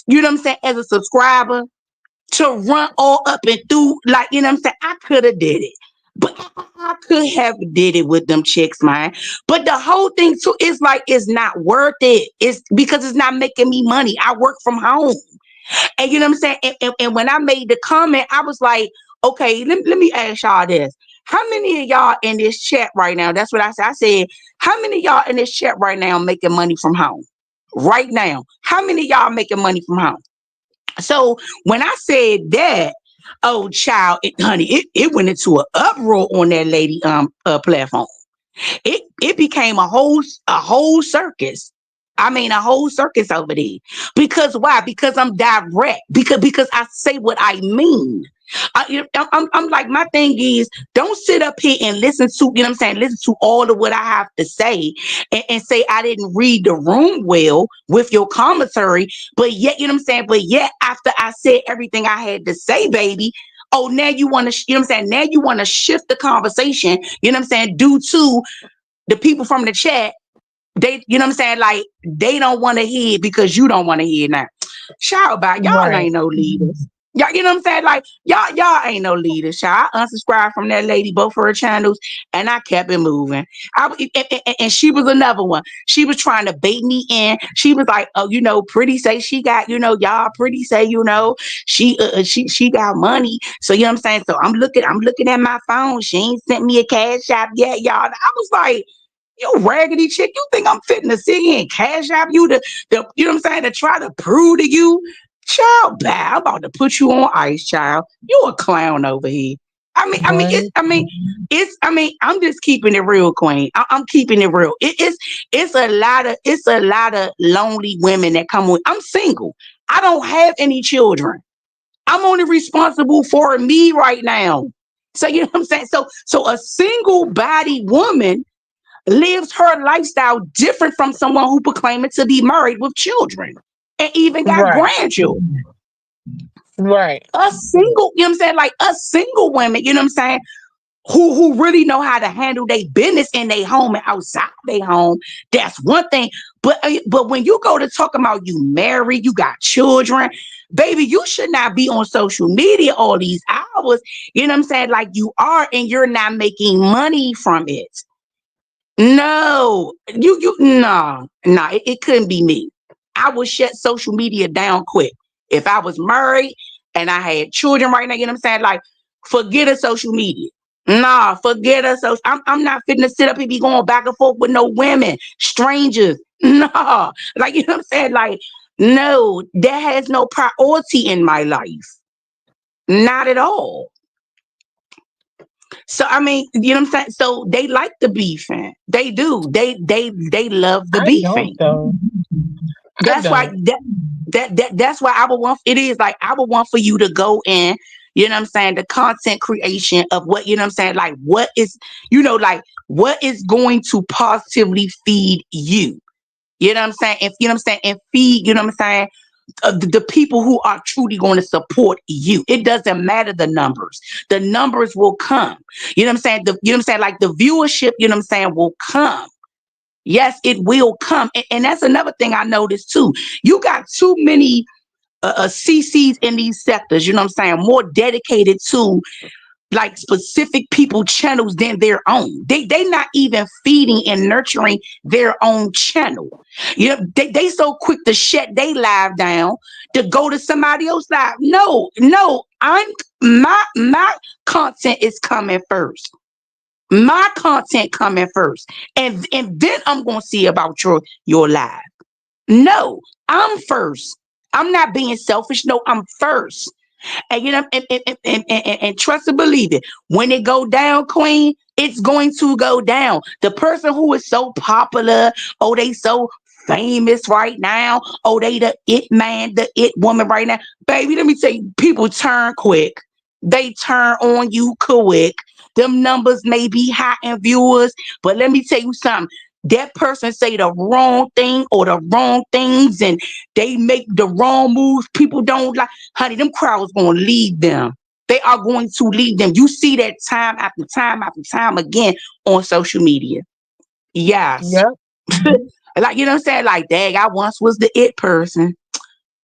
you know what I'm saying, as a subscriber to run all up and through, like, you know what I'm saying, I could have did it. But I could have did it with them chicks, man. But the whole thing too is like it's not worth it. It's because it's not making me money. I work from home. And you know what I'm saying? And when I made the comment, I was like, okay, let me ask y'all this. How many of y'all in this chat right now? That's what I said. I said, how many of y'all in this chat right now making money from home? Right now. How many of y'all making money from home? So when I said that, oh child, honey, it went into an uproar on that lady platform. It became a whole circus. I mean, a whole circus over there. Because why? Because I'm direct. Because I say what I mean. I'm like, my thing is, don't sit up here and listen to, you know what I'm saying, listen to all of what I have to say and say I didn't read the room well with your commentary, but yet, you know what I'm saying, but yet after I said everything I had to say, baby, oh, now you want to, you know what I'm saying, now you want to shift the conversation, you know what I'm saying, due to the people from the chat, they, you know what I'm saying, like they don't want to hear it because you don't want to hear it now. Shout about y'all Right. ain't no leaders. Y'all, you know what I'm saying? Like y'all ain't no leaders. Child. I unsubscribed from that lady, both of her channels, and I kept it moving. And she was another one. She was trying to bait me in. She was like, "Oh, you know, Pretty say she got, you know, y'all Pretty say, you know, she got money. So you know what I'm saying. So I'm looking at my phone. She ain't sent me a cash app yet, y'all. And I was like, you raggedy chick, you think I'm fitting to sit here and cash out you to you know what I'm saying, to try to prove to you, child, bad. I'm about to put you on ice, child. You a clown over here. Right. I'm just keeping it real, Queen. I'm keeping it real. It's a lot of lonely women that come with. I'm single. I don't have any children. I'm only responsible for me right now. So you know what I'm saying? So a single body woman lives her lifestyle different from someone who proclaimed to be married with children and even got Right. grandchildren. Right. Us single, you know what I'm saying? Like us single women, you know what I'm saying? Who really know how to handle their business in their home and outside their home. That's one thing. But when you go to talk about you married, you got children, baby, you should not be on social media all these hours. You know what I'm saying? Like you are, and you're not making money from it. No, no, it couldn't be me. I would shut social media down quick. If I was married and I had children right now, you know what I'm saying? Like, forget a social media. Nah, forget a social. I'm not fitting to sit up and be going back and forth with no women, strangers. Nah, like, you know what I'm saying? Like, no, that has no priority in my life. Not at all. So I mean, you know what I'm saying? So they like the beefing. They do. They love the I don't beefing. though. I That's why don't. that's why I would want it is like I would want for you to go in, you know what I'm saying, the content creation of what, you know what I'm saying, like what is, you know, like what is going to positively feed you. You know what I'm saying? If you know what I'm saying, and feed, you know what I'm saying, the people who are truly going to support you. It doesn't matter the numbers. The numbers will come. You know what I'm saying? You know what I'm saying? Like the viewership, you know what I'm saying, will come. Yes, it will come. And that's another thing I noticed too. You got too many CCs in these sectors, you know what I'm saying, more dedicated to like specific people channels than their own. They not even feeding and nurturing their own channel. You know, they so quick to shut they live down to go to somebody else live. No, my content is coming first. My content coming first. And then I'm gonna see about your live. No, I'm first. I'm not being selfish. No, I'm first. And you know, and trust and believe it. When it go down, Queen, it's going to go down. The person who is so popular, oh, they so famous right now, oh, they the it man, the it woman right now. Baby, let me tell you, people turn quick. They turn on you quick. Them numbers may be high in viewers, but let me tell you something. That person say the wrong thing or the wrong things, and they make the wrong moves. People don't like, honey, them crowds gonna leave them. They are going to leave them. You see that time after time after time again on social media. Yes. Yep. Like, you know what I'm saying? Like, dang, I once was the it person.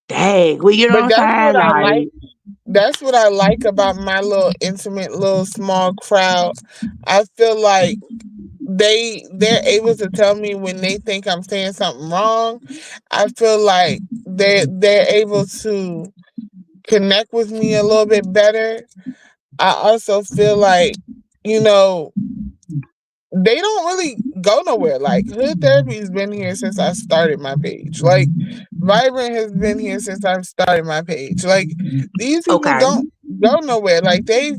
Dang, well, you know But what I'm saying? Like, that's what I like about my little intimate little small crowd. I feel like they're able to tell me when they think I'm saying something wrong. I feel like they're able to connect with me a little bit better. I also feel like, you know, they don't really go nowhere. Like Hood Therapy's been here since I started my page. Like Vibrant has been here since I've started my page. Like these people okay. don't go nowhere. Like they've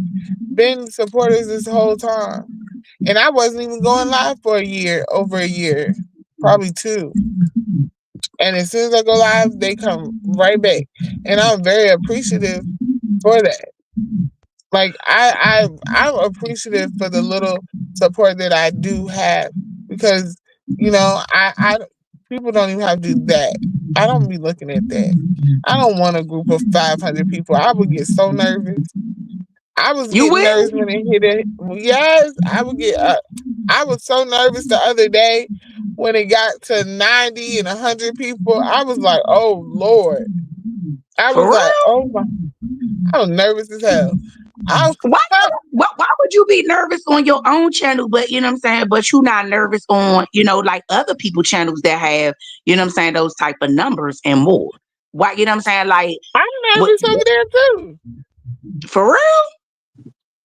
been supporters this whole time. And I wasn't even going live for over a year, probably two. And as soon as I go live, they come right back. And I'm very appreciative for that. Like I'm appreciative for the little support that I do have because I people don't even have to do that. I don't be looking at that. I don't want a group of 500 people. I would get so nervous. I was You getting will? nervous when it hit it. Yes, I would get. I was so nervous the other day when it got to 90 and 100 people. I was like, "Oh Lord!" I For was like, real? "Oh my!" I was nervous as hell. I Why, why would you be nervous on your own channel, but you know what I'm saying, but you not nervous on, like other people channels that have, you know what I'm saying, those type of numbers and more? Why, you know what I'm saying? Like, I'm what, nervous over there too. for real?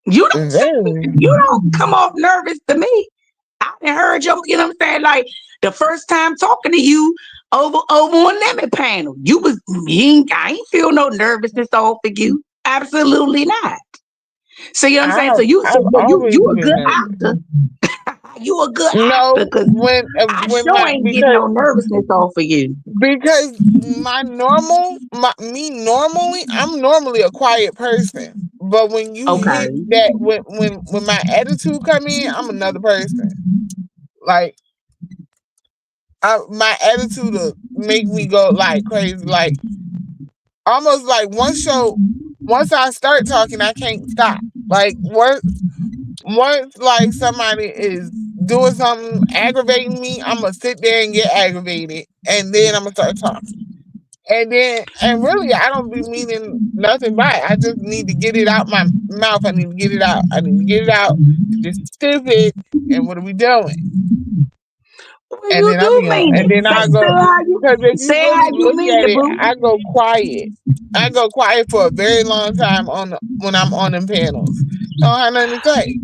You don't Very. you don't come off nervous to me. I done heard you know what I'm saying? Like the first time talking to you over on Lemon Panel. I ain't feel no nervousness off of you. Absolutely not. So you know what I'm saying? So I've but always you a been good nervous. actor. You a good actor No, because I when sure my ain't getting no nervousness off of you. because me normally I'm normally a quiet person, but when you hit Okay. that when my attitude come in, I'm another person. Like my attitude will make me go like crazy, like almost like once I start talking, I can't stop. Like once like somebody is doing something aggravating me, I'm gonna sit there and get aggravated, and then I'm gonna start talking. And really, I don't be meaning nothing by it. I just need to get it out my mouth. I need to get it out. I need to get it out. This is stupid. And what are we doing? Well, And you then I'll do be on. mean And it. then I Say go how you because if you say how really you look mean at it, it, boo. I go quiet. I go quiet for a very long time when I'm on them panels. I don't have nothing to say.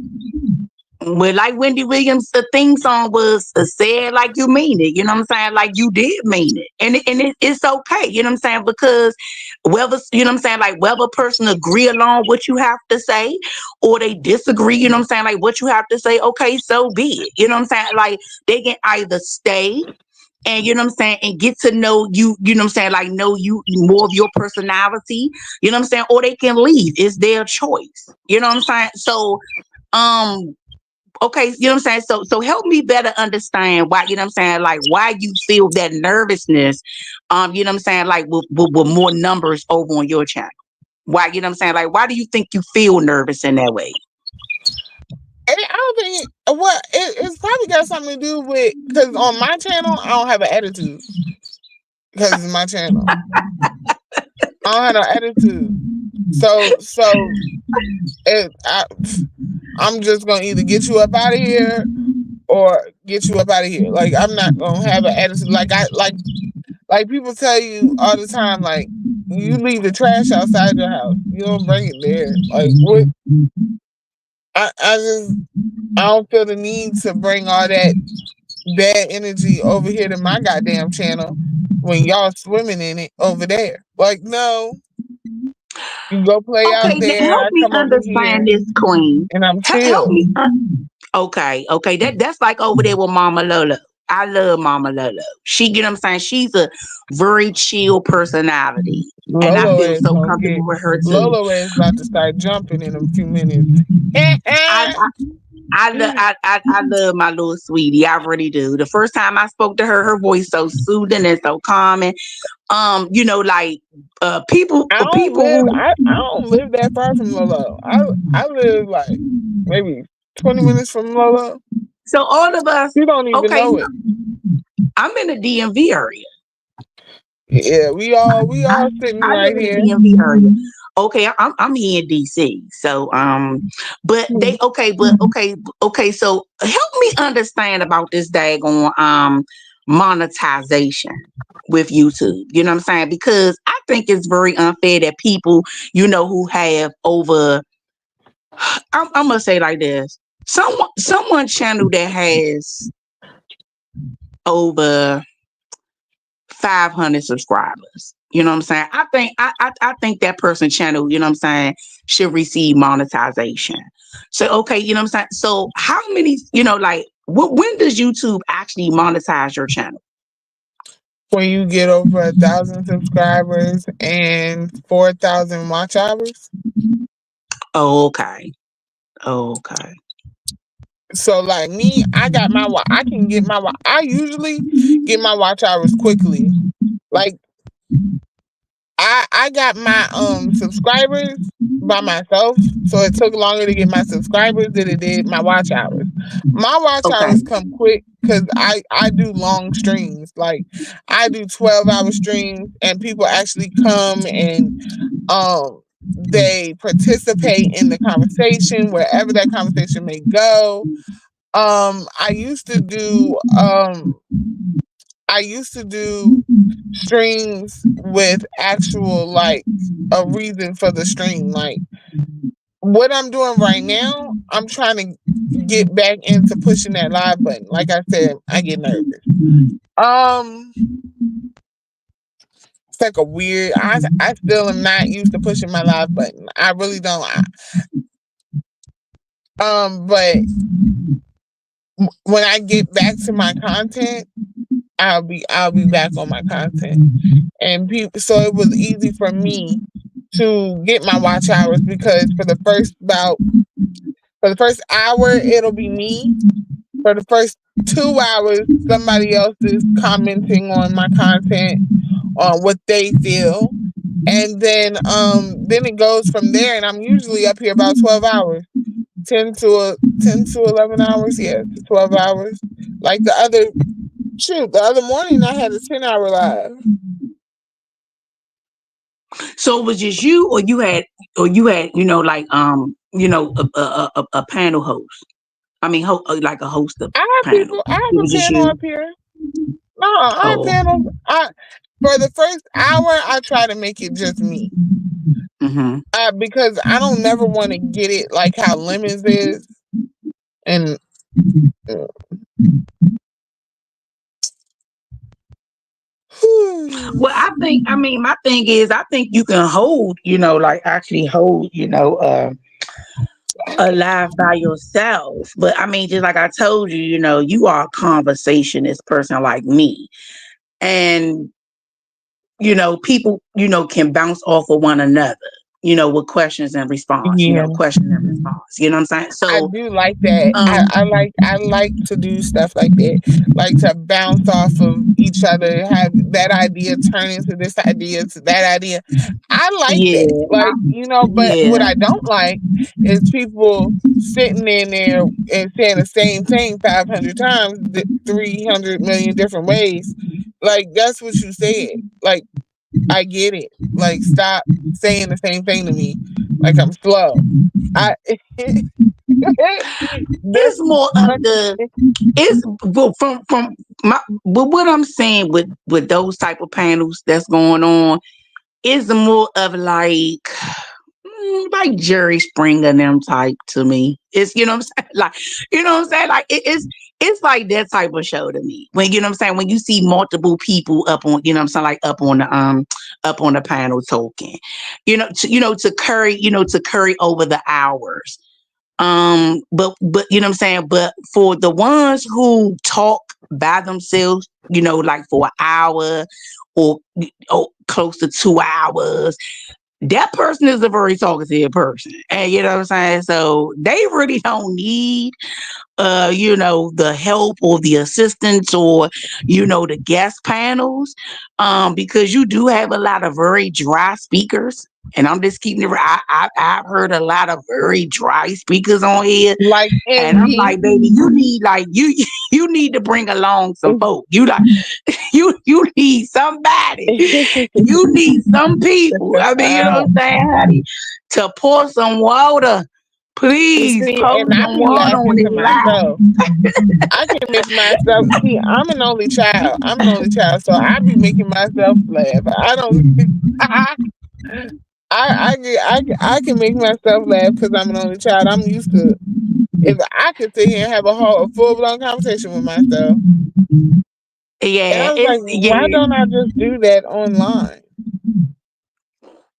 Well, like Wendy Williams, the theme song was "Say it like you mean it." You know what I'm saying? Like you did mean it, it's okay. You know what I'm saying? Because whether you know what I'm saying, like whether a person agree along what you have to say, or they disagree. You know what I'm saying? Like what you have to say, okay, so be it. You know what I'm saying? Like they can either stay and you know what I'm saying, and get to know you, you know what I'm saying, like know you more of your personality, you know what I'm saying, or they can leave. It's their choice. You know what I'm saying? So um okay, you know what I'm saying? So help me better understand why, you know what I'm saying, like why you feel that nervousness, you know what I'm saying, like with more numbers over on your channel. Why, you know what I'm saying? Like why do you think you feel nervous in that way? And I don't think it's probably got something to do with because on my channel I don't have an attitude because it's my channel. I don't have no attitude. So I'm just gonna either get you up out of here or get you up out of here. Like I'm not gonna have an attitude. Like people tell you all the time, like you leave the trash outside your house. You don't bring it there. Like what? I don't feel the need to bring all that bad energy over here to my goddamn channel when y'all swimming in it over there. Like no, you go play out Okay, now there. help I me come over understand here this, Queen. and I'm Help chill. me. Okay. That's like over there with Mama Lolo. I love Mama Lolo. She, you know what I'm saying? She's a very chill personality, and I Lolo feel is so gonna comfortable get with her too. Lolo is about to start jumping in a few minutes. I I love my little sweetie. I really do. The first time I spoke to her, her voice so soothing and so calming. Like people who I don't live that far from Lolo. I live like maybe 20 minutes from Lolo. so all of us. You don't even Okay, know it. I'm in the DMV area. Yeah, we I, all sitting I live right in the here. DMV area. Okay, I'm here in DC. So but Hmm. they okay. So help me understand about this daggone monetization with YouTube. You know what I'm saying? Because I think it's very unfair that people, who have over I'm gonna say like this. Someone channel that has over 500 subscribers. You know what I'm saying? I think that person channel, you know what I'm saying, should receive monetization. So okay, you know what I'm saying? So how many, when does YouTube actually monetize your channel? When you get over 1,000 subscribers and 4,000 watch hours. Oh, okay. Okay. So like me, I can get I usually get my watch hours quickly. Like I got my subscribers by myself, so it took longer to get my subscribers than it did my watch hours. My watch Okay. hours come quick because I do long streams. Like I do 12-hour streams, and people actually come and um they participate in the conversation wherever that conversation may go. I used to do streams with actual like a reason for the stream. Like what I'm doing right now, I'm trying to get back into pushing that live button. Like I said, I get nervous. Um, it's like a weird. I still am not used to pushing my live button. I really don't. But when I get back to my content, I'll be back on my content. And people, so it was easy for me to get my watch hours because for the first hour it'll be me. For the first 2 hours, somebody else is commenting on my content, on what they feel. And then it goes from there, and I'm usually up here about 12 hours. 10 to 11 hours, yeah, 12 hours. Like the other morning I had a 10-hour live. So it was just you, or you had, a panel host. I mean, like a host of panel. I It have a was just panel you. up here. No, I have Oh. panels. For the first hour, I try to make it just me. Mm-hmm. Because I don't never want to get it like how Lemons is, and Well, I mean, my thing is, I think you can hold, like actually hold, a life by yourself. But I mean, just like I told you, you are a conversationist person like me. And, people, can bounce off of one another, with questions and response, yeah, question and response. You know what I'm saying? I So, do like that. um, I like to do stuff like that, like to bounce off of each other, have that idea turn into this idea to that idea. I like yeah, that, like But what yeah. I don't like is people sitting in there and saying the same thing 500 times, 300 million different ways. Like that's what you said. Like I get it. Like, stop saying the same thing to me. Like I'm slow. I this It's more of the it's well, from my but what I'm saying with those type of panels that's going on is more of like Jerry Springer and them type to me. It's you know what I'm saying? Like you know what I'm saying? Like it's like that type of show to me. When you know what I'm saying, when you see multiple people up on, you know what I'm saying, like up on the panel talking. To curry over the hours. But you know what I'm saying? But for the ones who talk by themselves, like for an hour or, close to 2 hours, that person is a very talkative person. And you know what I'm saying? So they really don't need the help or the assistance or, the guest panels. Because you do have a lot of very dry speakers. And I'm just keeping it. I've heard a lot of very dry speakers on here, like and I'm Envy. like, baby, you need you need to bring along some folk. You like you need somebody. You need some people. I mean, you know what I'm saying, honey? To pour some water. Please See, pour and I some be water on laughing to this line. myself. I can make myself see. I'm an only child. I'm an only child, so I be making myself laugh. I don't. I can make myself laugh because I'm an only child. I'm used to. If I could sit here and have a full blown conversation with myself, and Yeah, I was like, it's why yeah. don't I just do that online?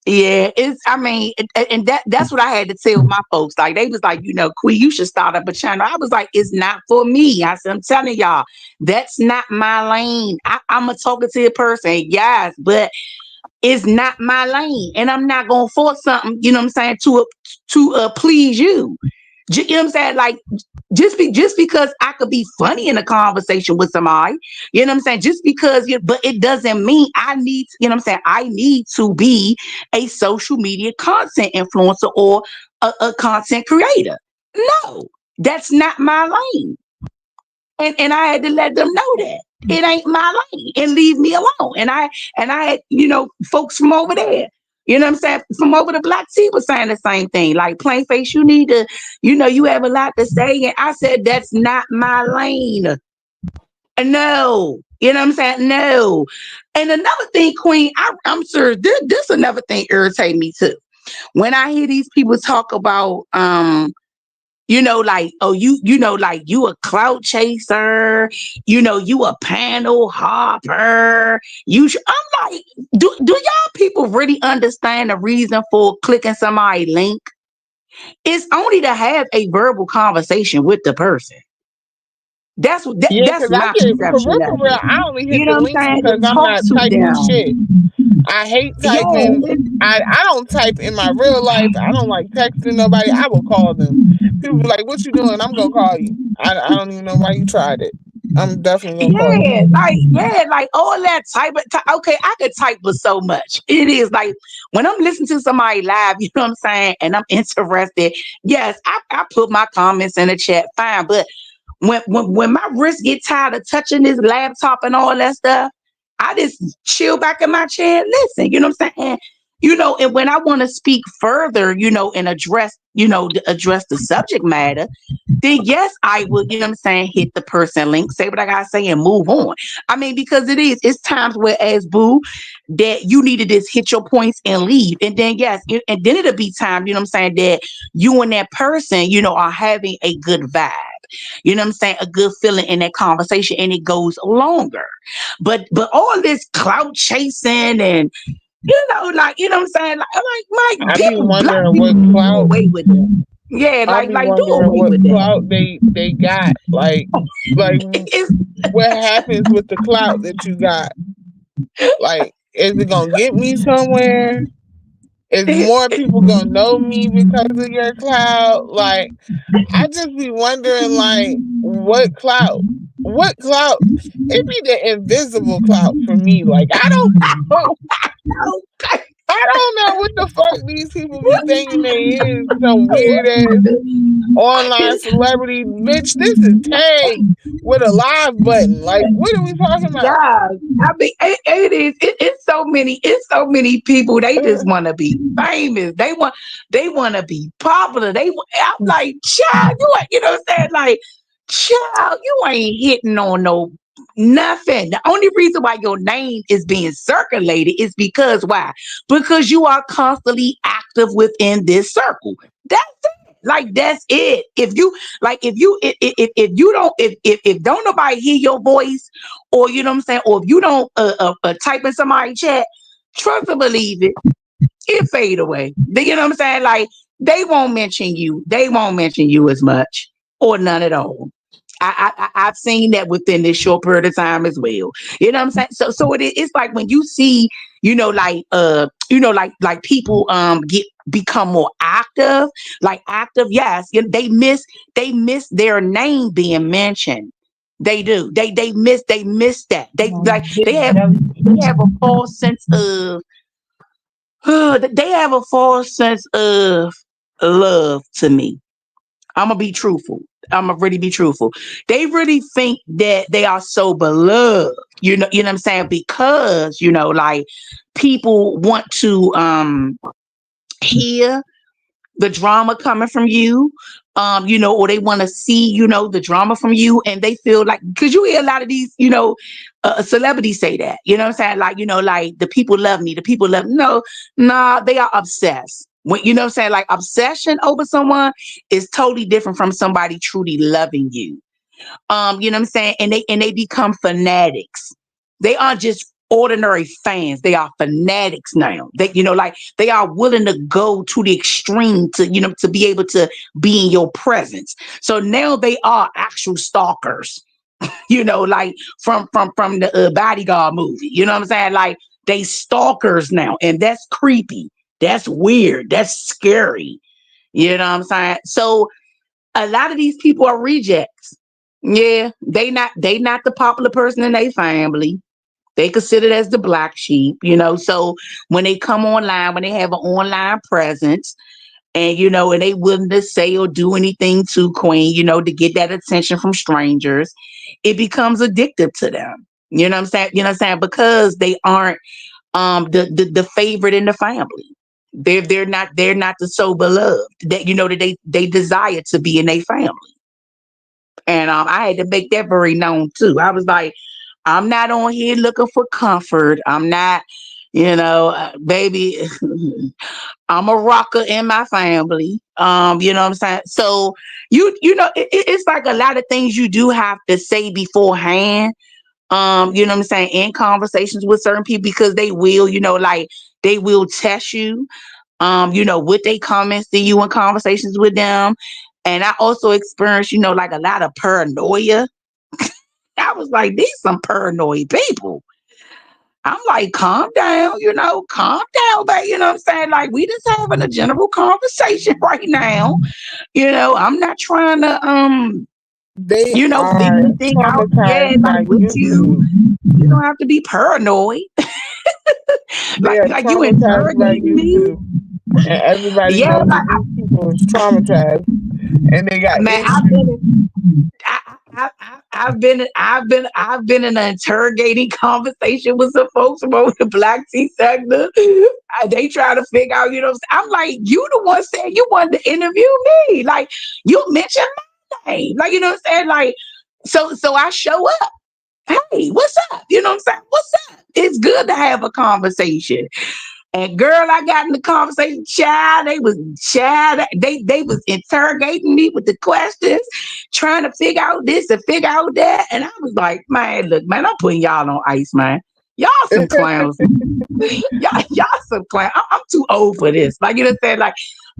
Yeah, it's. I mean, and that's what I had to tell my folks. Like they was like, Queen, you should start up a channel. I was like, it's not for me. I said, I'm telling y'all, that's not my lane. I'm a talkative person, yes, but it's not my lane, and I'm not gonna force something. You know what I'm saying to please you. You know what I'm saying? Like just because I could be funny in a conversation with somebody, you know what I'm saying? Just because but it doesn't mean I need, you know what I'm saying? I need to be a social media content influencer or a content creator. No, that's not my lane. And I had to let them know that. It ain't my lane and leave me alone. And I had, folks from over there. You know what I'm saying? From over the Black Tea was saying the same thing. Like, plain face, you need to, you have a lot to say. And I said, that's not my lane. No. You know what I'm saying? No. And another thing, Queen, I'm sure this another thing irritate me too. When I hear these people talk about like, oh, like you a clout chaser, you a panel hopper. I'm like, do y'all people really understand the reason for clicking somebody's link? It's only to have a verbal conversation with the person. Yeah, That's because I my get perception for of real. it. I only hit You the know what links I'm saying? because To I'm talk not to typing shit. them. I hate Yeah, typing. I don't type in my real life. I don't like texting nobody. I will call them. People be like, "What you doing?" I'm gonna call you. I don't even know why you tried it. I'm definitely gonna call you. like all that okay, I could type with so much. It is like when I'm listening to somebody live, you know what I'm saying, and I'm interested. Yes, I put my comments in the chat, fine. But when my wrist get tired of touching this laptop and all that stuff, I just chill back in my chair and listen. You know what I'm saying? And, and when I want to speak further, and address the subject matter, then yes, I would, you know what I'm saying, hit the person link, say what I gotta say, and move on. I mean, because it's times where, as Boo, that you need to just hit your points and leave. And then yes, and then it'll be time, you know what I'm saying, that you and that person, are having a good vibe. You know what I'm saying? A good feeling in that conversation, and it goes longer. But all this clout chasing and like, you know what I'm saying? Like I be people, black wondering people what do clout. away with it. Yeah, I be like do wondering away what with that. clout they got. Like It's, what happens with the clout that you got? Like, is it gonna get me somewhere? Is more people gonna know me because of your clout? Like, I just be wondering, like, what clout? What clout? It be the invisible clout for me. Like, I don't know. okay. I don't know what the fuck these people be thinking they is. Some weird ass online celebrity. Bitch, this is Tay with a live button. Like, what are we talking about? Yeah, I mean, it is. It's so many. It's so many people. They just want to be famous. They want to be popular. I'm like, child, you know what I'm saying? Like, child, you ain't hitting on no nothing. The only reason why your name is being circulated is because why? Because you are constantly active within this circle. That's it. Like that's it. If you like, if you don't, if don't nobody hear your voice, or you know what I'm saying, or if you don't type in somebody's chat, trust and believe it, it fade away. You know what I'm saying? Like they won't mention you. They won't mention you as much or none at all. I've seen that within this short period of time as well. You know what I'm saying? So it's like when you see, like people get become more active, like active, yes, they miss their name being mentioned. They do. They miss that. They like they have a false sense of they have a false sense of love to me. I'm gonna be truthful. I'm gonna really be truthful. They really think that they are so beloved. You know what I'm saying? Because, like people want to hear the drama coming from you, or they want to see, the drama from you, and they feel like, because you hear a lot of these, celebrities say that, you know what I'm saying? Like, like the people love me, the people love me. No, nah, they are obsessed. When, you know what I'm saying? Like obsession over someone is totally different from somebody truly loving you. You know what I'm saying? And they become fanatics. They aren't just ordinary fans. They are fanatics now. They, like they are willing to go to the extreme to, to be able to be in your presence. So now they are actual stalkers, like from the Bodyguard movie. You know what I'm saying? Like they stalkers now, and that's creepy. That's weird. That's scary. You know what I'm saying? So a lot of these people are rejects. Yeah, they not the popular person in their family. They considered as the black sheep, So when they come online, when they have an online presence, and and they willing to say or do anything to Queen, to get that attention from strangers, it becomes addictive to them. You know what I'm saying? You know what I'm saying? Because they aren't the favorite in the family. They're not the so beloved that that they desire to be in their family. And I had to make that very known too. I was like, I'm not on here looking for comfort. I'm not, baby, I'm a rocker in my family. You know what I'm saying? So it's like a lot of things you do have to say beforehand. You know what I'm saying, in conversations with certain people, because they will, like they will test you, with their comments to you in conversations with them. And I also experienced, like a lot of paranoia. I was like, these some paranoid people. I'm like, calm down, calm down, babe. You know what I'm saying? Like, we just having a general conversation right now. I'm not trying to They figure are anything out. Yeah, traumatized like by with you. YouTube. You don't have to be paranoid. They are like you traumatized by interrogating me. YouTube. And everybody Yeah, knows like that these people is traumatized and they got man, issues. I've been in an interrogating conversation with some folks from over the Black Tea sector. They try to figure out, I'm like, you the one saying you wanted to interview me. Like you mentioned my name. Like, you know what I'm saying? Like, so I show up. Hey, what's up? You know what I'm saying? What's up? It's good to have a conversation. And girl, I got in the conversation, child. They was interrogating me with the questions, trying to figure out this and figure out that. And I was like, man, look, man, I'm putting y'all on ice, man. Y'all some clowns. y'all some clowns. I'm too old for this. Like, you know what I'm saying? Like,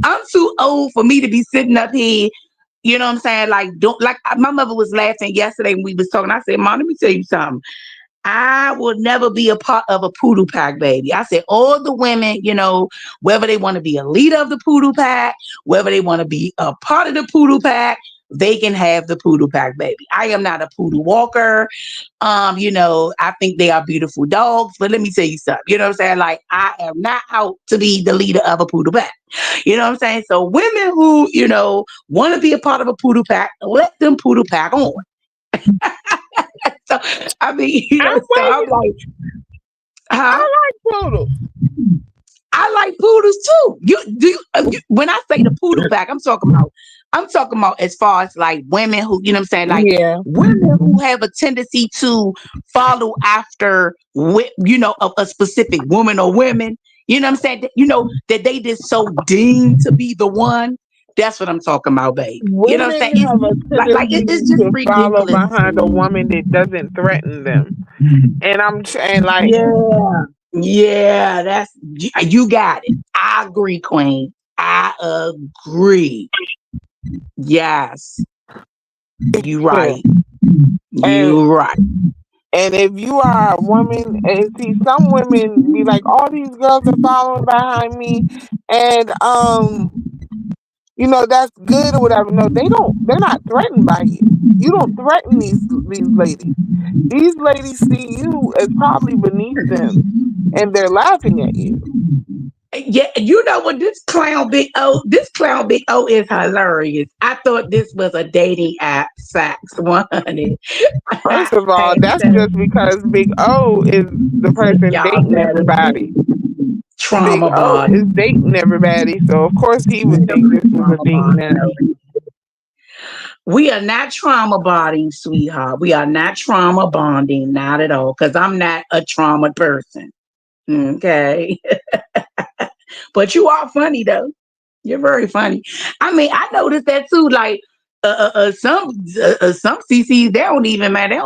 I'm too old for me to be sitting up here. You know what I'm saying? Like, don't like my mother was laughing yesterday when we was talking. I said, Mom, let me tell you something. I will never be a part of a poodle pack, baby. I said all the women, whether they want to be a leader of the poodle pack, whether they want to be a part of the poodle pack, they can have the poodle pack baby. I am not a poodle walker. I think they are beautiful dogs, but let me tell you something. You know what I'm saying? Like, I am not out to be the leader of a poodle pack. You know what I'm saying? So women who, want to be a part of a poodle pack, let them poodle pack on. So I mean, I'm so I'm waiting. like, huh? I like poodles. I like poodles too. When I say the poodle pack, I'm talking about as far as like women who, you know what I'm saying, like Yeah. women who have a tendency to follow after, a specific woman or women. You know what I'm saying? That they just so deemed to be the one. That's what I'm talking about, baby. You know what I'm saying? Women It's have a it's tendency just to follow ridiculous to behind a woman me. that doesn't threaten them. And I'm saying, like, Yeah. Yeah, you got it. I agree, Queen. I agree. Yes, you right. and You right. and if you are a woman, and see, some women be like, all these girls are following behind me, and that's good or whatever. No, they don't. They're not threatened by you. You don't threaten these ladies. These ladies see you as probably beneath them, and they're laughing at you. Yeah, you know what? This clown Big O is hilarious. I thought this was a dating app, Sax 100. First of all, Hey, that's just because Big O is the person y'all dating better everybody. Big trauma O is bond. dating everybody, so of course he would think this is a Trauma dating bond. app. We are not trauma bonding, sweetheart. We are not trauma bonding, not at all. Because I'm not a trauma person. Okay. But you are funny though. You're very funny. I mean, I noticed that too. Like some CCs, they don't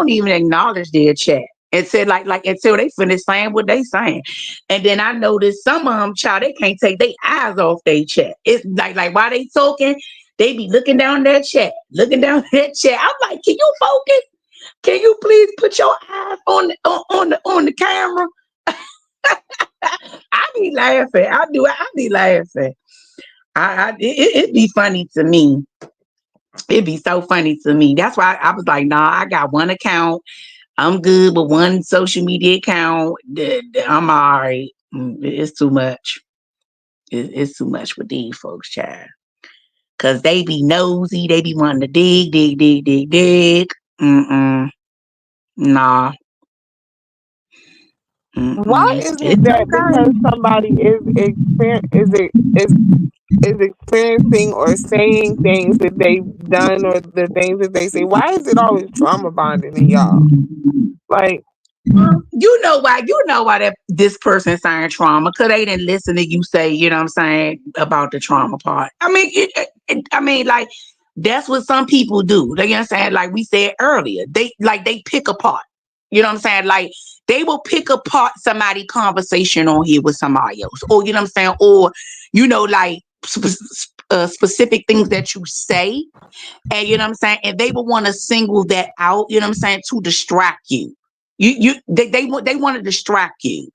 even acknowledge their chat. And said like until they finish saying what they saying. And then I noticed some of them, child, they can't take their eyes off their chat. It's like while they talking, they be looking down their chat, looking down their chat. I'm like, can you focus? Can you please put your eyes on the camera? I be laughing. I do. I be laughing. It be funny to me. It'd be so funny to me. That's why I was like, nah, I got one account. I'm good with one social media account. I'm all right. It's too much. It's too much for these folks, child. Cause they be nosy. They be wanting to dig, dig, dig, dig, dig. Mm-mm. Nah. Why Mm-mm. is It's it that because okay. somebody is experiencing or saying things that they've done or the things that they say? Why is it always trauma bonding in y'all? Like, You know why that this person saying trauma, because they didn't listen to you say, you know what I'm saying, about the trauma part. I mean, like that's what some people do. They, you know what I'm saying, like we said earlier, they pick apart. You know what I'm saying? Like they will pick apart somebody conversation on here with somebody else, or you know what I'm saying, or like specific things that you say, and you know what I'm saying, and they will want to single that out. You know what I'm saying, to distract you. They want to distract you,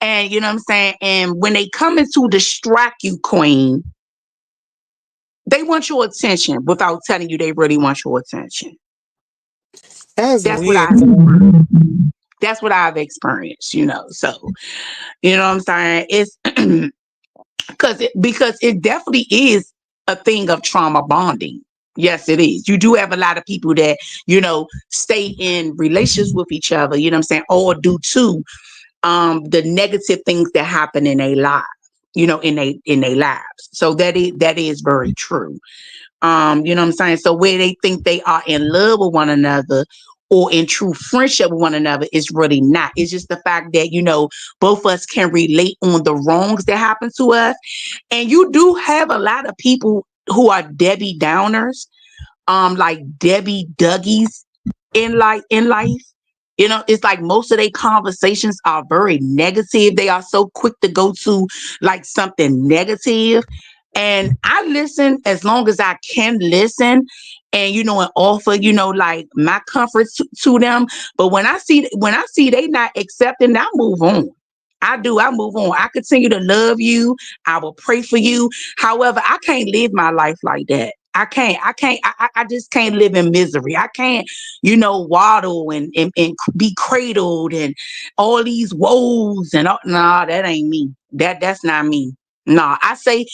and you know what I'm saying. And when they come in to distract you, Queen, they want your attention without telling you they really want your attention. that's That's what I. weird to me. That's what I've experienced. So you know what I'm saying. It's because it definitely is a thing of trauma bonding. Yes, it is. You do have a lot of people that stay in relations with each other. You know what I'm saying, or due to the negative things that happen in their lives, in their lives. So that is very true. You know what I'm saying? So where they think they are in love with one another or in true friendship with one another is really not. It's just the fact that, both of us can relate on the wrongs that happen to us. And you do have a lot of people who are Debbie Downers, like Debbie Dougies in life. It's like most of their conversations are very negative. They are so quick to go to like something negative. And I listen as long as I can listen and offer, like my comfort to them. But when I see they not accepting, I move on. I do. I move on. I continue to love you. I will pray for you. However, I can't live my life like that. I just can't live in misery. I can't, waddle and be cradled and all these woes and all. Nah, that ain't me. That's not me. Nah, I say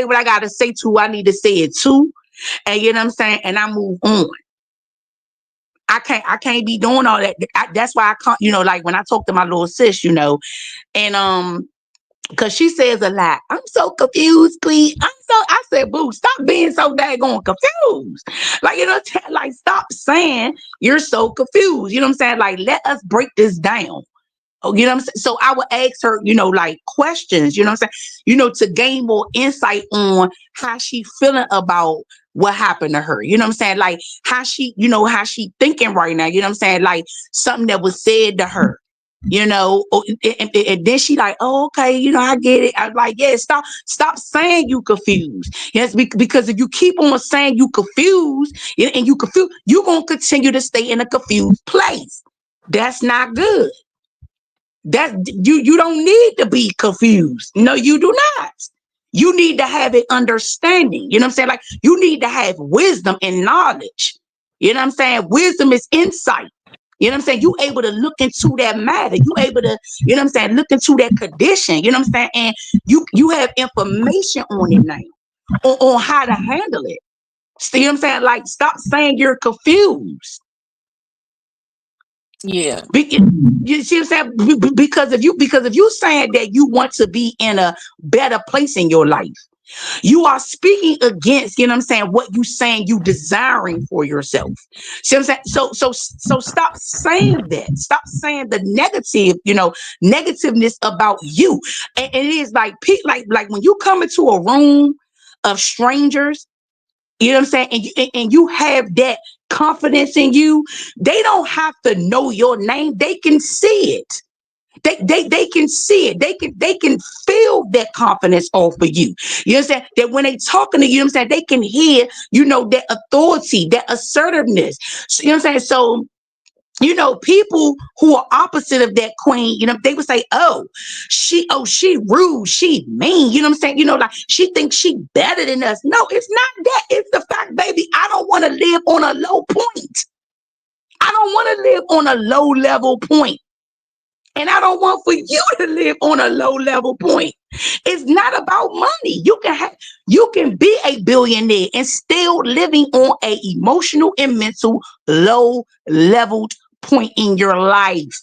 what I gotta say to who I need to say it to, and you know what I'm saying, and I move on. I can't be doing all that. That's why I can't, like when I talk to my little sis, and because she says a lot. I'm so confused, Queen. I said, boo, stop being so daggone confused. Like, like stop saying you're so confused. You know what I'm saying? Like, let us break this down. Oh, you know what I'm saying? So I would ask her, like questions, you know what I'm saying? To gain more insight on how she feeling about what happened to her. You know what I'm saying? Like how she thinking right now. You know what I'm saying? Like something that was said to her. And then she like, oh, okay, I get it. I'm like, yeah, stop saying you confused. Yes, because if you keep on saying you confused and you confused, you're gonna continue to stay in a confused place. That's not good. That you don't need to be confused. No, you do not. You need to have an understanding. You know what I'm saying? Like you need to have wisdom and knowledge. You know what I'm saying? Wisdom is insight. You know what I'm saying? You able to look into that matter. You able to, look into that condition. You know what I'm saying? And you have information on it now, on how to handle it. See what I'm saying? Like stop saying you're confused. Yeah. You see what I'm saying? Because if you saying that you want to be in a better place in your life, you are speaking against, what you saying you desiring for yourself. See what I'm saying? So stop saying that. Stop saying the negative, negativeness about you. And it is like when you come into a room of strangers, you know what I'm saying? And you have that confidence in you. They don't have to know your name. They can see it. They can see it. They can feel that confidence off of you. You understand? That when they talking to you, I'm saying they can hear, that authority, that assertiveness. So, you know what I'm saying? So people who are opposite of that queen, they would say, she rude, she mean, you know what I'm saying? Like she thinks she better than us. No, it's not that. It's the fact, baby, I don't want to live on a low point. I don't want to live on a low level point. And I don't want for you to live on a low level point. It's not about money. You can be a billionaire and still living on a emotional and mental low leveled point in your life.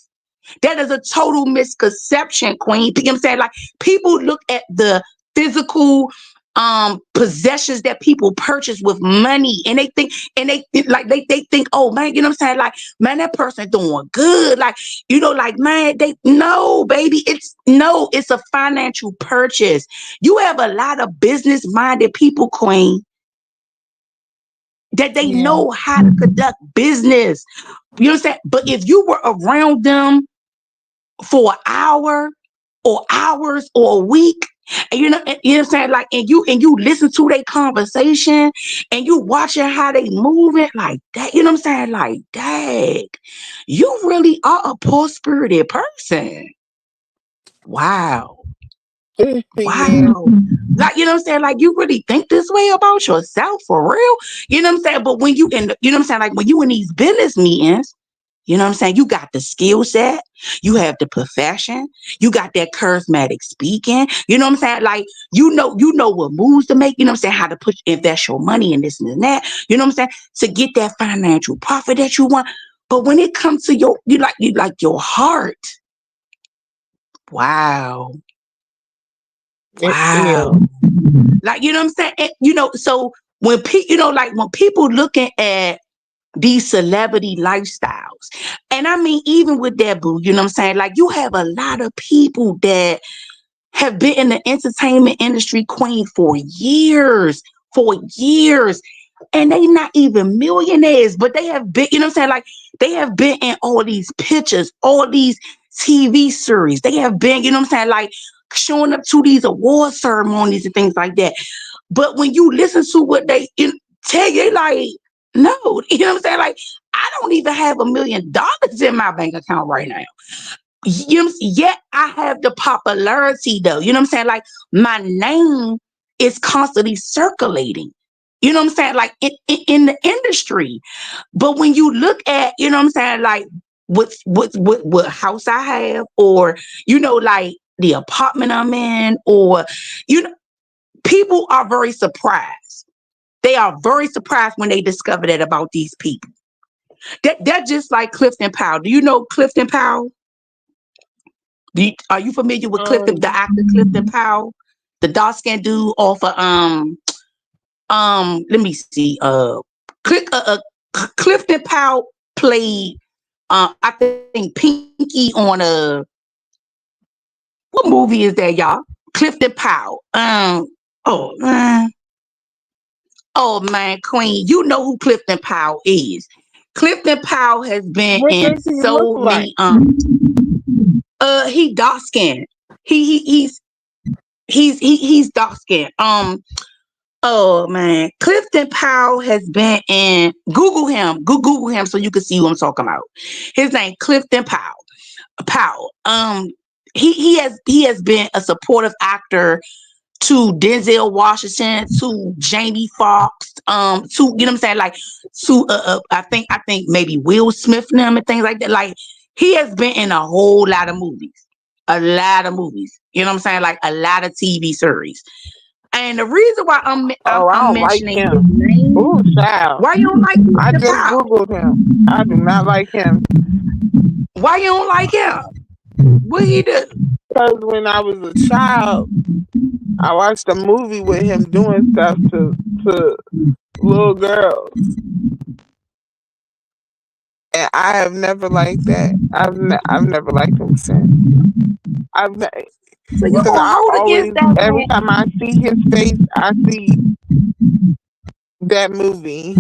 That is a total misconception, Queen. You know what I'm saying? Like people look at the physical possessions that people purchase with money and they think they think, oh man, you know what I'm saying? Like, man, that person doing good. Like, like, man, no, baby, it's a financial purchase. You have a lot of business-minded people, Queen, that they Yeah. know how to conduct business. You know what I'm saying? But if you were around them for an hour or hours or a week, and you know what I'm saying, like, and you listen to their conversation and you watching how they moving like that, you know what I'm saying, like, dang, you really are a poor spirited person. Wow. Yeah. Wow. Like, you know what I'm saying, like, you really think this way about yourself for real, you know what I'm saying? But when you in you know what I'm saying, like when you in these business meetings, you know what I'm saying? You got the skill set, you have the profession, you got that charismatic speaking. You know what I'm saying? Like, you know what moves to make, you know what I'm saying, how to invest your money in this and that, you know what I'm saying? To get that financial profit that you want. But when it comes to you like your heart, wow. Yeah. Wow. Like, you know what I'm saying? So when when people looking at these celebrity lifestyles. And I mean, even with that, boo, you know what I'm saying? Like, you have a lot of people that have been in the entertainment industry, Queen, for years. And they not even millionaires, but they have been, you know what I'm saying? Like, they have been in all these pictures, all these TV series. They have been, you know what I'm saying? Like, showing up to these award ceremonies and things like that. But when you listen to what they tell you, like, no, you know what I'm saying? Like, I don't even have $1 million in my bank account right now. Yet I have the popularity though. You know what I'm saying? Like, my name is constantly circulating. you know what I'm saying, like in the industry. But when you look at, you know what I'm saying, like what house I have, or like the apartment I'm in, or you know, people are very surprised. They are very surprised when they discover that about these people. They're just like Clifton Powell. Do you know Clifton Powell? Are you familiar with the actor Clifton Powell, the dark skinned dude off of let me see, Clifton Powell played I think Pinky on what movie is that, y'all? Clifton Powell. Oh man. Oh man, Queen, you know who Clifton Powell is. Clifton Powell has been What in does he look so like? many he dark skinned. He's dark skinned. Oh man, Clifton Powell has been in. Google him. Google him so you can see who I'm talking about. His name Clifton Powell. Powell. He has been a supportive actor to Denzel Washington, to Jamie Foxx, to you know what I'm saying, like to I think maybe Will Smith and them and things like that. Like he has been in a whole lot of movies, a lot of movies. You know what I'm saying, like a lot of TV series. And the reason why Oh, I I'm don't like mentioning his him. Ooh, name, child. why you don't like I Clifton just Powell? Googled him. I do not like him. Why you don't like him? What he do? Because when I was a child, I watched a movie with him doing stuff to little girls, and I have never liked that. I've never liked him since. I've So you because gonna I hold always, against that every man? time I see his face, I see that movie.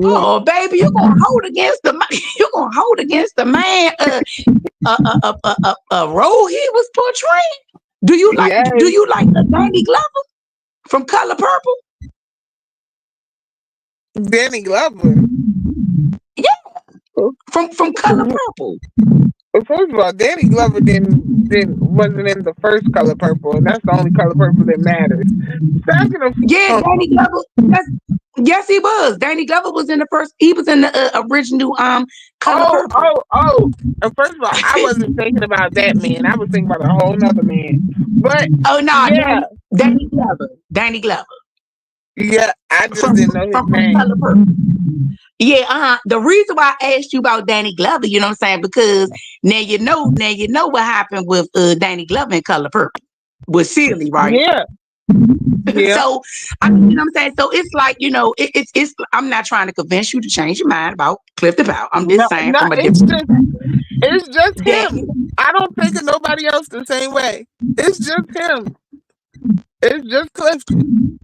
Oh, baby, you gonna hold against the man? You gonna hold against the man? Role he was portraying. Do you like? Yes, Do you like the Danny Glover from Color Purple? Danny Glover. Yeah, from Color Purple. First of all, Danny Glover wasn't in the first Color Purple, and that's the only Color Purple that matters. Second of Yeah, all, Danny Glover. Yes, he was. Danny Glover was in the first. He was in the original Color Purple. and first of all, I wasn't thinking about that man. I was thinking about a whole nother man. But Oh no, yeah, Danny Glover. Danny Glover yeah, I just from didn't know his from Color name. Purple. Yeah, the reason why I asked you about Danny Glover, you know what I'm saying, because now you know what happened with Danny Glover in Color Purple with Silly, right? Yeah, yeah. So I mean, you know what I'm saying. So it's like, it's. I'm not trying to convince you to change your mind about Clifton Powell. I'm No, just saying no, from a it's different just perspective it's just that him. I don't think of nobody else the same way. It's just him. It's just Clifton.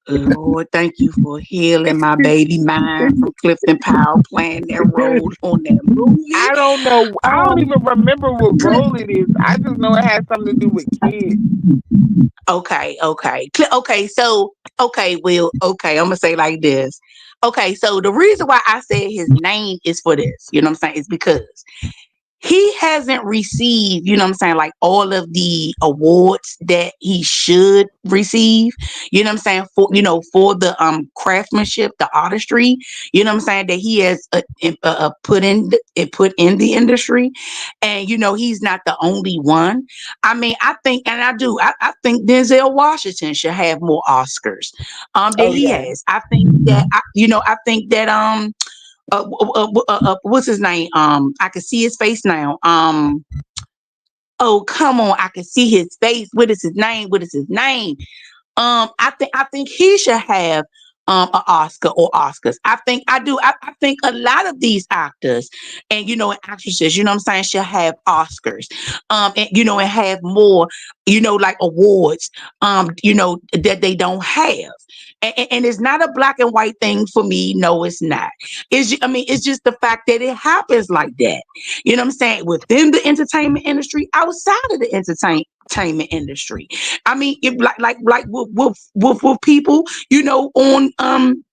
Lord, thank you for healing my baby mind from Clifton Powell playing that role on that movie. I don't know. I don't Um, even remember what role it is. I just know it has something to do with kids. okay. So, Will. Okay, I'm gonna say like this. Okay, so the reason why I said his name is for this, you know what I'm saying, is because he hasn't received, you know what I'm saying, like all of the awards that he should receive, you know what I'm saying, for the craftsmanship, the artistry, you know what I'm saying, that he has put in the industry. And he's not the only one. I mean, I think, and I think Denzel Washington should have more Oscars that Oh he yeah. has. I think that I think that what's his name? I can see his face now. Oh come on, I can see his face. What is his name? What is his name? I think he should have an Oscar or Oscars. I think I do. I think a lot of these actors and and actresses, you know what I'm saying, should have Oscars. And have more, like awards, that they don't have. And it's not a black and white thing for me. No, it's not. I mean, it's just the fact that it happens like that. You know what I'm saying? Within the entertainment industry, outside of the entertainment industry. I mean, if like with people, on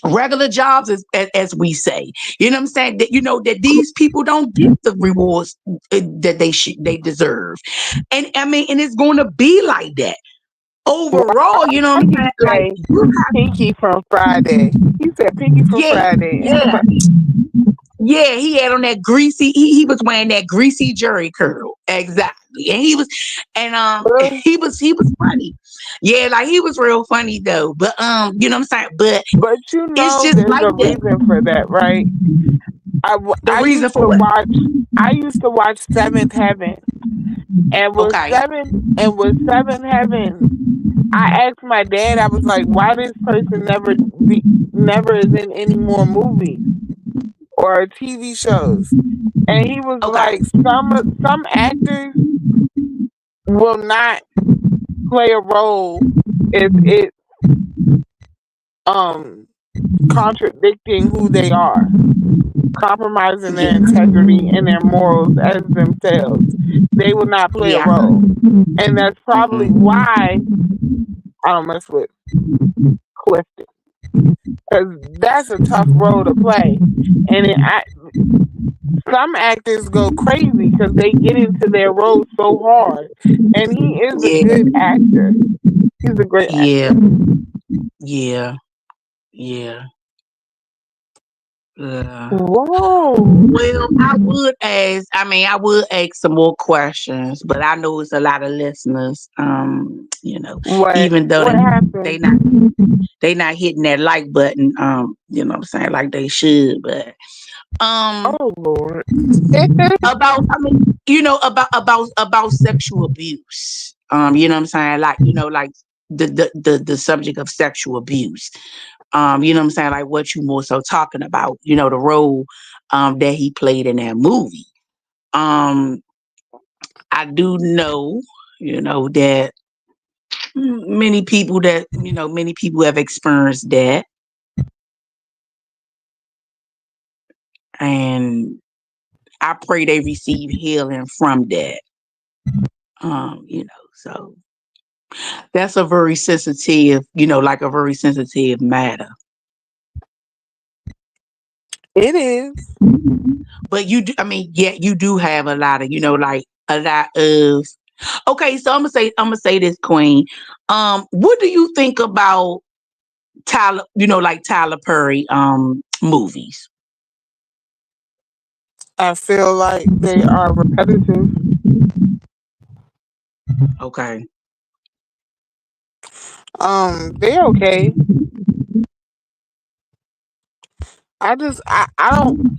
regular jobs, as we say, you know what I'm saying, that that these people don't get the rewards that they deserve. And I mean, and it's going to be like that. overall, you know How what I'm you saying? Like say Pinky from Friday? He said Pinky from yeah, Friday. yeah, yeah. He had on that greasy. He was wearing that greasy jerry curl exactly, and he was funny. Yeah, like he was real funny though. But you know what I'm saying? But But it's just there's like a that. reason for that, right? The I reason used for to what? watch. I used to watch Seventh Heaven, and Okay, with Seventh Heaven, I asked my dad. I was like, "Why this person never is in any more movies or TV shows?" And he was okay, like, "Some actors will not play a role if it um contradicting who they are, compromising their yeah, integrity and their morals as themselves. They will not play a yeah. role." And that's probably Hmm. why I don't mess with Clifton. Because that's a tough role to play. And some actors go crazy because they get into their role so hard. And he is a Yeah, good actor. He's a great yeah, actor. yeah, yeah. Whoa. Well, I would ask some more questions, but I know it's a lot of listeners. What? Even though What they happened? not they not hitting that like button, you know what I'm saying, like they should, but um Oh, Lord. about about sexual abuse. You know what I'm saying? Like, like the subject of sexual abuse. You know what I'm saying? Like what you more so talking about, the role that he played in that movie. Um, I do know, that many people have experienced that, and I pray they receive healing from that. So that's a very sensitive, like a very sensitive matter. It is. But you do, I mean, yeah, you do have a lot of, like a lot of. Okay, so I'm gonna say this, Queen. What do you think about Tyler? Like Tyler Perry movies. I feel like they are repetitive. Okay, They're okay. I don't.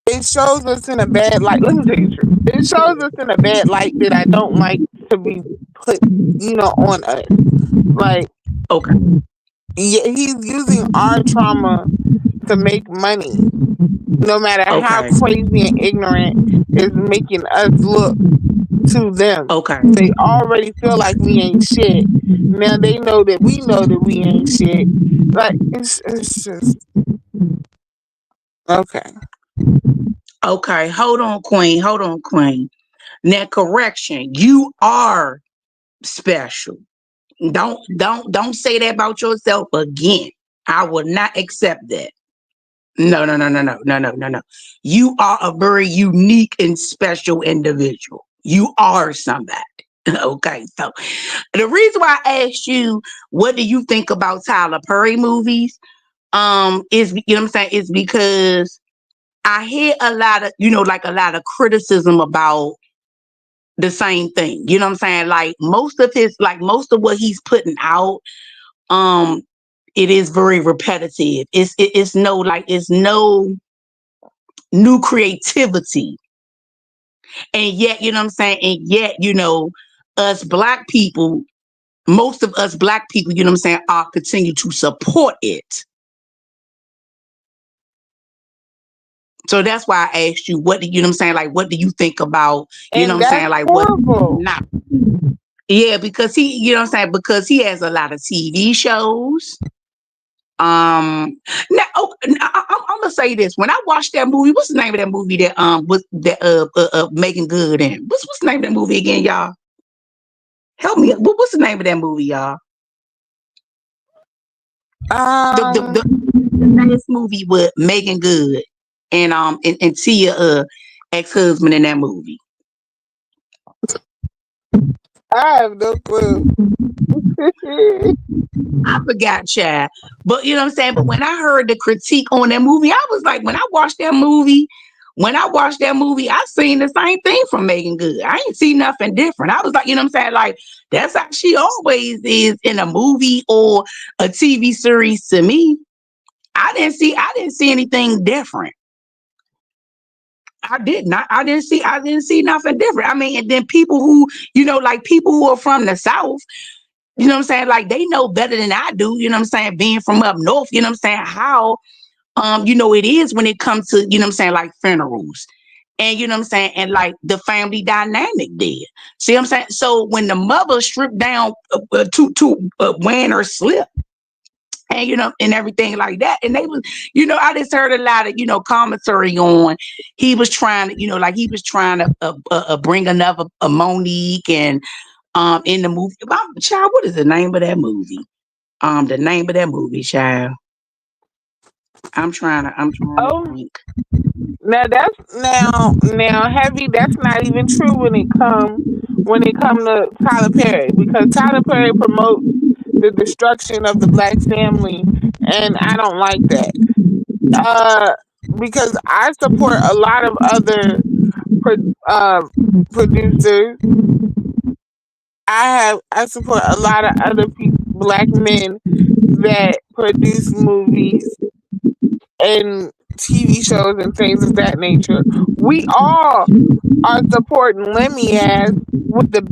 It shows us in a bad light. Let me tell you the truth. It shows us in a bad light that I don't like to be put, on us. Like, okay, yeah, he's using our trauma to make money. No matter how okay, crazy and ignorant is making us look to them. okay, They already feel like we ain't shit. Now they know that we ain't shit. Like it's just okay. okay. Hold on, Queen. Hold on, Queen. Now, correction. You are special. Don't say that about yourself again. I will not accept that. No, no, no, no, no, no, no, no, no. You are a very unique and special individual. You are somebody. Okay, so the reason why I asked you, what do you think about Tyler Perry movies? Is what I'm saying, is because I hear a lot of, like a lot of criticism about the same thing. You know what I'm saying? Most of what he's putting out, um, it is very repetitive. It's no new creativity. And yet, you know what I'm saying? And yet, us black people, most of us black people, you know what I'm saying, are continue to support it. So that's why I asked you, what do you know what I'm saying? Like, what do you think about, you know what And I'm saying? that's Like, what horrible. not? Yeah, because you know what I'm saying? Because he has a lot of TV shows. Now, I'm gonna say this. When I watched that movie, what's the name of that movie that was that Megan Good in? What's the name of that movie again, y'all? Help me. What's the name of that movie, y'all? The last movie with Megan Good and Tia ex-husband in that movie. I have no clue. I forgot, child. But you know what I'm saying? But when I heard the critique on that movie, I was like, when I watched that movie, I seen the same thing from Megan Good. I ain't see nothing different. I was like, you know what I'm saying? Like, that's how she always is in a movie or a TV series to me. I didn't see anything different. I did not. I didn't see nothing different. I mean, and then people who, like people who are from the South, you know what I'm saying? Like they know better than I do, you know what I'm saying? Being from up north, you know what I'm saying? How it is when it comes to, you know what I'm saying, like funerals. And you know what I'm saying, and like the family dynamic there. See what I'm saying? So when the mother stripped down to wearing her slip, and and everything like that, and they was, I just heard a lot of commentary on he was trying to, like he was trying to bring another Monique and in the movie. Child, what is the name of that movie? The name of that movie, child. I'm trying to Oh, think. now heavy. That's not even true when it come to Tyler Perry, because Tyler Perry promotes the destruction of the black family, and I don't like that. Uh, because I support a lot of other pro- uh, producers. I support a lot of other black men that produce movies and TV shows and things of that nature. We all are supporting Lemmy as with the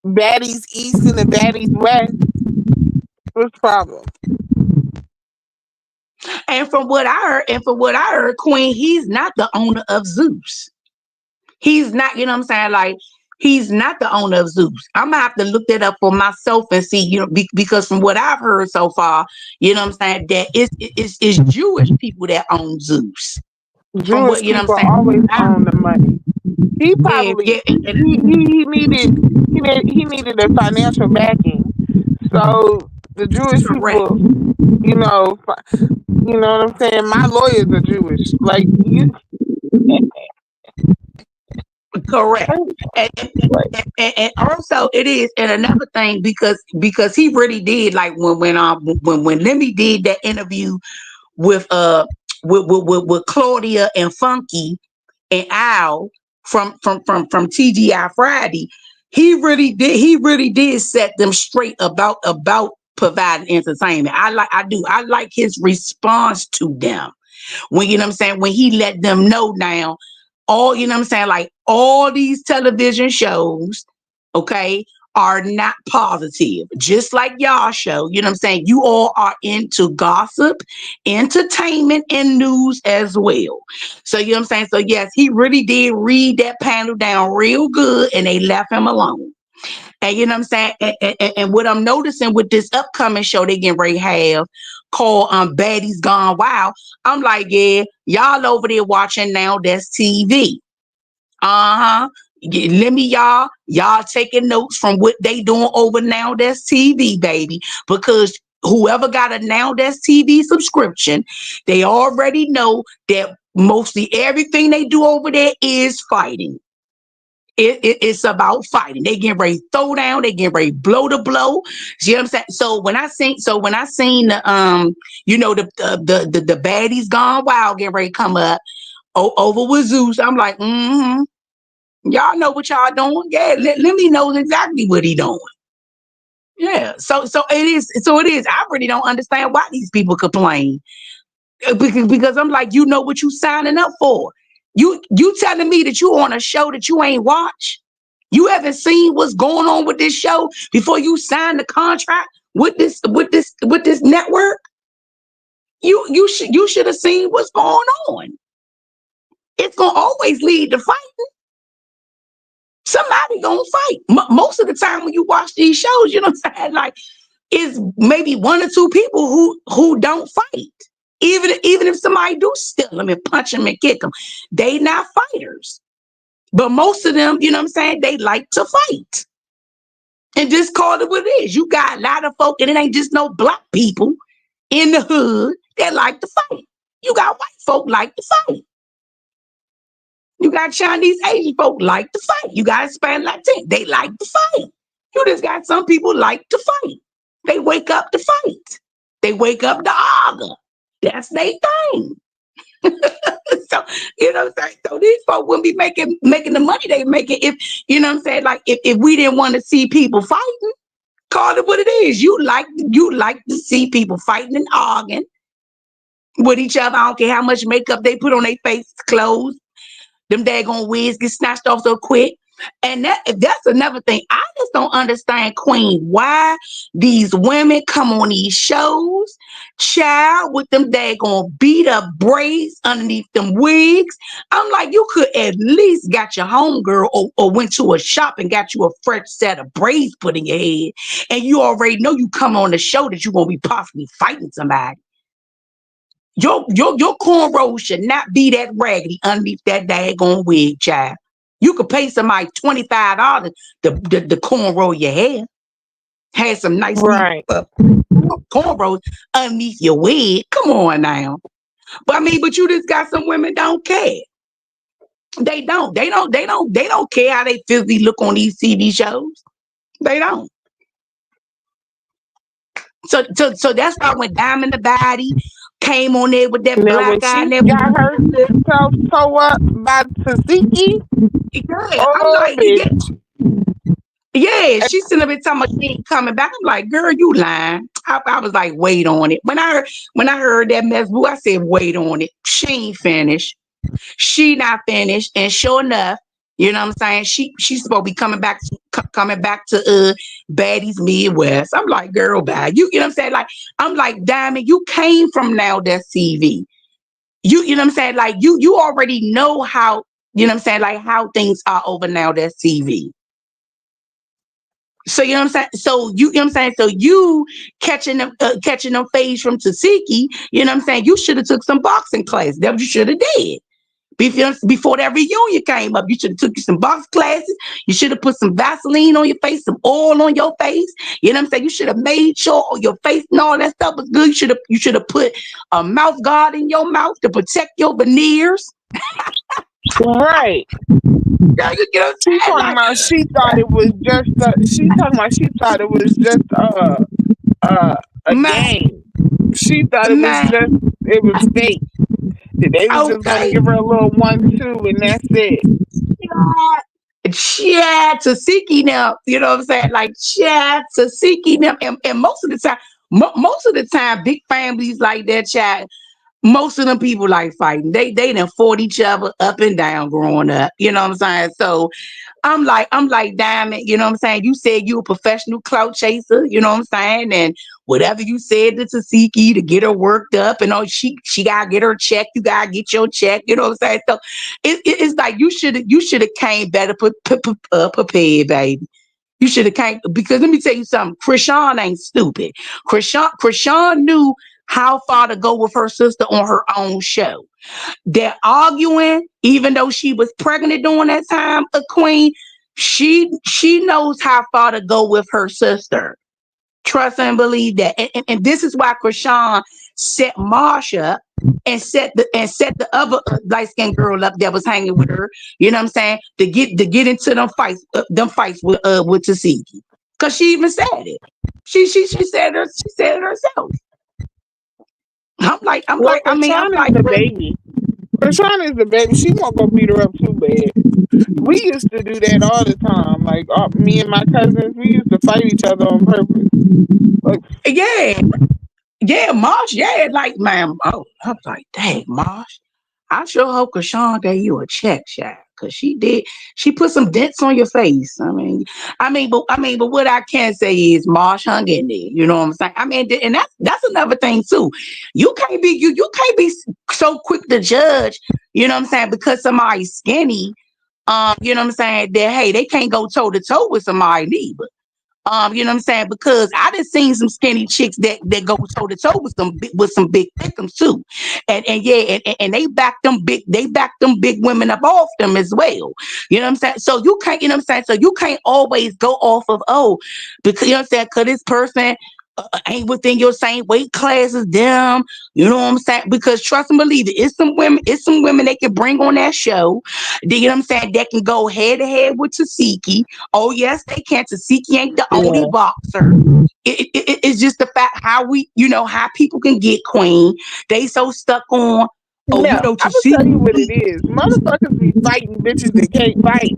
baddies east and the baddies west. What's the problem? And from what I heard, Queen, he's not the owner of Zeus. He's not, you know what I'm saying? Like, he's not the owner of Zeus. I'm gonna have to look that up for myself and see, because from what I've heard so far, you know what I'm saying, that it's Jewish people that own Zeus. From Jewish what you know people what I'm always saying? own the money. He Yeah, probably yeah, he needed a financial backing. So the Jewish correct, people, you know, you know what I'm saying. My lawyers are Jewish. Like you, correct. And, like and also it is, and another thing, because he really did, like when Lemmy did that interview with with Claudia and Funky and Al from TGI Friday, he really did set them straight about providing entertainment. I like his response to them when, you know what I'm saying, when he let them know now, all, you know what I'm saying, like all these television shows, okay, are not positive. Just like y'all show, you know what I'm saying? You all are into gossip, entertainment, and news as well. So you know what I'm saying? So yes, he really did read that panel down real good and they left him alone. And you know what I'm saying? And what I'm noticing with this upcoming show they getting ready to have called Baddies Gone Wild, I'm like, yeah, y'all over there watching Now That's TV. Uh-huh. Let me y'all taking notes from what they doing over Now That's TV, baby. Because whoever got a Now That's TV subscription, they already know that mostly everything they do over there is fighting. It's about fighting. They getting ready to throw down. They getting ready to blow the blow. See what I'm saying? So when I seen the the baddies gone wild getting ready to come up over with Zeus, I'm like, y'all know what y'all doing. Yeah, let me know exactly what he doing. Yeah. So it is. So it is. I really don't understand why these people complain. Because I'm like, you know what you signing up for. You telling me that you on a show that you ain't watch? You haven't seen what's going on with this show before you sign the contract with this network? You should have seen what's going on. It's gonna always lead to fight. Somebody gonna fight. Most of the time when you watch these shows, you know what I'm saying? Like, it's maybe one or two people who don't fight. Even if somebody do steal them and punch them and kick them, they not fighters. But most of them, you know what I'm saying, they like to fight. And just call it what it is. You got a lot of folk, and it ain't just no black people in the hood that like to fight. You got white folk like to fight. You got Chinese Asian folk like to fight. You got Hispanic Latin, they like to fight. You just got some people like to fight. They wake up to fight. They wake up to argue. That's their thing. So you know what I'm saying? So these folks wouldn't be making the money they making if you know what I'm saying, like if we didn't want to see people fighting, call it what it is. You like to see people fighting and arguing with each other. I don't care how much makeup they put on their face, clothes. Them daggone wigs get snatched off so quick. And that's another thing. I just don't understand, Queen, why these women come on these shows, child, with them daggone beat up braids underneath them wigs. I'm like, you could at least got your homegirl or went to a shop and got you a fresh set of braids put in your head. And you already know you come on the show that you're going to be possibly fighting somebody. Your cornrows should not be that raggedy underneath that daggone wig, child. You could pay somebody $25 to cornrow your hair. Have some nice Right. cornrows underneath your wig. Come on now. But you just got some women don't care. They don't care how they physically look on these TV shows. They don't. So that's why when Diamond the Body came on there with that Now when black eye she and everything. got herself toe up by Tasiki, Yeah, I'm like, bitch. yeah, she's sitting up there talking about she ain't coming back. I'm like, girl, you lying. I was like, wait on it. When I heard that mess, boo, I said, wait on it. She ain't finished. She not finished. And sure enough, you know what I'm saying? She's supposed to be coming back to Baddies Midwest. I'm like, girl, bye. You know what I'm saying? Like, I'm like, Diamond, you came from Now That's TV. You know what I'm saying? Like, you already know how, you know what I'm saying, like how things are over Now That's TV. So you know what I'm saying? So you know what I'm saying? So you catching them fades from Tasiki, you know what I'm saying? You should have took some boxing class. That's what you should have did. Before that reunion came up, you should have took you some box classes. You should have put some Vaseline on your face, some oil on your face. You know what I'm saying? You should have made sure your face and all that stuff was good. You should have put a mouth guard in your mouth to protect your veneers. Right. You know what She talking about she thought it was just a game. She thought it was fake. They was just gonna give her a little 1-2 and that's it. Yeah, Tasiki now, you know what I'm saying? Like, yeah, Tasiki now, and most of the time, big families like that, child. Most of them people like fighting. They done fought each other up and down growing up. You know what I'm saying? So I'm like, Diamond, you know what I'm saying? You said you a professional clout chaser, you know what I'm saying? And whatever you said to Tasiki to get her worked up and all, she gotta get her check, you gotta get your check, you know what I'm saying? So it's like you should have came better prepared, baby. You should have came, because let me tell you something, Krishan ain't stupid. Krishan knew how far to go with her sister on her own show. They're arguing, even though she was pregnant during that time, a queen. She knows how far to go with her sister. Trust and believe that. And this is why Krishan set Marsha and set the other light skinned girl up that was hanging with her. You know what I'm saying? To get into them fights with Tasiki. Cause she even said it. She said it herself. Krishan is the baby. Krishan is the baby. She won't go beat her up too bad. We used to do that all the time. Like me and my cousins, we used to fight each other on purpose. Like, yeah, Marsh, yeah, like, man, oh, I was like, dang, Marsh, I sure hope Krishan gave you a check, child, because she put some dents on your face. But what I can say is Marsh hung in there. You know what I'm saying? I mean, and that's another thing too. You can't be so quick to judge. You know what I'm saying? Because somebody's skinny. You know what I'm saying? That hey, they can't go toe to toe with somebody neither. You know what I'm saying? Because I done seen some skinny chicks that go toe to toe with some big victims too, and they back them big women up off them as well. You know what I'm saying? So you can't, you know what I'm saying? So you can't always go off of because you know what I'm saying? Because this person ain't within your same weight class as them. You know what I'm saying? Because trust and believe it, it's some women they can bring on that show. You know what I'm saying? That can go head to head with Tasiki. Oh yes, they can. Tasiki ain't the only Yeah. boxer. It's just the fact how we, how people can get Queen. They so stuck on, oh, No, I'm gonna tell you what it Tasiki. is. Motherfuckers be fighting bitches that can't fight.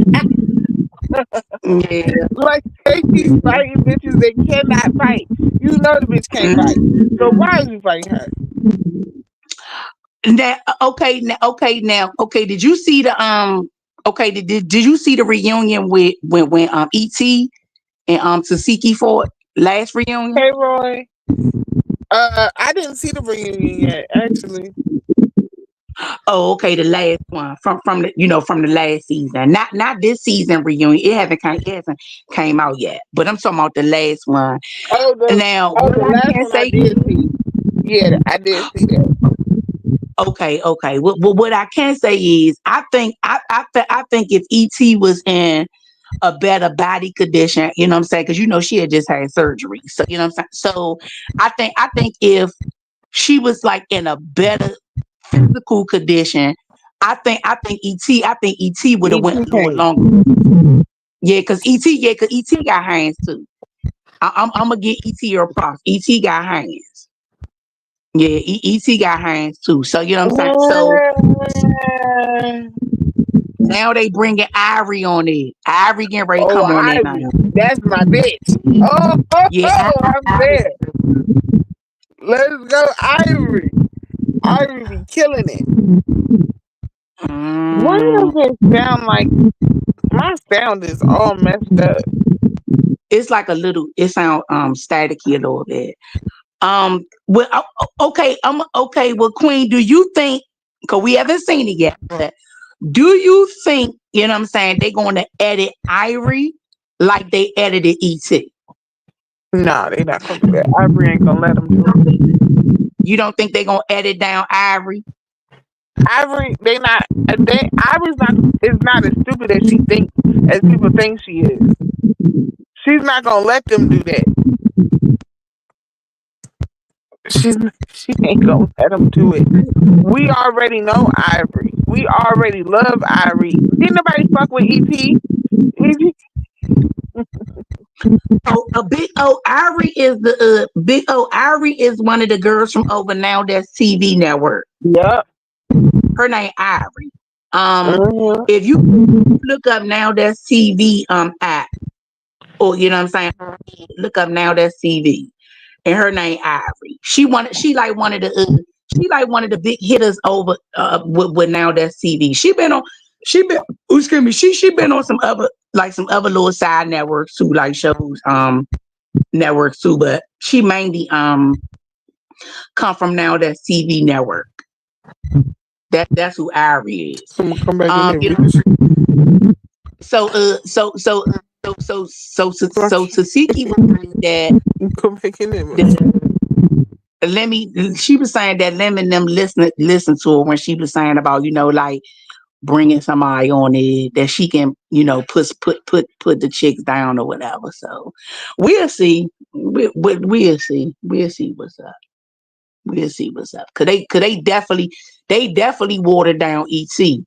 Yeah. Like they be fighting bitches that cannot fight. You know the bitch can't fight. So why is you fighting her? Now, okay. Did you see the Okay, did you see the reunion with when ET and Tasiki fought last reunion? Hey Roy. I didn't see the reunion yet, actually. Oh, okay, the last one from the from the last season, not this season reunion. It hasn't came out yet, but I'm talking about the last one. Now, what The I last can one I say did is, see. Yeah, I did see that. okay. What I can say is, I think if ET was in a better body condition, you know what I'm saying? Because she had just had surgery. So you know what I'm saying? So I think if she was like in a better physical condition, I think ET would have ET went a little came. longer. Cause ET got hands too. I'm gonna get ET your props. ET got hands. Yeah, ET got hands too. So you know what I'm saying? So now they bringing Ivory on it. Ivory getting ready to Oh, come on it now. Ivy. That's my bitch. Oh, Yeah, I'm there. Let's go, Ivory. Ivory be killing it. Why does mm, it sound like my sound is all messed up? it's like a little. It sound staticky a little bit. Well, okay. Okay. Well, Queen, do you think? Because we haven't seen it yet. But do you think what I'm saying? They're going to edit Ivory like they edited ET? Nah, they not gonna do that. Ivory ain't gonna let them do it. You don't think they're gonna edit down Ivory? Ivory, they not. Ivory's not is not as stupid as she thinks, as people think she is. She's not gonna let them do that. She ain't gonna let them do it. We already know Ivory. We already love Ivory. Didn't nobody fuck with ET? Oh, a big O Ivory is the big O Ivory is one of the girls from over now that's TV network. Yep. Her name Ivory. Um, Mm-hmm. if you look up now that's TV app, or you know what I'm saying, look up now that's TV, and her name Ivory. She like one of the big hitters over with now that's TV. She been excuse me she been on some other little side networks too, like shows networks too, but she mainly come from now that's TV network. That's who Ivory is. Someone come back in there, You bitch. know, so Tasiki was saying Come back in there, man. that she was saying that Lemon them listen to her when she was saying about like bringing somebody on it that she can put the chicks down or whatever. So we'll see. We'll see what's up. We'll see what's up. Cause they definitely watered down ET.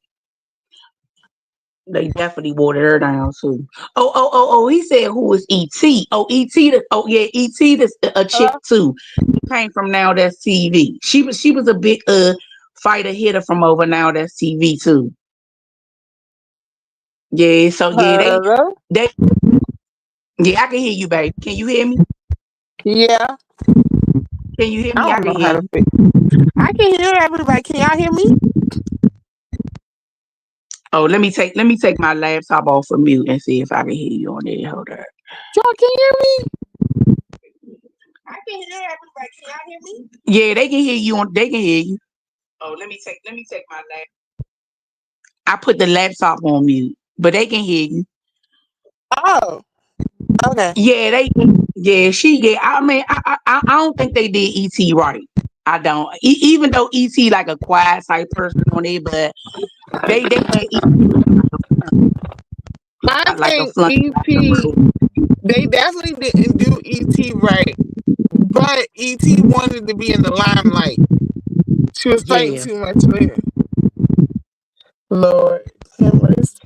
They definitely watered her down too. Oh, he said who was ET? Oh, ET that's a chick too. Who came from Now That's TV. She was a big fighter hitter from over Now That's TV too. Yeah, so yeah, Hello? they yeah, I can hear you, babe. Can you hear me? Yeah. Can you hear I me? I don't can know hear how to you. fix. I can hear everybody. Can y'all hear me? Oh, let me take my laptop off of mute and see if I can hear you on there. Hold on. Y'all can hear me? I can hear everybody. Can y'all hear me? Yeah, they can hear you they can hear you. Oh, let me take my laptop. I put the laptop on mute, but they can hear you. Oh, okay. Yeah, I mean, I don't think they did ET right. I don't. Even though ET like a quiet type person on it, but they had I like a think flunk. ET, they definitely didn't do ET right but ET wanted to be in the limelight. She was fighting Yeah. too much for him. Lord, have mercy.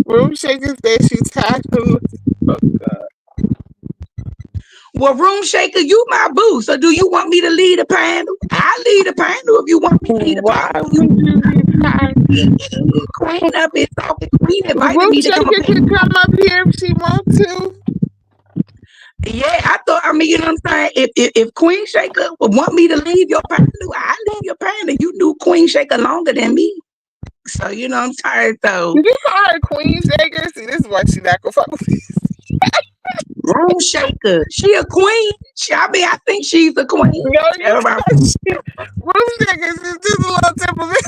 Room Shaker said she tired of. Oh God. Well, Room Shaker, you my boo. So do you want me to lead a panel? I'll lead a panel if you want me to lead a Why panel. would you be tired? Queen up is talking. Queen invited Room me to come up Shaker here. can come up here if she wants to. Yeah, I thought, I mean, you know what I'm saying? If Queen Shaker would want me to leave your panel, I leave your panel. You knew Queen Shaker longer than me. So, you know, I'm tired though. Did you call her Queen Shaker? See, this is why she not gonna fuck with me. Room Shaker. She a queen. I think she's a queen. No, you Everybody. can't. Room Shaker is just a little temperament.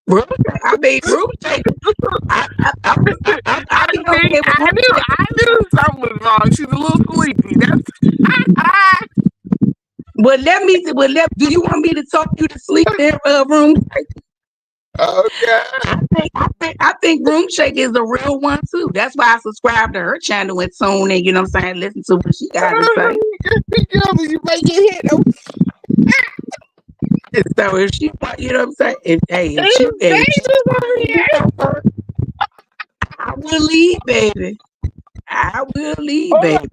Room Shaker. I be okay with Room Shaker. I knew something was wrong. She's a little sleepy. That's Well, do you want me to talk you to sleep there, Room Shaker? oh God. I think Room Shaker is a real one too. That's why I subscribe to her channel and tune in, you know what I'm saying, listen to what she got to say. Girl, you may get hit. So if she want, you know what I'm saying, if she I will leave, baby. I will leave, baby.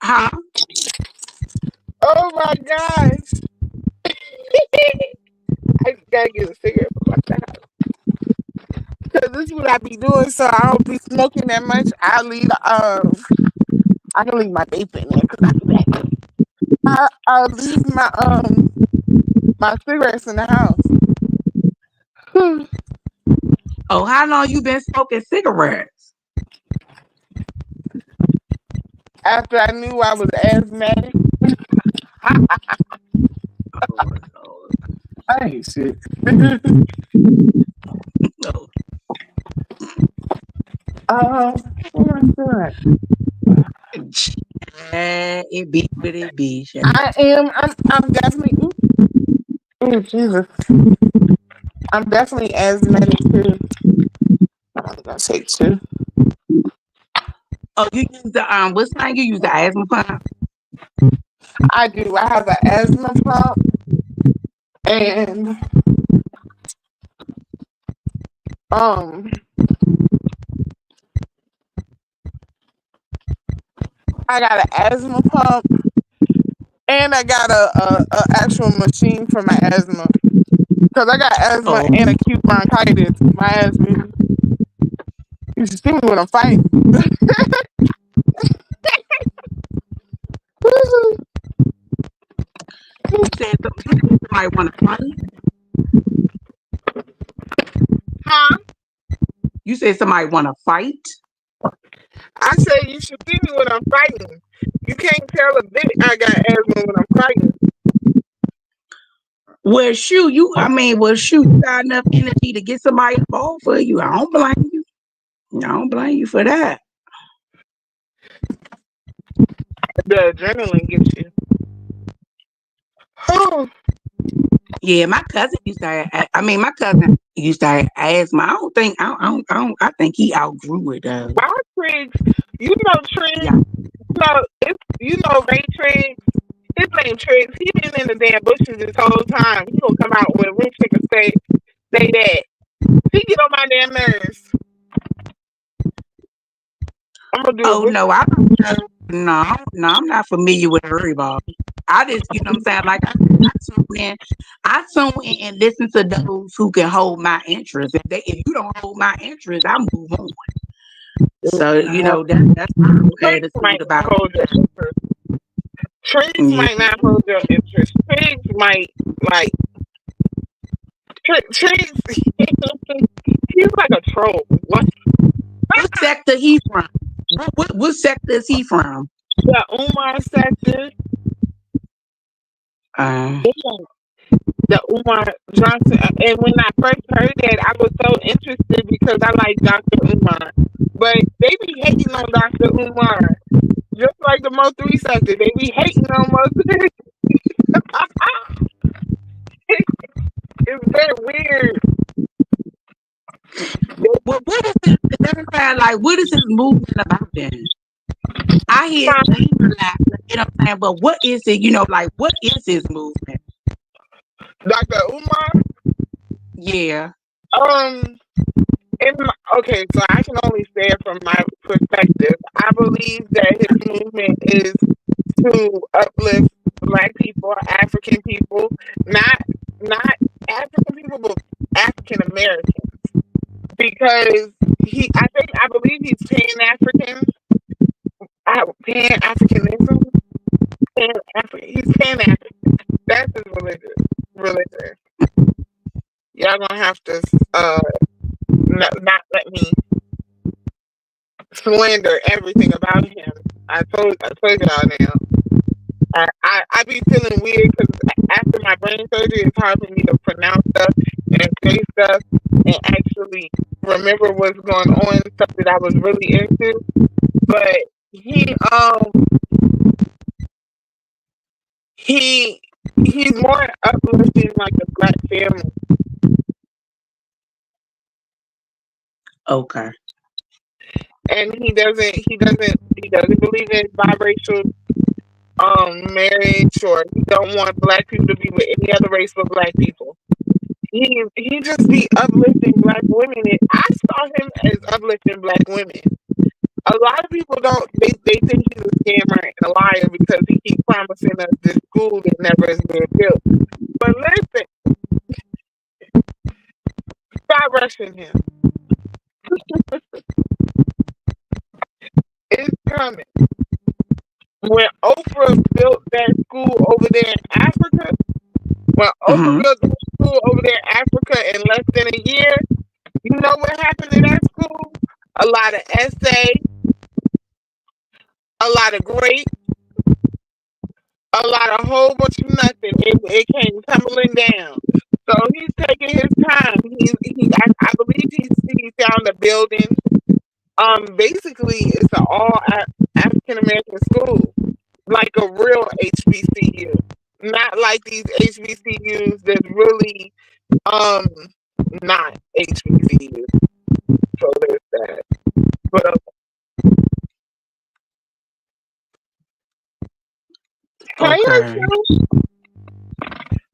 Huh? Oh my gosh. I just gotta get a cigarette from my house. Because this is what I be doing, so I don't be smoking that much. I can leave my vape in there because I'll leave my cigarettes in the house. Oh, how long you been smoking cigarettes? After I knew I was asthmatic. I ain't shit. Oh my God. It be what it be. I'm definitely. Oh Jesus. I'm definitely asthmatic too. I'm gonna say two. Oh, you use the what's the name? You use the asthma pump? I do. I have an asthma pump and I got an asthma pump and I got a actual machine for my asthma. Cause I got asthma and acute bronchitis. My asthma. You should see me when I'm fighting. You said somebody want to fight? Huh? You said somebody want to fight? I said you should see me when I'm fighting. You can't tell a bit I got asthma when I'm fighting. Well, shoot, you got enough energy to get somebody involved for you. I don't blame you. I don't blame you for that. The adrenaline gets you. Oh. Yeah, my cousin used to have, asthma. I think he outgrew it though. Why Triggs? You know Triggs? Yeah. You know Ray Triggs? His name Triggs. He been in the damn bushes this whole time. He gonna come out with a room chicken say that. He get on my damn nerves. I'm gonna do I'm not familiar with everybody. I just, you know what I'm saying, like I tune in and listen to those who can hold my interest. If you don't hold my interest, I move on. So, you know, that's my attitude about it. Triggs might not hold your interest. Triggs might like Triggs he's like a troll. What sector he from? What sector is he from? The Umar sector. The Umar Johnson. And when I first heard that, I was so interested because I like Dr. Umar. But they be hating on Dr. Umar. Just like the Mo 3 sector. They be hating on Mo 3. It's very weird. What is it? Democrat, like, what is this movement about then? I hear Huh? his name a lot, you know what I'm saying? But what is it, like, what is his movement? Dr. Umar. Yeah. Okay, so I can only say it from my perspective. I believe that his movement is to uplift Black people, African people, not African people, but African Americans, because I believe he's Pan African, Pan Africanism, he's Pan African. That's his religion. Y'all gonna have to not let me slander everything about him. I told y'all now. I be feeling weird because after my brain surgery, it's hard for me to pronounce stuff and say stuff and actually remember what's going on, stuff that I was really into. But he's more uplifting like the Black family. Okay. And he doesn't believe in biracial marriage, or he don't want Black people to be with any other race but Black people. He just be uplifting Black women. And I saw him as uplifting Black women. A lot of people don't. They think he's a scammer and a liar because he keeps promising us this school that never is being built. But listen, stop rushing him. It's coming. When Oprah built that school over there in Africa, in less than a year, you know what happened in that school? A lot of essays, a lot of grapes, a lot of whole bunch of nothing. It came tumbling down. So he's taking his time. I believe he found a building. Basically, it's an all African American school, like a real HBCU, not like these HBCUs that's really not HBCUs. So there's that. But Okay.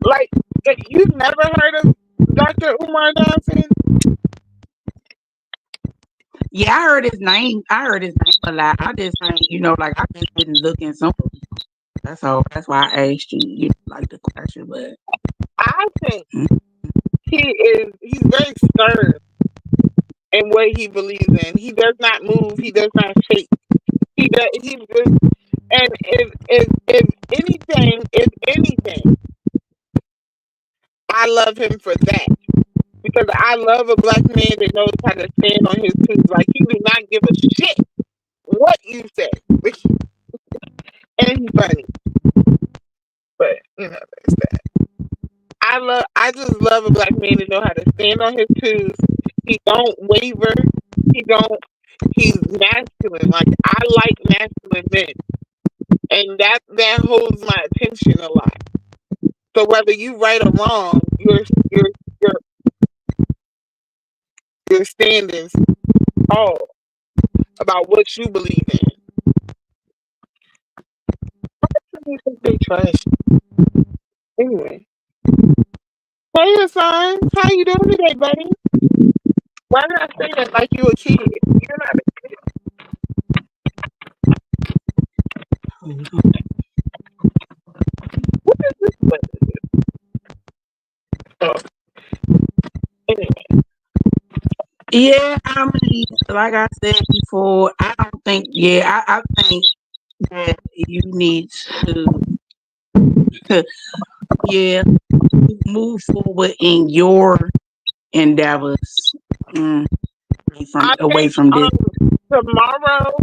Like, you've never heard of Dr. Umar Johnson? Yeah, I heard his name. A lot. I just think, like, I just didn't look in some. That's all. That's why I asked you, like, the question. But I think he's very stern in what he believes in. He does not move. He does not shake. He just, and if anything, I love him for that. Because I love a Black man that knows how to stand on his two. Like, he do not give a shit what you say. And he's funny. But, there's that. I just love a Black man that know how to stand on his twos. He don't waver. He's masculine. Like, I like masculine men. And that holds my attention a lot. So whether you right or wrong, your standings all about what you believe in. I think they trash. Anyway. Hey Hassan, how you doing today, buddy? Why did I say that like you a kid? You're not a kid. What is this button? Oh. Anyway. Yeah, I mean, like I said before, I don't think. Yeah, I think that you need to move forward in your endeavors. Away from this. Tomorrow,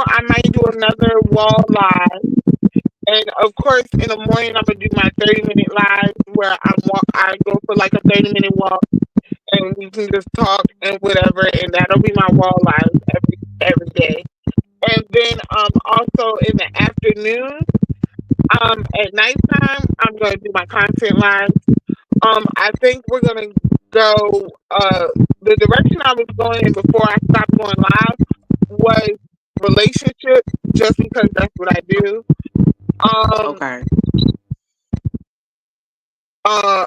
I might do another wall live. And of course, in the morning, I'm gonna do my 30-minute live where I go for like a 30-minute walk, and we can just talk and whatever, and that'll be my wall live every day. And then also in the afternoon, at nighttime, I'm gonna do my content live I think we're gonna go. The direction I was going in before I stopped going live was relationship, just because that's what I do. Um, Okay. uh,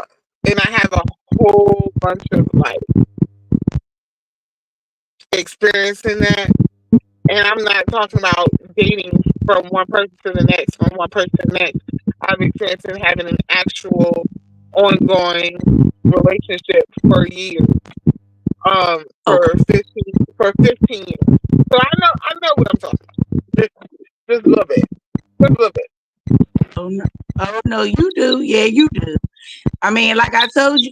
and I have a whole bunch of like experience in that. And I'm not talking about dating from one person to the next, from one person to the next. I've experienced in having an actual ongoing relationship for years. Okay. For 15 years. So I know what I'm talking about. Just a little bit. Just a little bit. Oh no. Oh no, you do. Yeah, you do. I mean, like I told you,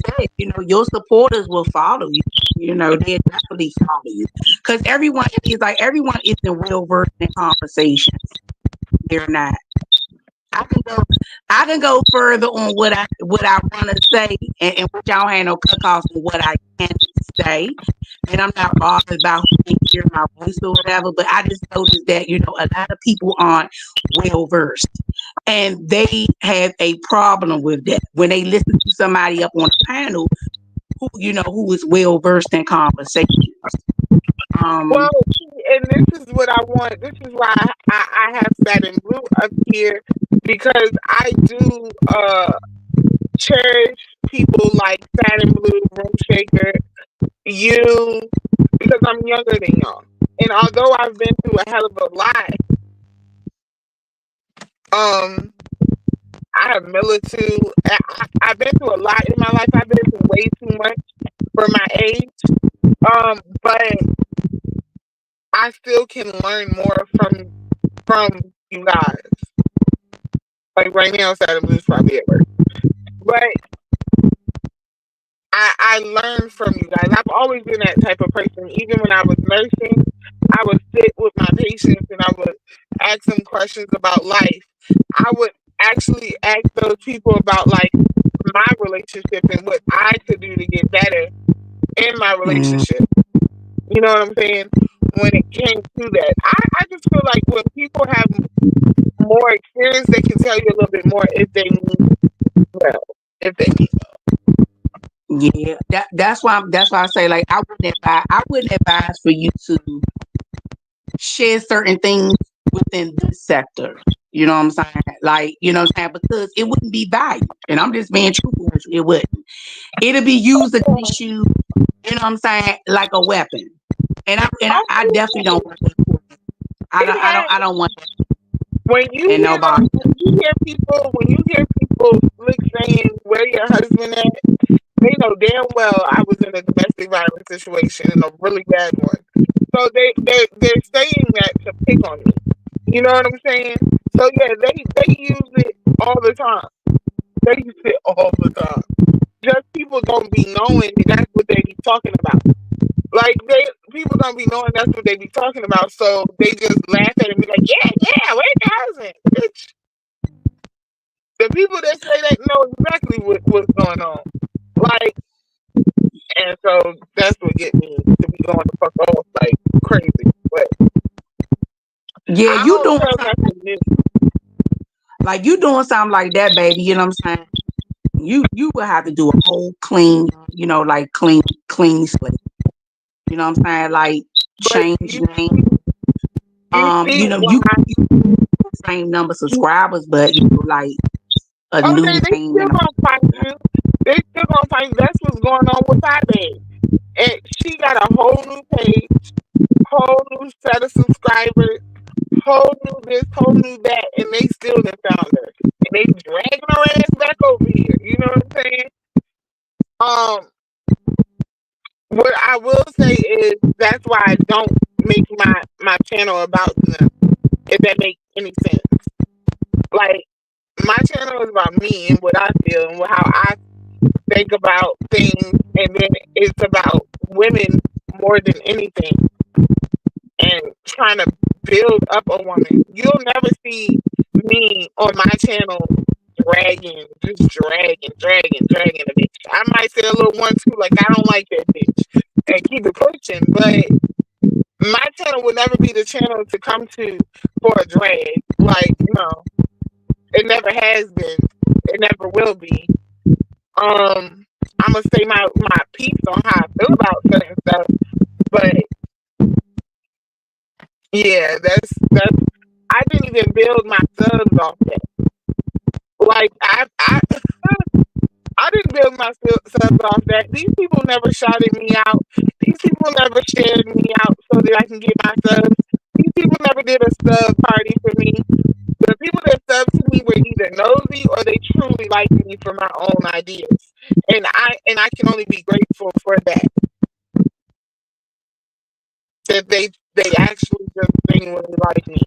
said, your supporters will follow you. They definitely follow you because everyone isn't well versed in conversations. They're not. I can go, I can go further on what I want to say, and which I don't have no cutoffs on what I can say, and I'm not bothered about who can hear my voice or whatever. But I just noticed that a lot of people aren't well versed, and they have a problem with that when they listen to somebody up on a panel who is well versed in conversations. Well, Um, and this is what I want. This is why I have Satin Blue up here, because I do cherish people like Satin Blue, Room Shaker, you, because I'm younger than y'all. And although I've been through a hell of a lot, um, I have military. I've been through a lot in my life. I've been through way too much for my age. But I still can learn more from you guys. Like right now, Saturn Blue's probably at work, but I learned from you guys. I've always been that type of person. Even when I was nursing, I would sit with my patients and I would ask them questions about life. I would actually ask those people about like my relationship and what I could do to get better in my mm, relationship. You know what I'm saying? When it came to that, I just feel like when people have more experience, they can tell you a little bit more if they need well. If they need yeah, that's why I say, like, I wouldn't advise for you to share certain things within this sector. You know what I'm saying? Like, because it wouldn't be valued. And I'm just being truthful with you. It wouldn't. It'll be used against you, you know what I'm saying, like a weapon. And I definitely don't want that for you. I it don't I don't has I don't want that when you in hear nobody. when you hear people slick saying where your husband at, they know damn well I was in a domestic violence situation and a really bad one. So they're saying that to pick on me. You know what I'm saying? So yeah, they use it all the time. They use it all the time. Just people don't be knowing that that's what they be talking about. Like people don't be knowing that's what they be talking about, so they just laugh at it and be like, yeah, yeah, where's your husband? Bitch. The people that say that know exactly what's going on. Like, and so that's what get me to be going the fuck off like crazy. But Yeah, I you don't doing tell something nothing new. like you doing something like that, baby. You know what I'm saying? You will have to do a whole clean, like clean slate. You know what I'm saying? Like But change name. you see You why? same number of subscribers, but like a Oh, new they name still and gonna fight you. They still gonna fight you. That's what's going on with Pie. And she got a whole new page, whole new set of subscribers, whole new this, whole new that, and they still done found her. And they dragging her ass back over here. You know what I'm saying? Um, what I will say is that's why I don't make my channel about them. If that makes any sense. Like my channel is about me and what I feel and how I think about things, and then it's about women more than anything, and trying to build up a woman. You'll never see me on my channel dragging a bitch. I might say a little one two, like I don't like that bitch, and keep it pushing. But my channel will never be the channel to come to for a drag. Like no, it never has been. It never will be. I'm gonna say my piece on how I feel about certain stuff, but yeah, that's I didn't even build my subs off that. Like I didn't build my subs off that. These people never shouted me out. These people never shared me out so that I can get my subs. These people never did a sub party for me. The people that sub to me were either nosy or they truly like me for my own ideas, and I can only be grateful for that. That they actually just genuinely like me,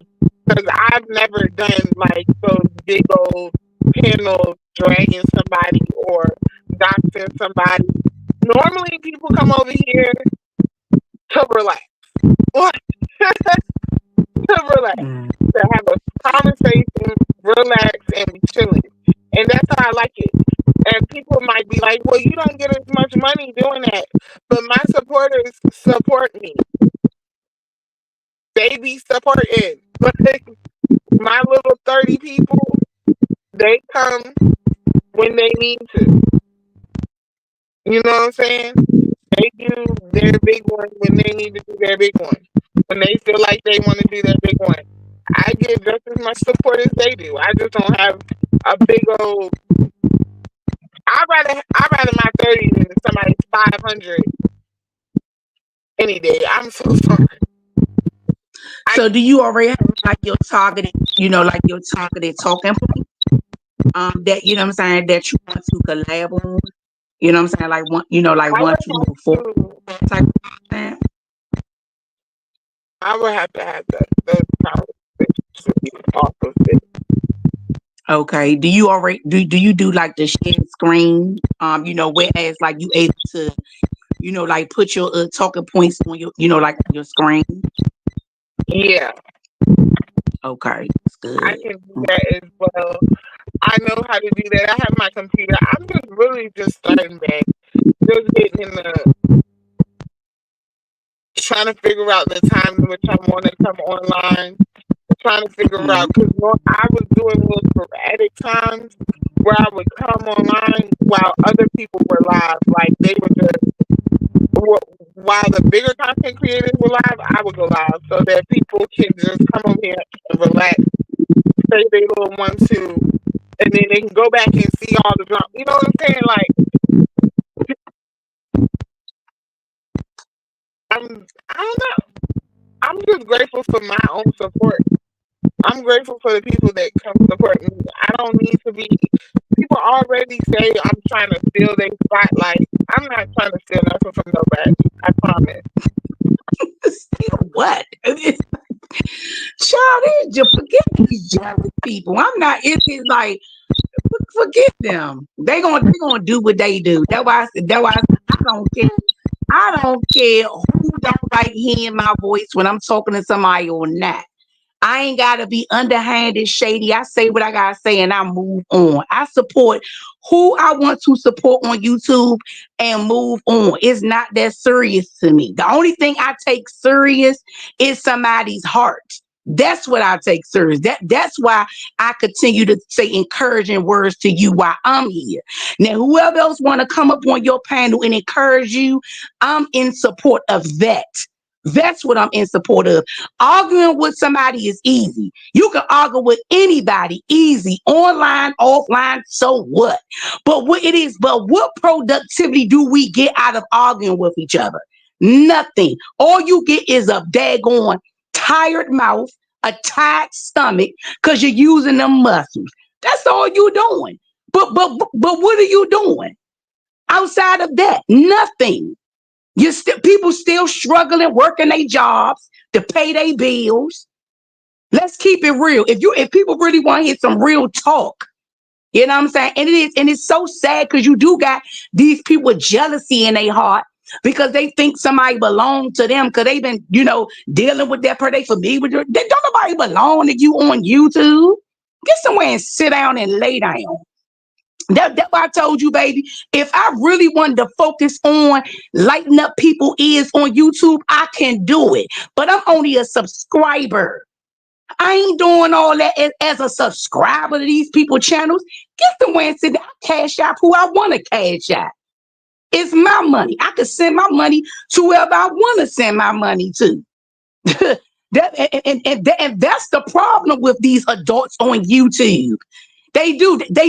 because I've never done like those big old panels dragging somebody or doxing somebody. Normally, people come over here to relax, to relax, Mm. to have a conversation, relax, and be chilling. And that's how I like it. And people might be like, well, you don't get as much money doing that. But my supporters support me. They be supporting. Like, my little 30 people, they come when they need to. You know what I'm saying? They do their big one when they need to do their big one. When they feel like they want to do their big one. I get just as much support as they do. I just don't have a big old. I rather my 30 than somebody's 500 any day. I'm so sorry. So do you already have like your targeted, like your targeted talking point? That what I'm saying, that you want to collab on. What I'm saying, like I would once you move forward have to. type of thing. I would have to have those conversations with you off of it. Okay. Do you already do you do like the share screen? Whereas like you able to, like put your talking points on your, like your screen. Yeah, Okay, that's I good. can do that as well. I know how to do that. I have my computer. I'm just really just starting back. Just getting in the trying to figure out the time in which I want to come online. Trying to figure Mm. out because I was doing little sporadic times where I would come online while other people were live. Like they were just while the bigger content creators were live, I would go live so that people can just come over here and relax, say they little one two, and then they can go back and see all the drama. You know what I'm saying? Like I don't know. I'm just grateful for my own support. I'm grateful for the people that come support me. I don't need to be. People already say I'm trying to steal their spotlight. I'm not trying to steal nothing from nobody. I promise. Still what? Child, just forget these jealous people. I'm not. It's like forget them. They gonna do what they do. I don't care. I don't care who don't like hearing my voice when I'm talking to somebody or not. I ain't gotta be underhanded, shady. I say what I gotta say and I move on. I support who I want to support on YouTube and move on. It's not that serious to me. The only thing I take serious is somebody's heart. That's what I take serious. That's why I continue to say encouraging words to you while I'm here. Now, whoever else want to come up on your panel and encourage you, I'm in support of that. That's what I'm in support of. Arguing with somebody is easy. You can argue with anybody easy, online, offline, so what? But what productivity do we get out of arguing with each other? Nothing. All you get is a daggone tired mouth, a tight stomach, because you're using them muscles. That's all you're doing. But what are you doing? Outside of that, nothing. People still struggling, working their jobs to pay their bills. Let's keep it real. If people really want to hear some real talk, you know what I'm saying? And it's so sad because you do got these people with jealousy in their heart because they think somebody belongs to them because they've been, dealing with that person. They familiar with it. Don't nobody belong to you on YouTube. Get somewhere and sit down and lay down. That's why I told you, baby, if I really wanted to focus on lighting up people's ears on YouTube, I can do it. But I'm only a subscriber. I ain't doing all that as a subscriber to these people channels. Get somewhere and sit down. Cash out who I want to cash out. It's my money. I can send my money to whoever I want to send my money to. And that's the problem with these adults on YouTube. They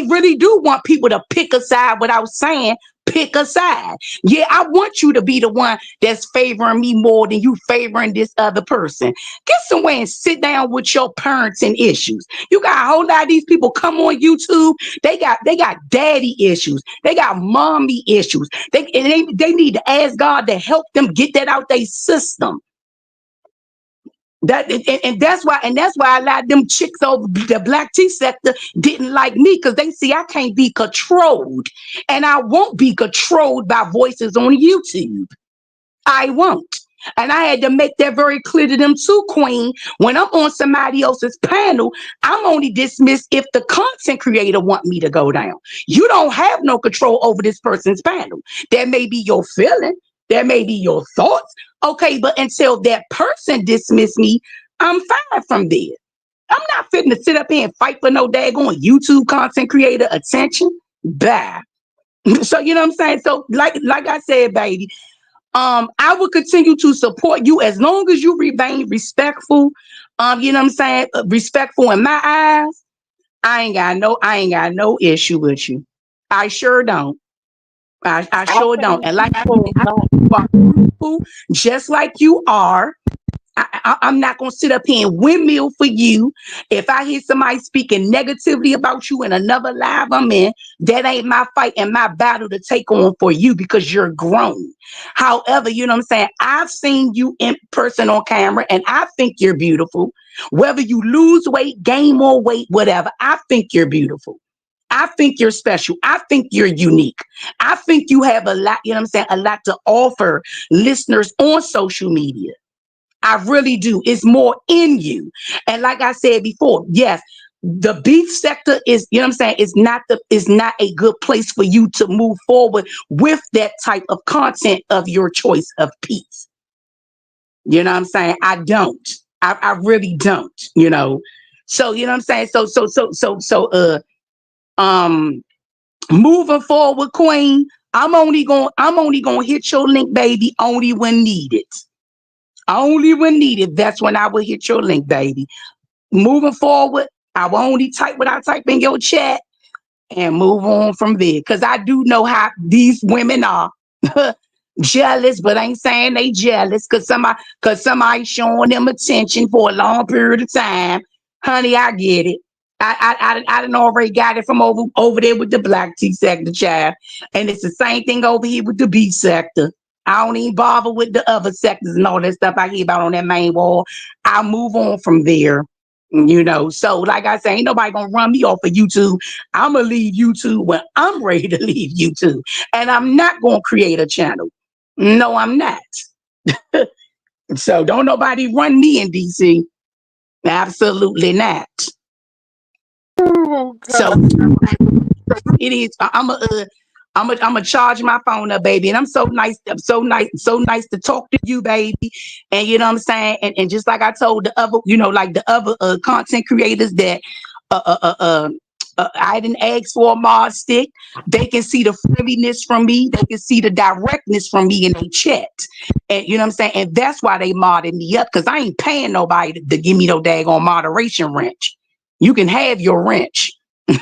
really do want people to pick a side without saying pick a side. Yeah, I want you to be the one that's favoring me more than you favoring this other person. Get somewhere and sit down with your parenting issues. You got a whole lot of these people come on YouTube. They got daddy issues. They got mommy issues. They need to ask God to help them get that out their system. That's why a lot of them chicks over the black tea sector didn't like me, because they see I can't be controlled, and I won't be controlled by voices on YouTube. I won't. And I had to make that very clear to them too, Queen. When I'm on somebody else's panel, I'm only dismissed if the content creator want me to go down. You don't have no control over this person's panel. That may be your feeling, that may be your thoughts. Okay, but until that person dismiss me, I'm fine from there. I'm not fitting to sit up here and fight for no daggone YouTube content creator attention. Bye. So you know what I'm saying? So like I said, baby, I will continue to support you as long as you remain respectful. You know what I'm saying? Respectful in my eyes. I ain't got no issue with you. I sure don't. I I sure don't. think And like I people said, don't. you are beautiful, just like you are. I'm not gonna sit up here and windmill for you. If I hear somebody speaking negatively about you in another live I'm in, that ain't my fight and my battle to take on for you, because you're grown. However, you know what I'm saying? I've seen you in person on camera, and I think you're beautiful. Whether you lose weight, gain more weight, whatever, I think you're beautiful. I think you're special. I think you're unique. I think you have a lot, you know what I'm saying, a lot to offer listeners on social media. I really do. It's more in you. And like I said before, yes, the beef sector is, you know what I'm saying, is not a good place for you to move forward with that type of content of your choice of peace. You know what I'm saying? I don't. I really don't, you know. So, you know what I'm saying? Um moving forward, Queen, I'm only gonna hit your link, baby, only when needed. Only when needed. That's when I will hit your link, baby. Moving forward, I will only type what I type in your chat and move on from there. Because I do know how these women are. Jealous, but ain't saying they jealous because somebody showing them attention for a long period of time. Honey, I get it. I done already got it from over there with the black tea sector, child. And it's the same thing over here with the beef sector. I don't even bother with the other sectors and all that stuff I hear about on that main wall. I'll move on from there. You know, so like I say, ain't nobody gonna run me off of YouTube. I'm gonna leave YouTube when I'm ready to leave YouTube. And I'm not gonna create a channel. No, I'm not. So don't nobody run me in DC. Absolutely not. Oh So God. it is. I'm gonna charge my phone up, baby, and I'm so nice. I'm so nice to talk to you, baby. And you know what I'm saying. And just like I told the other, you know, like the other content creators that uh, uh, uh, uh, I didn't ask for a mod stick. They can see the friendliness from me. They can see the directness from me in the chat. And you know what I'm saying? And that's why they modded me up, because I ain't paying nobody to give me no daggone moderation wrench. You can have your wrench. You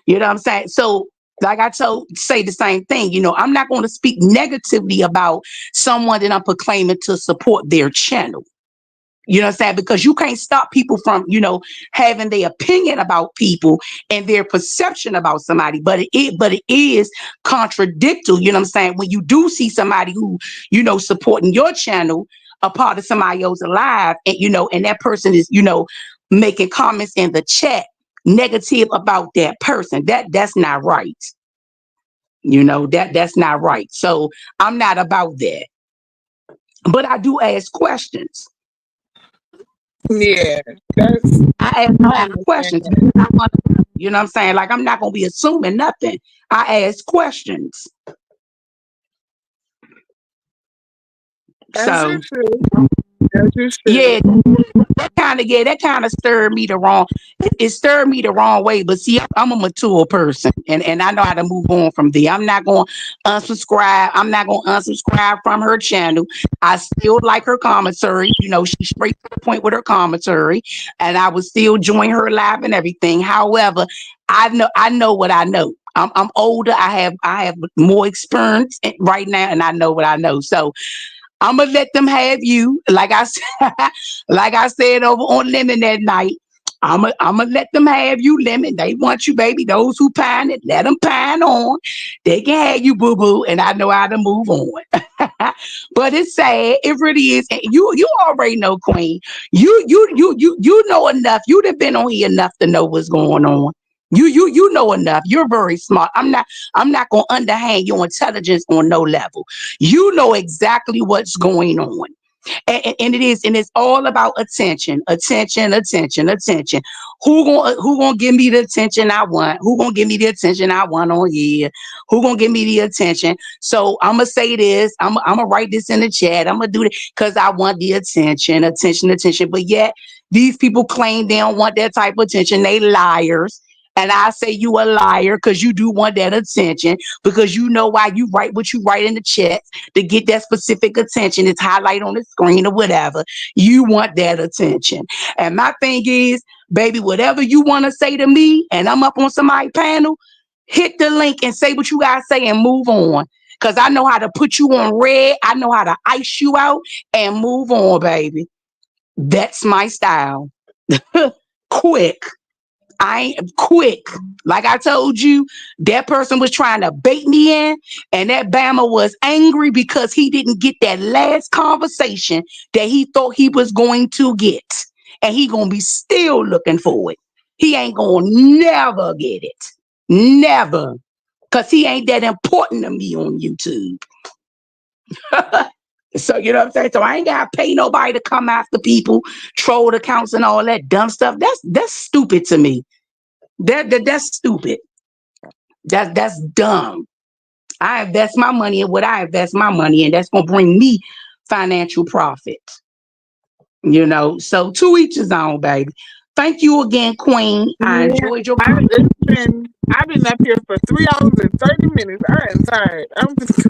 know what I'm saying? So, like I say the same thing. You know, I'm not going to speak negatively about someone that I'm proclaiming to support their channel. You know what I'm saying? Because you can't stop people from, you know, having their opinion about people and their perception about somebody. But it is contradictory, you know what I'm saying? When you do see somebody who, you know, supporting your channel, a part of somebody else's live, and you know, and that person is, you know, making comments in the chat negative about that person. That's not right. You know, that's not right. So I'm not about that. But I do ask questions. Yeah, that's I I ask understand questions. that. You know what I'm saying? Like, I'm not gonna be assuming nothing. I ask questions. As So you should. As you Yeah, should. that kind of stirred me the wrong. It stirred me the wrong way. But see, I'm a mature person, and I know how to move on from there. I'm not going to unsubscribe. I'm not going to unsubscribe from her channel. I still like her commentary. You know, she's straight to the point with her commentary, and I would still join her live and everything. However, I know what I know. I'm older. I have more experience right now, and I know what I know. So I'm gonna let them have you, like I said, like I said over on Lemon that night. I'm gonna let them have you, Lemon. They want you, baby. Those who pine it, let them pine on. They can have you, boo boo, and I know how to move on. But it's sad. It really is. And you already know, Queen. You know enough. You've been on here enough to know what's going on. You know enough. You're very smart. I'm not gonna underhand your intelligence on no level. You know exactly what's going on. And it's all about attention, attention, attention, attention. Who gonna give me the attention I want? Who gonna give me the attention I want on here? Who gonna give me the attention? So I'm gonna say this. I'm gonna write this in the chat. I'm gonna do it because I want the attention, attention, attention. But yet these people claim they don't want that type of attention. They liars. And I say you a liar because you do want that attention because you know why you write what you write in the chat to get that specific attention. It's highlight on the screen or whatever. You want that attention. And my thing is, baby, whatever you want to say to me, and I'm up on somebody's panel, hit the link and say what you gotta say and move on. Cause I know how to put you on red. I know how to ice you out and move on, baby. That's my style. Quick. I ain't quick. Like I told you, that person was trying to bait me in, and that Bama was angry because he didn't get that last conversation that he thought he was going to get. And he gonna be still looking for it. He ain't gonna never get it. Never. Because he ain't that important to me on YouTube. So you know what I'm saying? So I ain't gotta pay nobody to come after people, troll accounts and all that dumb stuff. That's stupid to me. That's stupid. That's dumb. I invest my money in what I invest my money in. That's gonna bring me financial profit. You know, so to each his own, baby. Thank you again, Queen. I Yeah, enjoyed your I've been up here for 3 hours and 30 minutes. I am tired. I'm just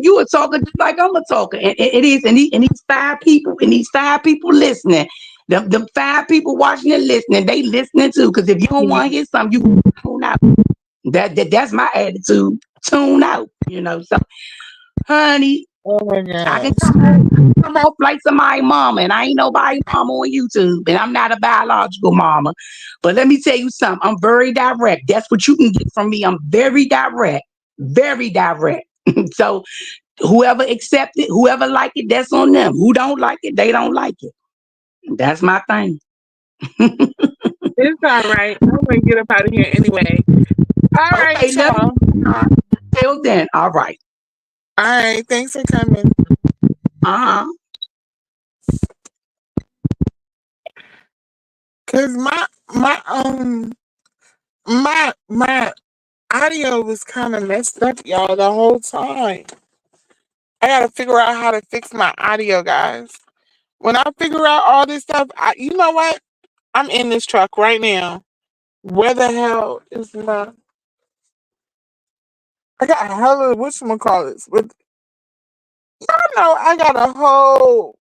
you a talker just like I'm a talker. And it is, and these five people listening. Them five people watching and listening, they listening too. Because if you don't want to hear something, you tune out. That's my attitude. Tune out, you know. So, honey, oh my I can gosh. come off like somebody's mama, and I ain't nobody's mama on YouTube, and I'm not a biological mama. But let me tell you something. I'm very direct. That's what you can get from me. I'm very direct, very direct. So whoever accept it, whoever like it, that's on them. Who don't like it, they don't like it. That's my thing. It's all right. I'm gonna get up out of here anyway. All Okay, right, love y'all. you. Till then, all right. All right. Thanks for coming. Uh-huh. Cause my audio was kind of messed up, y'all, the whole time. I gotta figure out how to fix my audio, guys. When I figure out all this stuff, you know what? I'm in this truck right now. Where the hell is my? I got a hell of whatchamacallits. But y'all know I got a whole.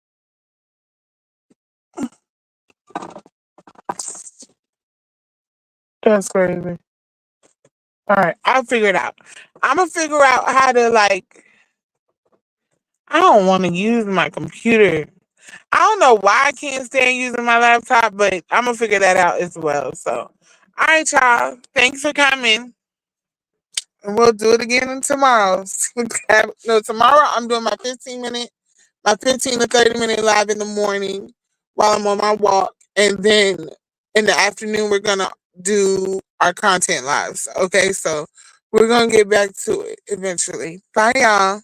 That's crazy. All right, I'll figure it out. I'm gonna figure out how to like. I don't want to use my computer. I don't know why I can't stand using my laptop, but I'm gonna figure that out as well. So, all right, y'all. Thanks for coming, and we'll do it again tomorrow. No, tomorrow I'm doing my 15 to 30 minute live in the morning while I'm on my walk, and then in the afternoon we're gonna do our content lives. Okay, so we're gonna get back to it eventually. Bye, y'all.